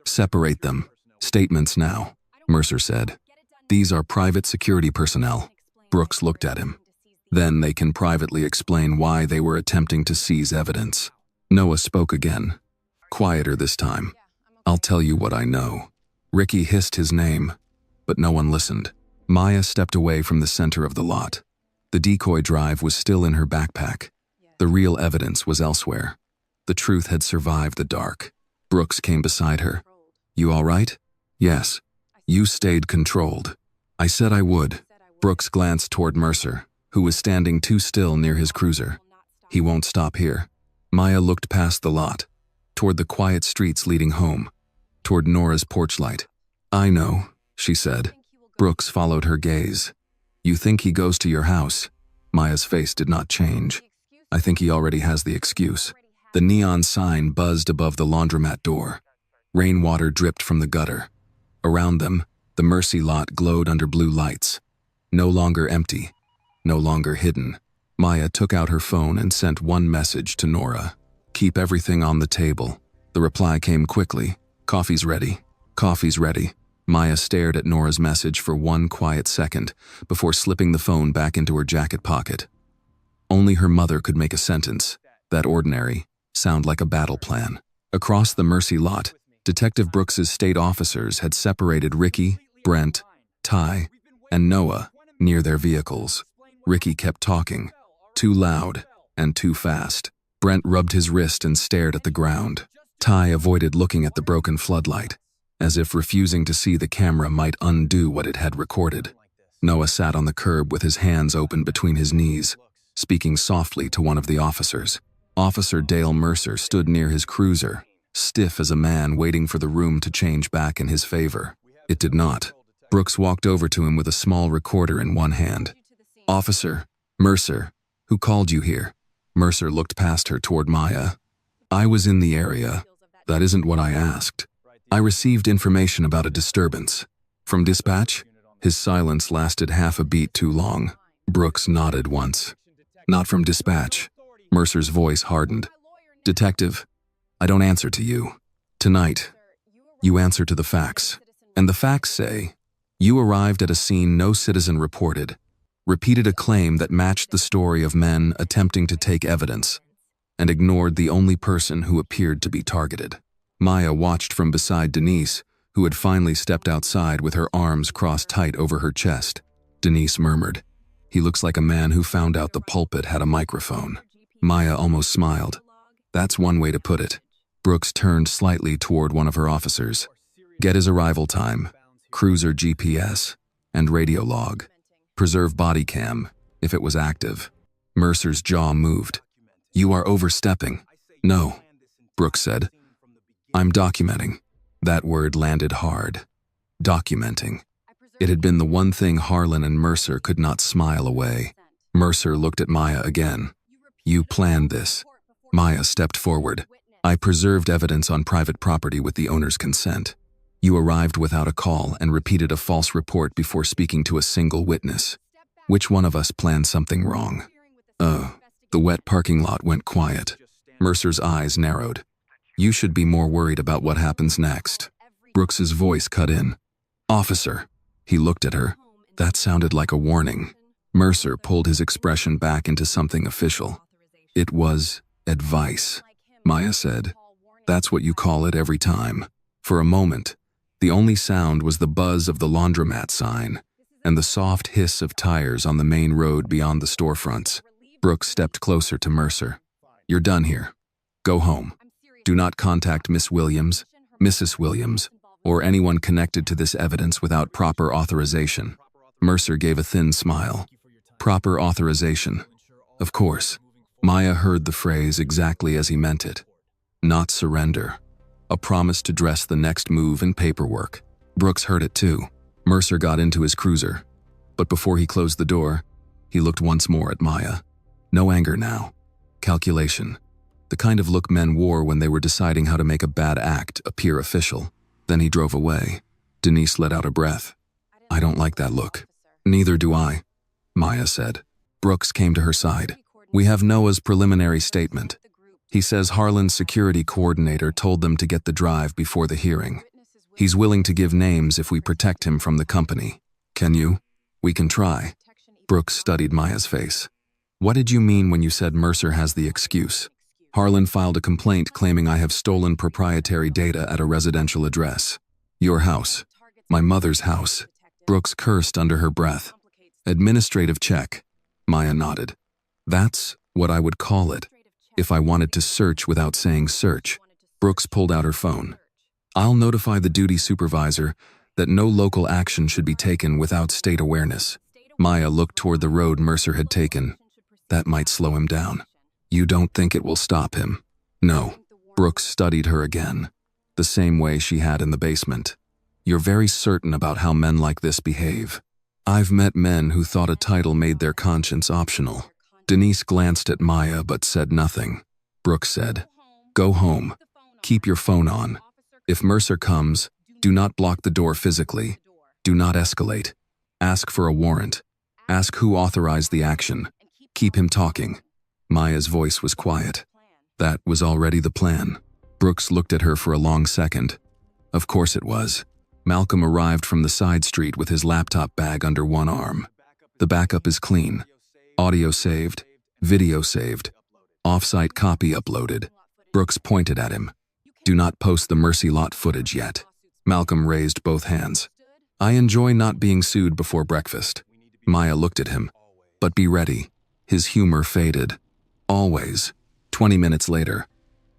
[SPEAKER 1] "Separate them. Statements now," Mercer said. "These are private security personnel." Brooks looked at him. "Then they can privately explain why they were attempting to seize evidence." Noah spoke again, quieter this time. "I'll tell you what I know." Ricky hissed his name, but no one listened. Maya stepped away from the center of the lot. The decoy drive was still in her backpack. The real evidence was elsewhere. The truth had survived the dark. Brooks came beside her. "You all right?" "Yes." "You stayed controlled." "I said I would." Brooks glanced toward Mercer, who was standing too still near his cruiser. "He won't stop here." Maya looked past the lot, toward the quiet streets leading home, toward Nora's porch light. "I know," she said. Brooks followed her gaze. "You think he goes to your house?" Maya's face did not change. "I think he already has the excuse." The neon sign buzzed above the laundromat door. Rainwater dripped from the gutter. Around them, the Mercy lot glowed under blue lights. No longer empty, no longer hidden. Maya took out her phone and sent one message to Nora. "Keep everything on the table." The reply came quickly. "Coffee's ready." "Coffee's ready." Maya stared at Nora's message for one quiet second before slipping the phone back into her jacket pocket. Only her mother could make a sentence, that ordinary, sound like a battle plan. Across the Mercy lot, Detective Brooks's state officers had separated Ricky, Brent, Ty, and Noah near their vehicles. Ricky kept talking, too loud and too fast. Brent rubbed his wrist and stared at the ground. Ty avoided looking at the broken floodlight, as if refusing to see the camera might undo what it had recorded. Noah sat on the curb with his hands open between his knees, speaking softly to one of the officers. Officer Dale Mercer stood near his cruiser, stiff as a man waiting for the room to change back in his favor. It did not. Brooks walked over to him with a small recorder in one hand. "Officer, Mercer, who called you here?" Mercer looked past her toward Maya. "I was in the area. That isn't what I asked. I received information about a disturbance. From dispatch?" His silence lasted half a beat too long. Brooks nodded once. "Not from dispatch." Mercer's voice hardened. "Detective, I don't answer to you. Tonight, you answer to the facts. And the facts say, you arrived at a scene no citizen reported, repeated a claim that matched the story of men attempting to take evidence, and ignored the only person who appeared to be targeted." Maya watched from beside Denise, who had finally stepped outside with her arms crossed tight over her chest. Denise murmured, "He looks like a man who found out the pulpit had a microphone." Maya almost smiled. "That's one way to put it." Brooks turned slightly toward one of her officers. "Get his arrival time, cruiser GPS, and radio log. Preserve body cam, if it was active." Mercer's jaw moved. "You are overstepping." "No," Brooks said. "I'm documenting." That word landed hard. Documenting. It had been the one thing Harlan and Mercer could not smile away. Mercer looked at Maya again. "You planned this." Maya stepped forward. "I preserved evidence on private property with the owner's consent. You arrived without a call and repeated a false report before speaking to a single witness. Which one of us planned something wrong?" The wet parking lot went quiet. Mercer's eyes narrowed. "You should be more worried about what happens next." Brooks's voice cut in. "Officer." He looked at her. That sounded like a warning. Mercer pulled his expression back into something official. "It was advice," Maya said. "That's what you call it every time." For a moment, the only sound was the buzz of the laundromat sign and the soft hiss of tires on the main road beyond the storefronts. Brooks stepped closer to Mercer. "You're done here. Go home. Do not contact Miss Williams, Mrs. Williams, or anyone connected to this evidence without proper authorization." Mercer gave a thin smile. "Proper authorization. Of course." Maya heard the phrase exactly as he meant it. Not surrender. A promise to dress the next move in paperwork. Brooks heard it too. Mercer got into his cruiser. But before he closed the door, he looked once more at Maya. No anger now. Calculation. The kind of look men wore when they were deciding how to make a bad act appear official. Then he drove away. Denise let out a breath. "I don't like that look." "Neither do I," Maya said. Brooks came to her side. "We have Noah's preliminary statement. He says Harlan's security coordinator told them to get the drive before the hearing. He's willing to give names if we protect him from the company. Can you?" "We can try." Brooks studied Maya's face. "What did you mean when you said Mercer has the excuse?" "Harlan filed a complaint claiming I have stolen proprietary data at a residential address. Your house. My mother's house." Brooks cursed under her breath. "Administrative check." Maya nodded. "That's what I would call it, if I wanted to search without saying search." Brooks pulled out her phone. "I'll notify the duty supervisor that no local action should be taken without state awareness." Maya looked toward the road Mercer had taken. "That might slow him down." "You don't think it will stop him?" "No." Brooks studied her again, the same way she had in the basement. "You're very certain about how men like this behave." "I've met men who thought a title made their conscience optional." Denise glanced at Maya but said nothing. Brooks said, "Go home. Keep your phone on. If Mercer comes, do not block the door physically. Do not escalate. Ask for a warrant. Ask who authorized the action. Keep him talking." Maya's voice was quiet. That was already the plan. Brooks looked at her for a long second. Of course it was. Malcolm arrived from the side street with his laptop bag under one arm. "The backup is clean. Audio saved. Video saved. Off-site copy uploaded." Brooks pointed at him. "Do not post the Mercy Lot footage yet." Malcolm raised both hands. "I enjoy not being sued before breakfast." Maya looked at him. "But be ready." His humor faded. Always. 20 minutes later,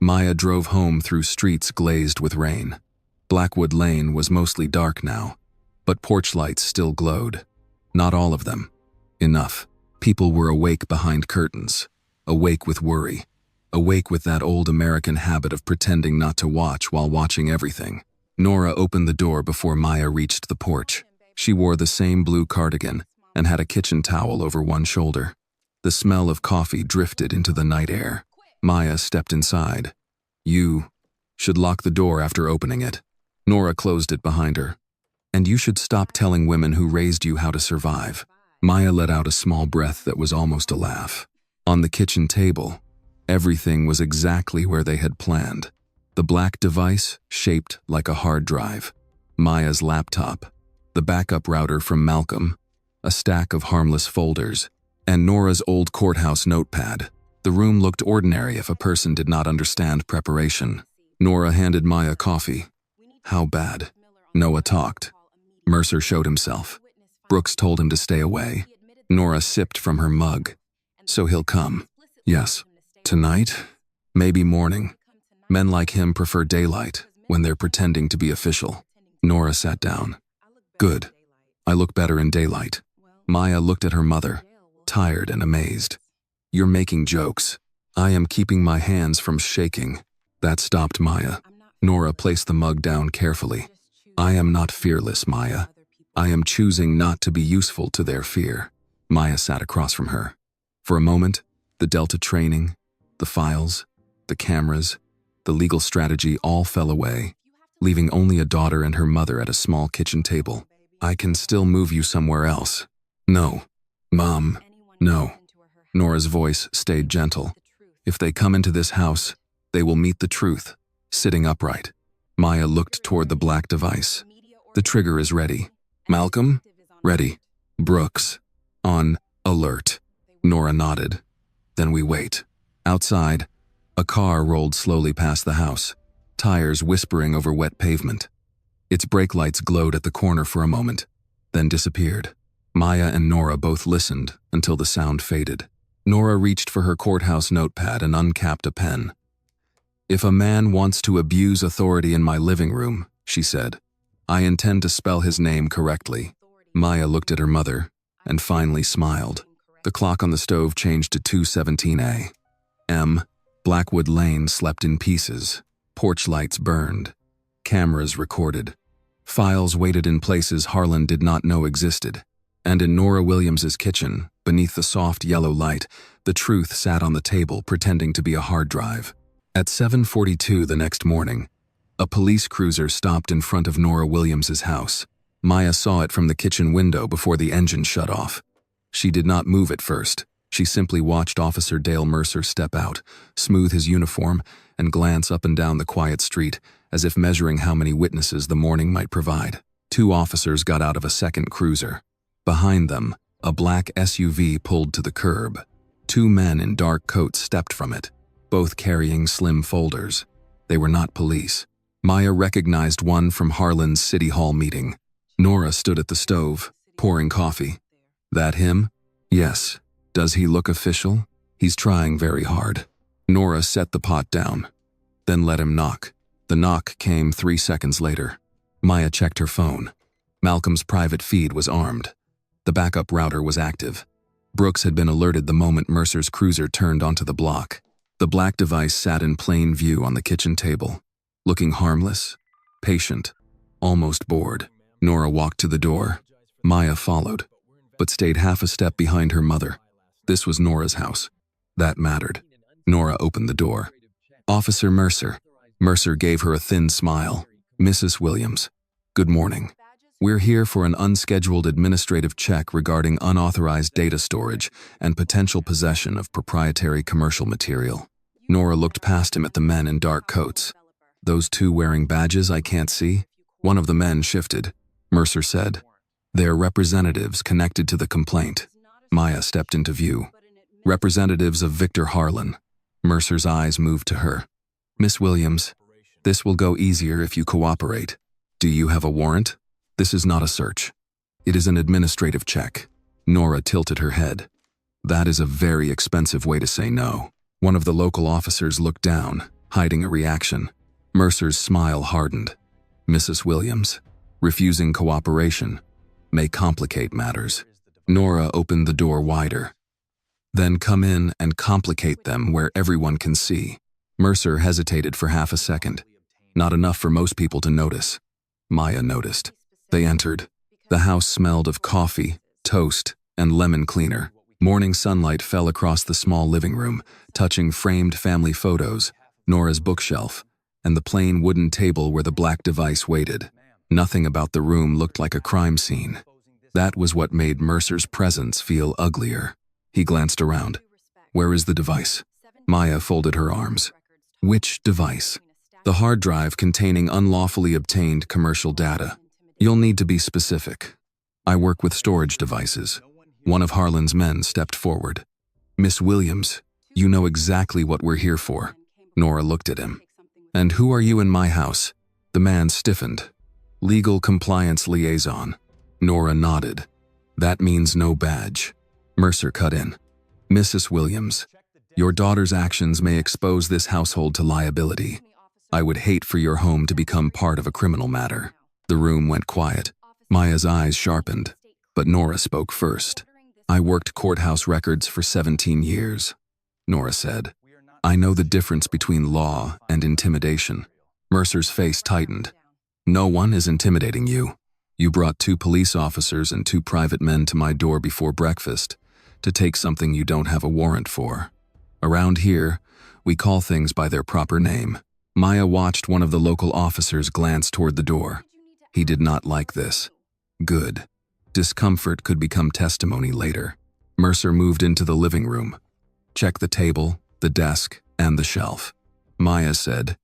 [SPEAKER 1] Maya drove home through streets glazed with rain. Blackwood Lane was mostly dark now, but porch lights still glowed. Not all of them. Enough. People were awake behind curtains, awake with worry, awake with that old American habit of pretending not to watch while watching everything. Nora opened the door before Maya reached the porch. She wore the same blue cardigan and had a kitchen towel over one shoulder. The smell of coffee drifted into the night air. Maya stepped inside. "You should lock the door after opening it." Nora closed it behind her. "And you should stop telling women who raised you how to survive." Maya let out a small breath that was almost a laugh. On the kitchen table, everything was exactly where they had planned. The black device shaped like a hard drive. Maya's laptop, the backup router from Malcolm, a stack of harmless folders, and Nora's old courthouse notepad. The room looked ordinary if a person did not understand preparation. Nora handed Maya coffee. "How bad?" Noah talked. Mercer showed himself. Brooks told him to stay away. Nora sipped from her mug. So he'll come. Yes. Tonight? Maybe morning. Men like him prefer daylight when they're pretending to be official. Nora sat down. Good. I look better in daylight. Maya looked at her mother, tired and amazed. You're making jokes. I am keeping my hands from shaking. That stopped Maya. Nora placed the mug down carefully. I am not fearless, Maya. I am choosing not to be useful to their fear. Maya sat across from her. For a moment, the Delta training, the files, the cameras, the legal strategy all fell away, leaving only a daughter and her mother at a small kitchen table. I can still move you somewhere else. No. Mom, no. Nora's voice stayed gentle. If they come into this house, they will meet the truth, sitting upright. Maya looked toward the black device. The trigger is ready. Malcolm? Ready. Brooks? On alert. Nora nodded. Then we wait. Outside, a car rolled slowly past the house, tires whispering over wet pavement. Its brake lights glowed at the corner for a moment, then disappeared. Maya and Nora both listened until the sound faded. Nora reached for her courthouse notepad and uncapped a pen. If a man wants to abuse authority in my living room, she said, I intend to spell his name correctly. Maya looked at her mother and finally smiled. The clock on the stove changed to 2:17 a.m. Blackwood Lane slept in pieces. Porch lights burned. Cameras recorded. Files waited in places Harlan did not know existed. And in Nora Williams's kitchen, beneath the soft yellow light, the truth sat on the table pretending to be a hard drive. At 7:42 the next morning, a police cruiser stopped in front of Nora Williams's house. Maya saw it from the kitchen window before the engine shut off. She did not move at first. She simply watched Officer Dale Mercer step out, smooth his uniform, and glance up and down the quiet street, as if measuring how many witnesses the morning might provide. 2 officers got out of a second cruiser. Behind them, a black SUV pulled to the curb. 2 men in dark coats stepped from it, both carrying slim folders. They were not police. Maya recognized one from Harlan's City Hall meeting. Nora stood at the stove, pouring coffee. That him? Yes. Does he look official? He's trying very hard. Nora set the pot down, then let him knock. The knock came 3 seconds later. Maya checked her phone. Malcolm's private feed was armed. The backup router was active. Brooks had been alerted the moment Mercer's cruiser turned onto the block. The black device sat in plain view on the kitchen table, looking harmless, patient, almost bored. Nora walked to the door. Maya followed, but stayed half a step behind her mother. This was Nora's house. That mattered. Nora opened the door. Officer Mercer. Mercer gave her a thin smile. Mrs. Williams. Good morning. We're here for an unscheduled administrative check regarding unauthorized data storage and potential possession of proprietary commercial material. Nora looked past him at the men in dark coats. Those 2 wearing badges I can't see? One of the men shifted. Mercer said, They're representatives connected to the complaint. Maya stepped into view. Representatives of Victor Harlan. Mercer's eyes moved to her. Miss Williams, this will go easier if you cooperate. Do you have a warrant? This is not a search. It is an administrative check. Nora tilted her head. That is a very expensive way to say no. One of the local officers looked down, hiding a reaction. Mercer's smile hardened. Mrs. Williams, refusing cooperation may complicate matters. Nora opened the door wider. Then come in and complicate them where everyone can see. Mercer hesitated for half a second. Not enough for most people to notice. Maya noticed. They entered. The house smelled of coffee, toast, and lemon cleaner. Morning sunlight fell across the small living room, touching framed family photos, Nora's bookshelf, and the plain wooden table where the black device waited. Nothing about the room looked like a crime scene. That was what made Mercer's presence feel uglier. He glanced around. Where is the device? Maya folded her arms. Which device? The hard drive containing unlawfully obtained commercial data. You'll need to be specific. I work with storage devices. One of Harlan's men stepped forward. Miss Williams, you know exactly what we're here for. Nora looked at him. And who are you in my house? The man stiffened. Legal compliance liaison. Nora nodded. That means no badge. Mercer cut in. Mrs. Williams, your daughter's actions may expose this household to liability. I would hate for your home to become part of a criminal matter. The room went quiet. Maya's eyes sharpened, but Nora spoke first. I worked courthouse records for 17 years, Nora said. I know the difference between law and intimidation. Mercer's face tightened. No one is intimidating you. You brought 2 police officers and 2 private men to my door before breakfast to take something you don't have a warrant for. Around here, we call things by their proper name. Maya watched one of the local officers glance toward the door. He did not like this. Good. Discomfort could become testimony later. Mercer moved into the living room. Check the table, the desk, and the shelf. Maya said,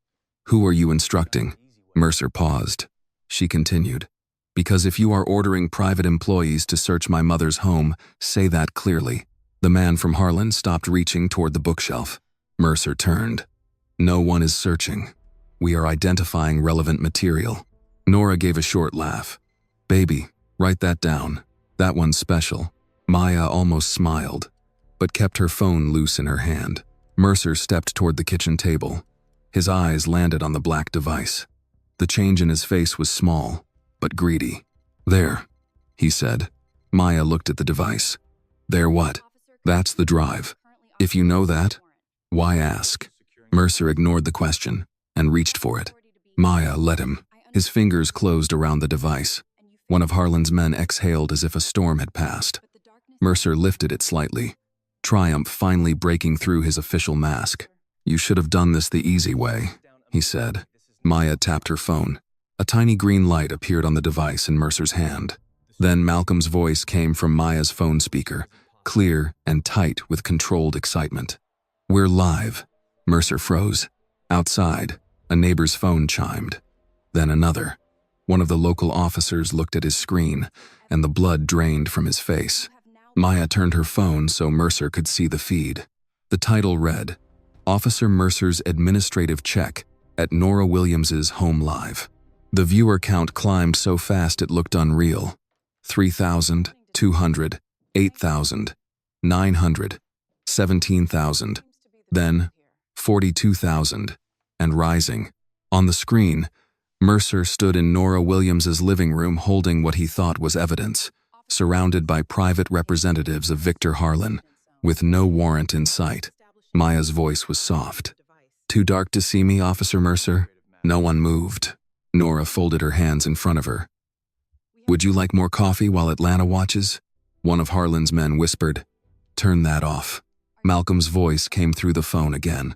[SPEAKER 1] Who are you instructing? Mercer paused. She continued, Because if you are ordering private employees to search my mother's home, say that clearly. The man from Harlan stopped reaching toward the bookshelf. Mercer turned. No one is searching. We are identifying relevant material. Nora gave a short laugh. Baby, write that down. That one's special. Maya almost smiled, but kept her phone loose in her hand. Mercer stepped toward the kitchen table. His eyes landed on the black device. The change in his face was small, but greedy. There, he said. Maya looked at the device. There what? That's the drive. If you know that, why ask? Mercer ignored the question and reached for it. Maya let him. His fingers closed around the device. One of Harlan's men exhaled as if a storm had passed. Mercer lifted it slightly, triumph finally breaking through his official mask. You should have done this the easy way, he said. Maya tapped her phone. A tiny green light appeared on the device in Mercer's hand. Then Malcolm's voice came from Maya's phone speaker, clear and tight with controlled excitement. We're live. Mercer froze. Outside, a neighbor's phone chimed. Then another. One of the local officers looked at his screen, and the blood drained from his face. Maya turned her phone so Mercer could see the feed. The title read, Officer Mercer's Administrative Check at Nora Williams's Home Live. The viewer count climbed so fast it looked unreal. 3,000, 200, 8,000, 900, 17,000, then 42,000, and rising. On the screen, Mercer stood in Nora Williams's living room holding what he thought was evidence, surrounded by private representatives of Victor Harlan, with no warrant in sight. Maya's voice was soft. Too dark to see me, Officer Mercer? No one moved. Nora folded her hands in front of her. Would you like more coffee while Atlanta watches? One of Harlan's men whispered. Turn that off. Malcolm's voice came through the phone again.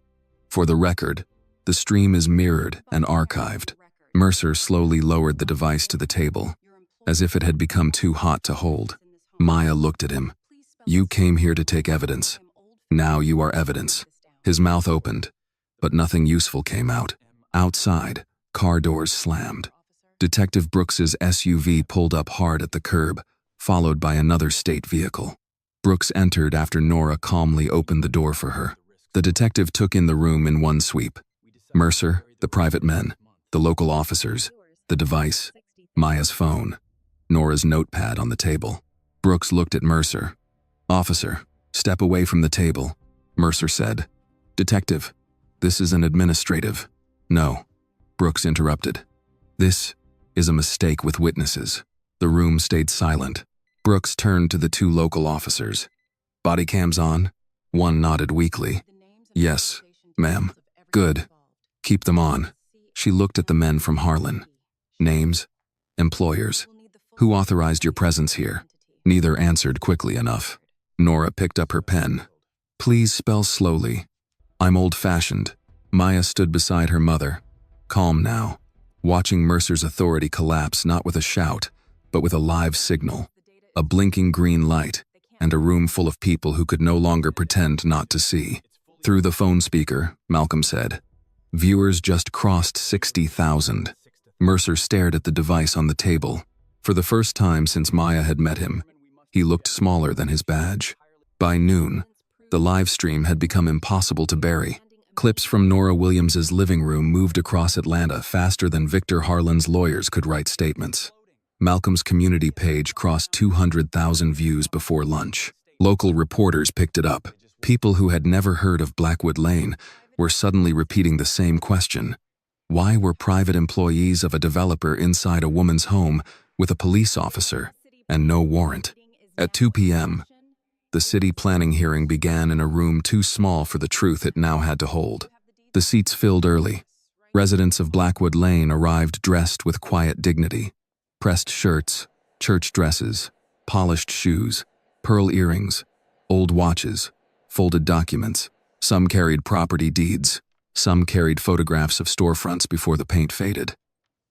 [SPEAKER 1] For the record, the stream is mirrored and archived. Mercer slowly lowered the device to the table, as if it had become too hot to hold. Maya looked at him. You came here to take evidence. Now you are evidence. His mouth opened, but nothing useful came out. Outside, car doors slammed. Detective Brooks's SUV pulled up hard at the curb, followed by another state vehicle. Brooks entered after Nora calmly opened the door for her. The detective took in the room in one sweep. Mercer, the private men, the local officers, the device, Maya's phone, Nora's notepad on the table. Brooks looked at Mercer. Officer, step away from the table, Mercer said. Detective, this is an administrative. No, Brooks interrupted. This is a mistake with witnesses. The room stayed silent. Brooks turned to the 2 local officers. Body cams on? One nodded weakly. Yes, ma'am. Good. Keep them on. She looked at the men from Harlan. Names? Employers? Who authorized your presence here? Neither answered quickly enough. Nora picked up her pen. Please spell slowly. I'm old-fashioned. Maya stood beside her mother, calm now, watching Mercer's authority collapse not with a shout, but with a live signal, a blinking green light, and a room full of people who could no longer pretend not to see. Through the phone speaker, Malcolm said, Viewers just crossed 60,000. Mercer stared at the device on the table. For the first time since Maya had met him, he looked smaller than his badge. By noon, the live stream had become impossible to bury. Clips from Nora Williams's living room moved across Atlanta faster than Victor Harlan's lawyers could write statements. Malcolm's community page crossed 200,000 views before lunch. Local reporters picked it up. People who had never heard of Blackwood Lane were suddenly repeating the same question. Why were private employees of a developer inside a woman's home with a police officer and no warrant? At 2 p.m., the city planning hearing began in a room too small for the truth it now had to hold. The seats filled early. Residents of Blackwood Lane arrived dressed with quiet dignity. Pressed shirts, church dresses, polished shoes, pearl earrings, old watches, folded documents. Some carried property deeds. Some carried photographs of storefronts before the paint faded.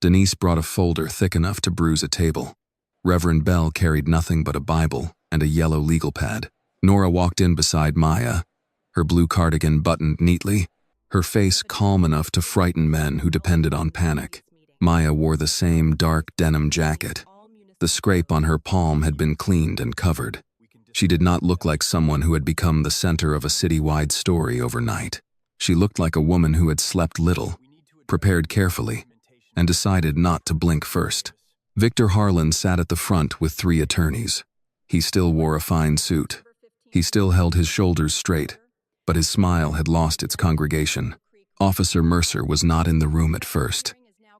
[SPEAKER 1] Denise brought a folder thick enough to bruise a table. Reverend Bell carried nothing but a Bible and a yellow legal pad. Nora walked in beside Maya, her blue cardigan buttoned neatly, her face calm enough to frighten men who depended on panic. Maya wore the same dark denim jacket. The scrape on her palm had been cleaned and covered. She did not look like someone who had become the center of a citywide story overnight. She looked like a woman who had slept little, prepared carefully, and decided not to blink first. Victor Harlan sat at the front with 3 attorneys. He still wore a fine suit. He still held his shoulders straight, but his smile had lost its congregation. Officer Mercer was not in the room at first.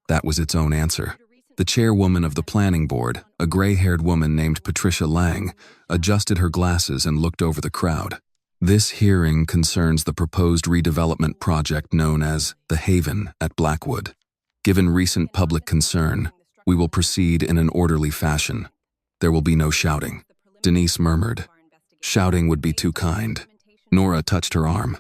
[SPEAKER 1] That was its own answer. The chairwoman of the planning board, a gray-haired woman named Patricia Lang, adjusted her glasses and looked over the crowd. This hearing concerns the proposed redevelopment project known as The Haven at Blackwood. Given recent public concern, we will proceed in an orderly fashion. There will be no shouting. Denise murmured. Shouting would be too kind. Nora touched her arm.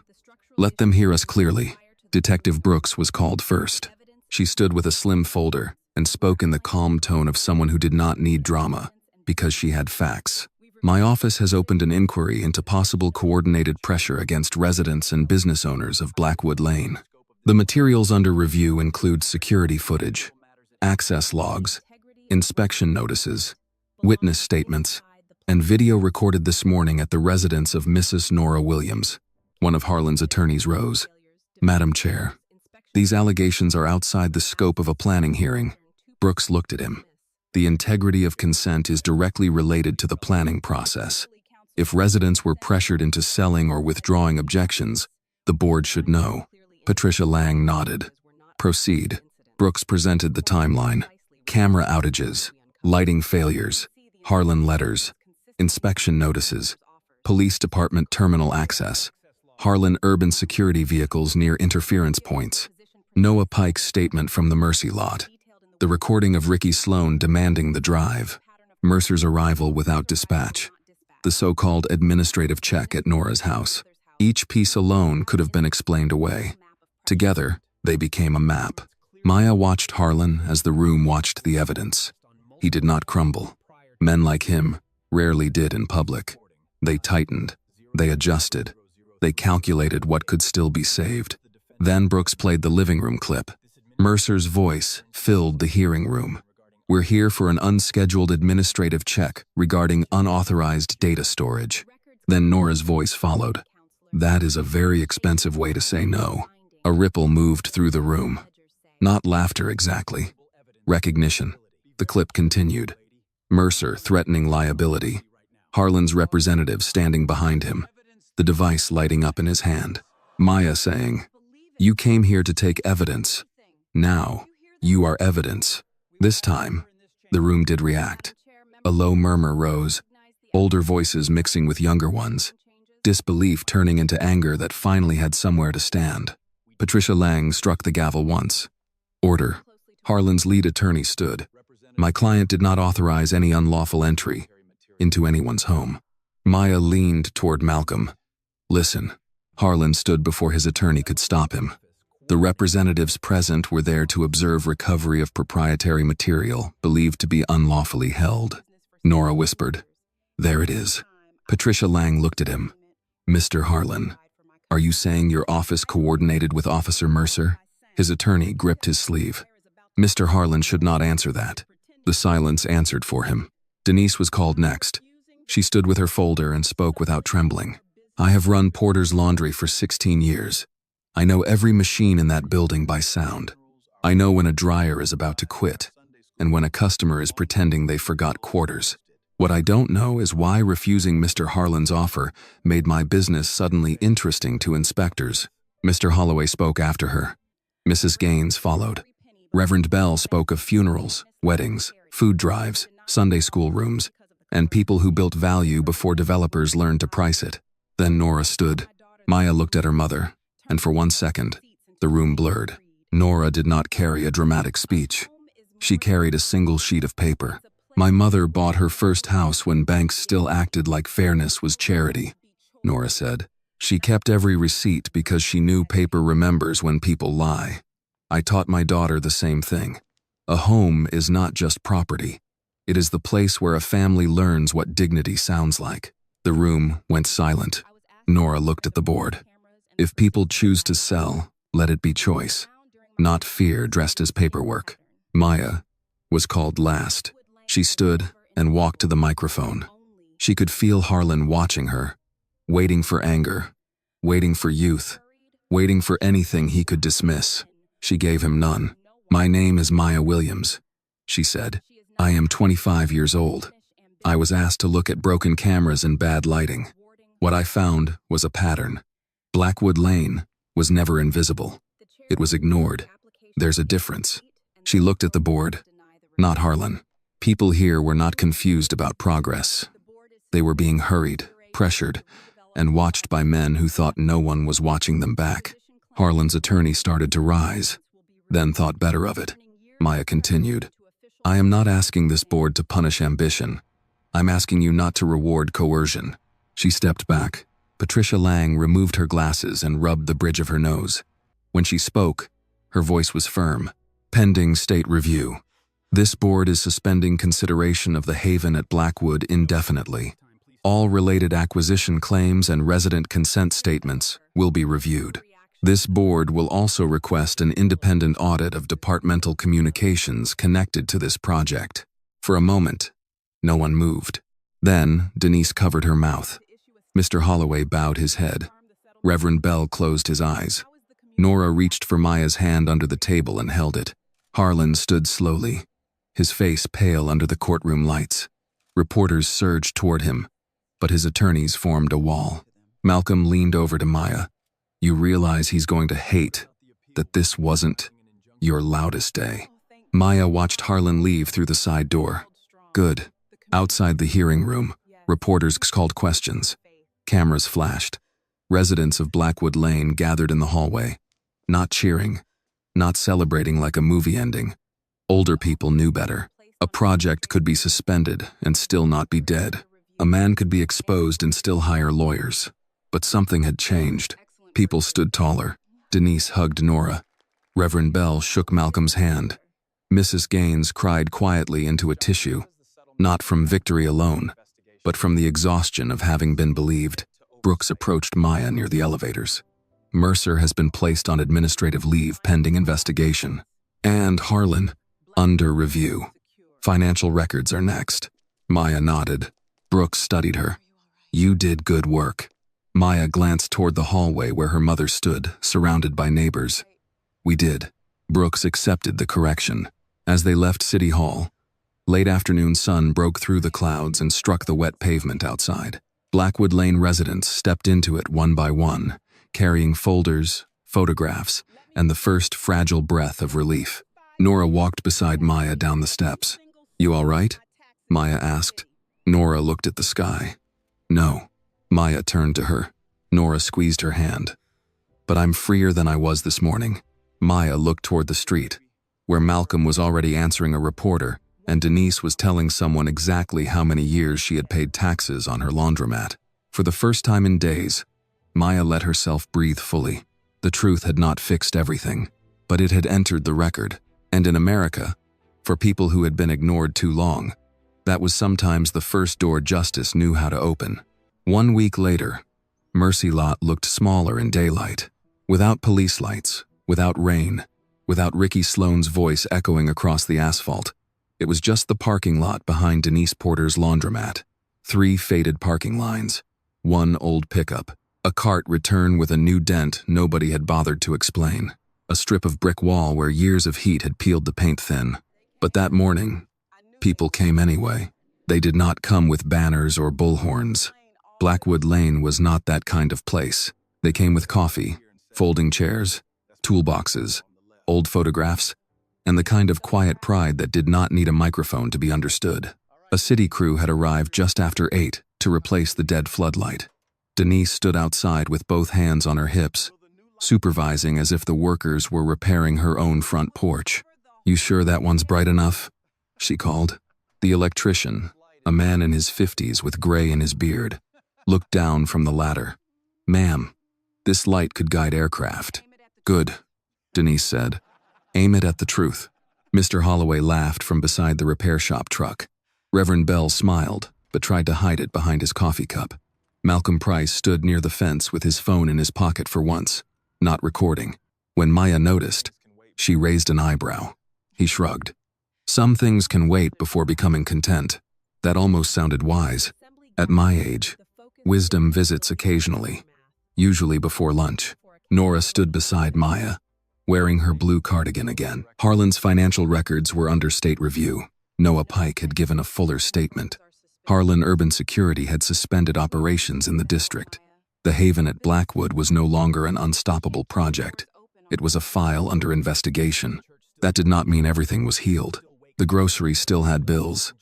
[SPEAKER 1] Let them hear us clearly. Detective Brooks was called first. She stood with a slim folder and spoke in the calm tone of someone who did not need drama, because she had facts. My office has opened an inquiry into possible coordinated pressure against residents and business owners of Blackwood Lane. The materials under review include security footage, access logs, inspection notices, witness statements, and video recorded this morning at the residence of Mrs. Nora Williams. One of Harlan's attorneys rose. Madam Chair, these allegations are outside the scope of a planning hearing. Brooks looked at him. The integrity of consent is directly related to the planning process. If residents were pressured into selling or withdrawing objections, the board should know. Patricia Lang nodded. Proceed. Brooks presented the timeline. Camera outages, lighting failures, Harlan letters, inspection notices, police department terminal access, Harlan urban security vehicles near interference points, Noah Pike's statement from the Mercy lot, the recording of Ricky Sloan demanding the drive, Mercer's arrival without dispatch, the so-called administrative check at Nora's house. Each piece alone could have been explained away. Together, they became a map. Maya watched Harlan as the room watched the evidence. He did not crumble. Men like him rarely did in public. They tightened. They adjusted. They calculated what could still be saved. Then Brooks played the living room clip. Mercer's voice filled the hearing room. We're here for an unscheduled administrative check regarding unauthorized data storage. Then Nora's voice followed. That is a very expensive way to say no. A ripple moved through the room. Not laughter exactly. Recognition. The clip continued. Mercer threatening liability. Harlan's representative standing behind him, the device lighting up in his hand. Maya saying, "You came here to take evidence. Now, you are evidence." This time, the room did react. A low murmur rose, older voices mixing with younger ones, disbelief turning into anger that finally had somewhere to stand. Patricia Lang struck the gavel once. Order. Harlan's lead attorney stood. My client did not authorize any unlawful entry into anyone's home. Maya leaned toward Malcolm. Listen. Harlan stood before his attorney could stop him. The representatives present were there to observe recovery of proprietary material believed to be unlawfully held. Nora whispered, "There it is." Patricia Lang looked at him. "Mr. Harlan, are you saying your office coordinated with Officer Mercer?" His attorney gripped his sleeve. Mr. Harlan should not answer that. The silence answered for him. Denise was called next. She stood with her folder and spoke without trembling. "I have run Porter's Laundry for 16 years. I know every machine in that building by sound. I know when a dryer is about to quit, and when a customer is pretending they forgot quarters. What I don't know is why refusing Mr. Harlan's offer made my business suddenly interesting to inspectors. Mr. Holloway spoke after her. Mrs. Gaines followed. Reverend Bell spoke of funerals, weddings, food drives, Sunday school rooms, and people who built value before developers learned to price it. Then Nora stood. Maya looked at her mother, and for 1 second, the room blurred. Nora did not carry a dramatic speech. She carried a single sheet of paper. My mother bought her first house when banks still acted like fairness was charity, Nora said. She kept every receipt because she knew paper remembers when people lie. I taught my daughter the same thing. A home is not just property. It is the place where a family learns what dignity sounds like. The room went silent. Nora looked at the board. If people choose to sell, let it be choice, not fear dressed as paperwork. Maya was called last. She stood and walked to the microphone. She could feel Harlan watching her, waiting for anger, waiting for youth, waiting for anything he could dismiss. She gave him none. My name is Maya Williams, she said. I am 25 years old. I was asked to look at broken cameras and bad lighting. What I found was a pattern. Blackwood Lane was never invisible. It was ignored. There's a difference. She looked at the board. Not Harlan. People here were not confused about progress. They were being hurried, pressured, and watched by men who thought no one was watching them back. Harlan's attorney started to rise, then thought better of it. Maya continued, I am not asking this board to punish ambition. I'm asking you not to reward coercion. She stepped back. Patricia Lang removed her glasses and rubbed the bridge of her nose. When she spoke, her voice was firm. Pending state review. This board is suspending consideration of the Haven at Blackwood indefinitely. All related acquisition claims and resident consent statements will be reviewed. This board will also request an independent audit of departmental communications connected to this project. For a moment, no one moved. Then, Denise covered her mouth. Mr. Holloway bowed his head. Reverend Bell closed his eyes. Nora reached for Maya's hand under the table and held it. Harlan stood slowly, his face pale under the courtroom lights. Reporters surged toward him, but his attorneys formed a wall. Malcolm leaned over to Maya. You realize he's going to hate that this wasn't your loudest day. Maya watched Harlan leave through the side door. Good. Outside the hearing room, reporters called questions. Cameras flashed. Residents of Blackwood Lane gathered in the hallway. Not cheering, not celebrating like a movie ending. Older people knew better. A project could be suspended and still not be dead. A man could be exposed and still hire lawyers. But something had changed. People stood taller. Denise hugged Nora. Reverend Bell shook Malcolm's hand. Mrs. Gaines cried quietly into a tissue, not from victory alone, but from the exhaustion of having been believed. Brooks approached Maya near the elevators. Mercer has been placed on administrative leave pending investigation. And Harlan, under review. Financial records are next. Maya nodded. Brooks studied her. You did good work. Maya glanced toward the hallway where her mother stood, surrounded by neighbors. We did. Brooks accepted the correction. As they left City Hall, late afternoon sun broke through the clouds and struck the wet pavement outside. Blackwood Lane residents stepped into it one by one, carrying folders, photographs, and the first fragile breath of relief. Nora walked beside Maya down the steps. You all right? Maya asked. Nora looked at the sky. No. Maya turned to her. Nora squeezed her hand. But I'm freer than I was this morning. Maya looked toward the street, where Malcolm was already answering a reporter, and Denise was telling someone exactly how many years she had paid taxes on her laundromat. For the first time in days, Maya let herself breathe fully. The truth had not fixed everything, but it had entered the record. And in America, for people who had been ignored too long, that was sometimes the first door justice knew how to open. 1 week later, Mercy Lot looked smaller in daylight, without police lights, without rain, without Ricky Sloan's voice echoing across the asphalt. It was just the parking lot behind Denise Porter's laundromat. 3 faded parking lines, 1 old pickup, A cart returned with a new dent nobody had bothered to explain. A strip of brick wall where years of heat had peeled the paint thin. But that morning, people came anyway. They did not come with banners or bullhorns. Blackwood Lane was not that kind of place. They came with coffee, folding chairs, toolboxes, old photographs, and the kind of quiet pride that did not need a microphone to be understood. A city crew had arrived just after 8 to replace the dead floodlight. Denise stood outside with both hands on her hips, supervising as if the workers were repairing her own front porch. "You sure that one's bright enough?" she called. The electrician, a man in his 50s with gray in his beard, looked down from the ladder. "Ma'am, this light could guide aircraft." "Good," Denise said. "Aim it at the truth." Mr. Holloway laughed from beside the repair shop truck. Reverend Bell smiled, but tried to hide it behind his coffee cup. Malcolm Price stood near the fence with his phone in his pocket for once, not recording. When Maya noticed, she raised an eyebrow. He shrugged. "Some things can wait before becoming content." That almost sounded wise. At my age, wisdom visits occasionally, usually before lunch. Nora stood beside Maya, wearing her blue cardigan again. Harlan's financial records were under state review. Noah Pike had given a fuller statement. Harlan Urban Security had suspended operations in the district. The haven at Blackwood was no longer an unstoppable project. It was a file under investigation. That did not mean everything was healed. The grocery still had bills.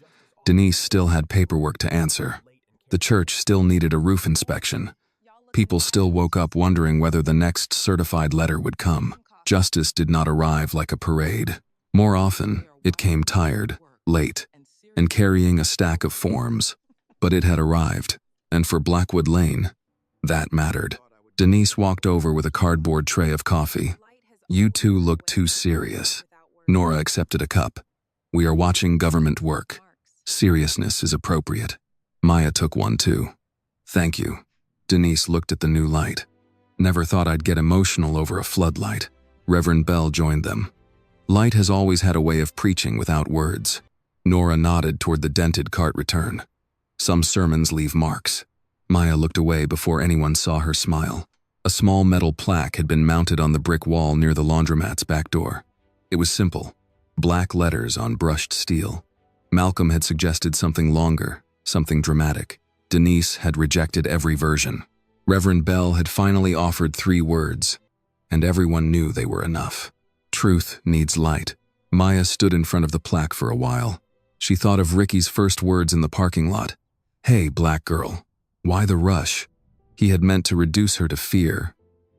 [SPEAKER 1] Denise still had paperwork to answer. The church still needed a roof inspection. People still woke up wondering whether the next certified letter would come. Justice did not arrive like a parade. More often, it came tired, late, and carrying a stack of forms. But it had arrived, and for Blackwood Lane, that mattered. Denise walked over with a cardboard tray of coffee. "You two look too serious." Nora accepted a cup. "We are watching government work. Seriousness is appropriate." Maya took one too. "Thank you." Denise looked at the new light. "Never thought I'd get emotional over a floodlight." Reverend Bell joined them. Light has always had a way of preaching without words. Nora nodded toward the dented cart return. "Some sermons leave marks." Maya looked away before anyone saw her smile. A small metal plaque had been mounted on the brick wall near the laundromat's back door. It was simple, black letters on brushed steel. Malcolm had suggested something longer, something dramatic. Denise had rejected every version. Reverend Bell had finally offered 3 words, and everyone knew they were enough. "Truth needs light." Maya stood in front of the plaque for a while. She thought of Ricky's first words in the parking lot. "Hey, black girl, why the rush?" He had meant to reduce her to fear,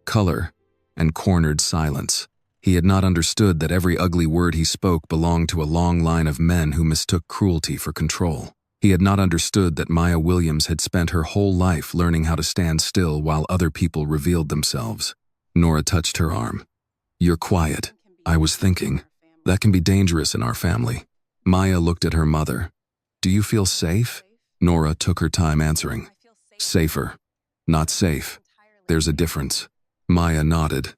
[SPEAKER 1] color, and cornered silence. He had not understood that every ugly word he spoke belonged to a long line of men who mistook cruelty for control. He had not understood that Maya Williams had spent her whole life learning how to stand still while other people revealed themselves. Nora touched her arm. "You're quiet. I was thinking. That can be dangerous in our family." Maya looked at her mother. "Do you feel safe?" Nora took her time answering. "Safer. Not safe. There's a difference." Maya nodded.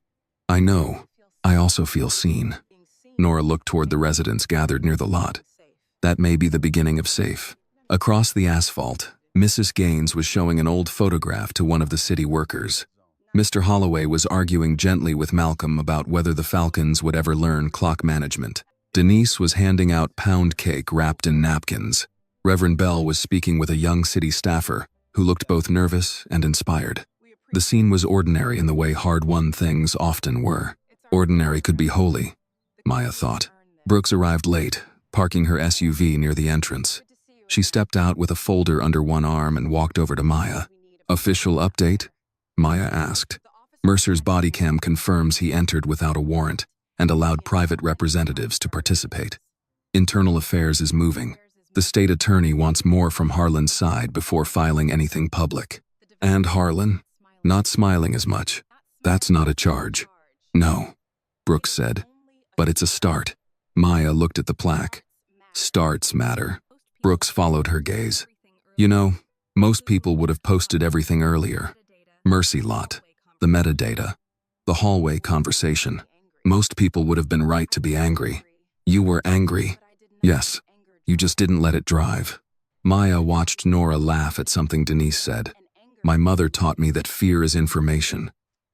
[SPEAKER 1] "I know. I also feel seen." Nora looked toward the residents gathered near the lot. "That may be the beginning of safe." Across the asphalt, Mrs. Gaines was showing an old photograph to one of the city workers. Mr. Holloway was arguing gently with Malcolm about whether the Falcons would ever learn clock management. Denise was handing out pound cake wrapped in napkins. Reverend Bell was speaking with a young city staffer who looked both nervous and inspired. The scene was ordinary in the way hard-won things often were. Ordinary could be holy, Maya thought. Brooks arrived late, parking her SUV near the entrance. She stepped out with a folder under one arm and walked over to Maya. "Official update?" Maya asked. "Mercer's body cam confirms he entered without a warrant and allowed private representatives to participate. Internal affairs is moving. The state attorney wants more from Harlan's side before filing anything public." "And Harlan?" "Not smiling as much. That's not a charge." "No," Brooks said, "but it's a start." Maya looked at the plaque. "Starts matter." Brooks followed her gaze. "You know, most people would have posted everything earlier. Mercy lot, the metadata, the hallway conversation. Most people would have been right to be angry. You were angry. Yes, you just didn't let it drive." Maya watched Nora laugh at something Denise said. My mother taught me that fear is information.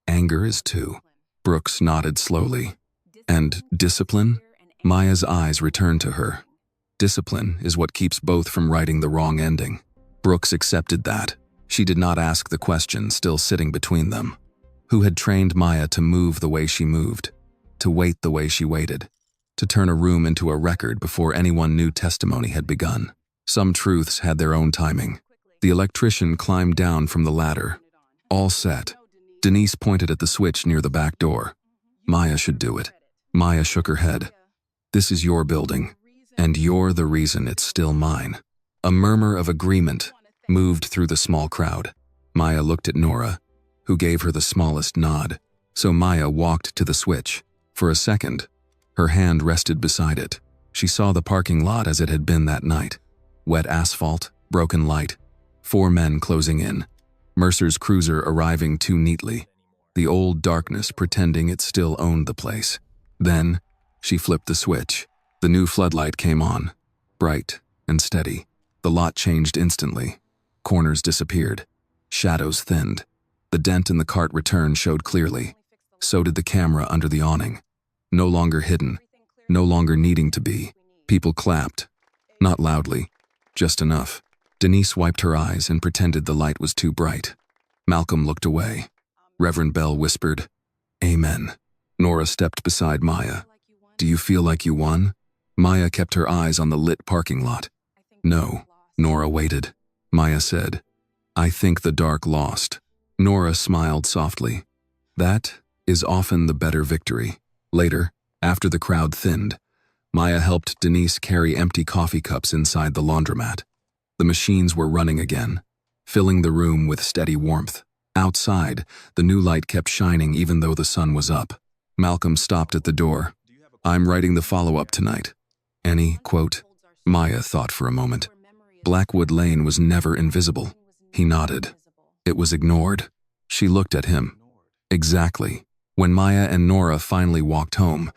[SPEAKER 1] Anger is too. Brooks nodded slowly. And discipline? Maya's eyes returned to her. Discipline is what keeps both from writing the wrong ending. Brooks accepted that. She did not ask the question, still sitting between them. Who had trained Maya to move the way she moved, to wait the way she waited, to turn a room into a record before anyone knew testimony had begun? Some truths had their own timing. The electrician climbed down from the ladder. All set. Denise pointed at the switch near the back door. Maya should do it. Maya shook her head. This is your building, and you're the reason it's still mine. A murmur of agreement moved through the small crowd. Maya looked at Nora, who gave her the smallest nod. So Maya walked to the switch. For a second, her hand rested beside it. She saw the parking lot as it had been that night. Wet asphalt, broken light, 4 men closing in. Mercer's cruiser arriving too neatly. The old darkness pretending it still owned the place. Then, she flipped the switch. The new floodlight came on, bright and steady. The lot changed instantly. Corners disappeared. Shadows thinned. The dent in the cart return showed clearly. So did the camera under the awning. No longer hidden. No longer needing to be. People clapped. Not loudly. Just enough. Denise wiped her eyes and pretended the light was too bright. Malcolm looked away. Reverend Bell whispered, "Amen." Nora stepped beside Maya. "Do you feel like you won?" Maya kept her eyes on the lit parking lot. "No." Nora waited. Maya said, "I think the dark lost." Nora smiled softly. That is often the better victory. Later, after the crowd thinned, Maya helped Denise carry empty coffee cups inside the laundromat. The machines were running again, filling the room with steady warmth. Outside, the new light kept shining even though the sun was up. Malcolm stopped at the door. "I'm writing the follow-up tonight." "Any quote?" Maya thought for a moment. Blackwood Lane was never invisible. He nodded. It was ignored. She looked at him. Exactly. When Maya and Nora finally walked home,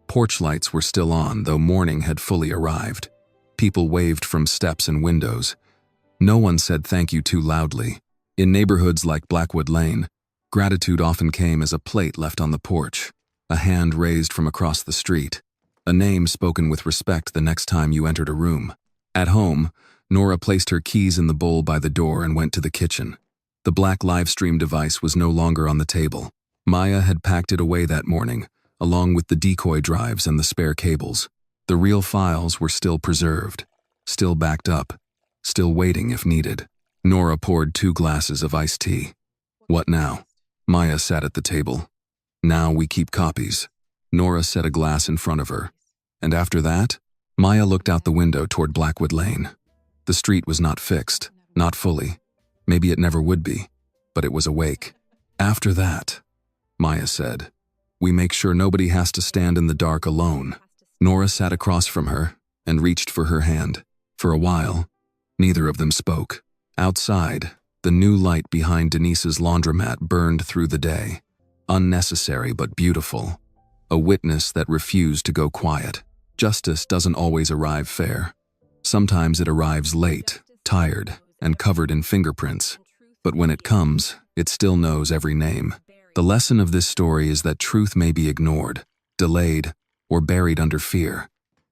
[SPEAKER 1] porch lights were still on, though morning had fully arrived. People waved from steps and windows. No one said thank you too loudly. In neighborhoods like Blackwood Lane, gratitude often came as a plate left on the porch, a hand raised from across the street, a name spoken with respect the next time you entered a room. At home, Nora placed her keys in the bowl by the door and went to the kitchen. The black livestream device was no longer on the table. Maya had packed it away that morning, along with the decoy drives and the spare cables. The real files were still preserved, still backed up, still waiting if needed. Nora poured 2 glasses of iced tea. "What now?" Maya sat at the table. "Now we keep copies." Nora set a glass in front of her. And after that, Maya looked out the window toward Blackwood Lane. The street was not fixed, not fully. Maybe it never would be, but it was awake. "After that," Maya said, "we make sure nobody has to stand in the dark alone." Nora sat across from her and reached for her hand. For a while, neither of them spoke. Outside, the new light behind Denise's laundromat burned through the day. Unnecessary but beautiful. A witness that refused to go quiet. Justice doesn't always arrive fair. Sometimes it arrives late, tired, and covered in fingerprints. But when it comes, it still knows every name. The lesson of this story is that truth may be ignored, delayed, or buried under fear,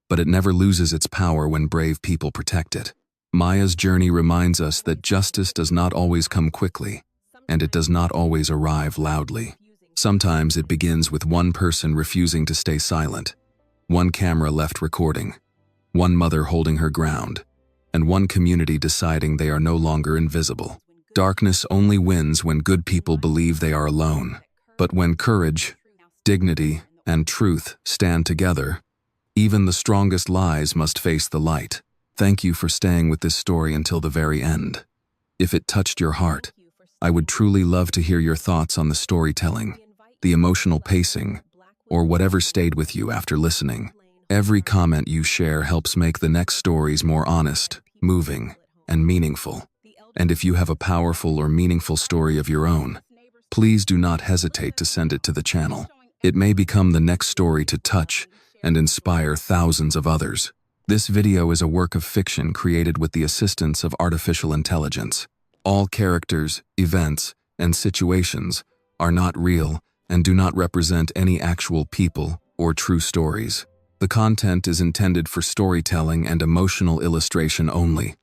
[SPEAKER 1] but it never loses its power when brave people protect it. Maya's journey reminds us that justice does not always come quickly, and it does not always arrive loudly. Sometimes it begins with one person refusing to stay silent, one camera left recording, one mother holding her ground, and one community deciding they are no longer invisible. Darkness only wins when good people believe they are alone. But when courage, dignity, and truth stand together, even the strongest lies must face the light. Thank you for staying with this story until the very end. If it touched your heart, I would truly love to hear your thoughts on the storytelling, the emotional pacing, or whatever stayed with you after listening. Every comment you share helps make the next stories more honest, moving, and meaningful. And if you have a powerful or meaningful story of your own, please do not hesitate to send it to the channel. It may become the next story to touch and inspire thousands of others. This video is a work of fiction created with the assistance of artificial intelligence. All characters, events, and situations are not real and do not represent any actual people or true stories. The content is intended for storytelling and emotional illustration only.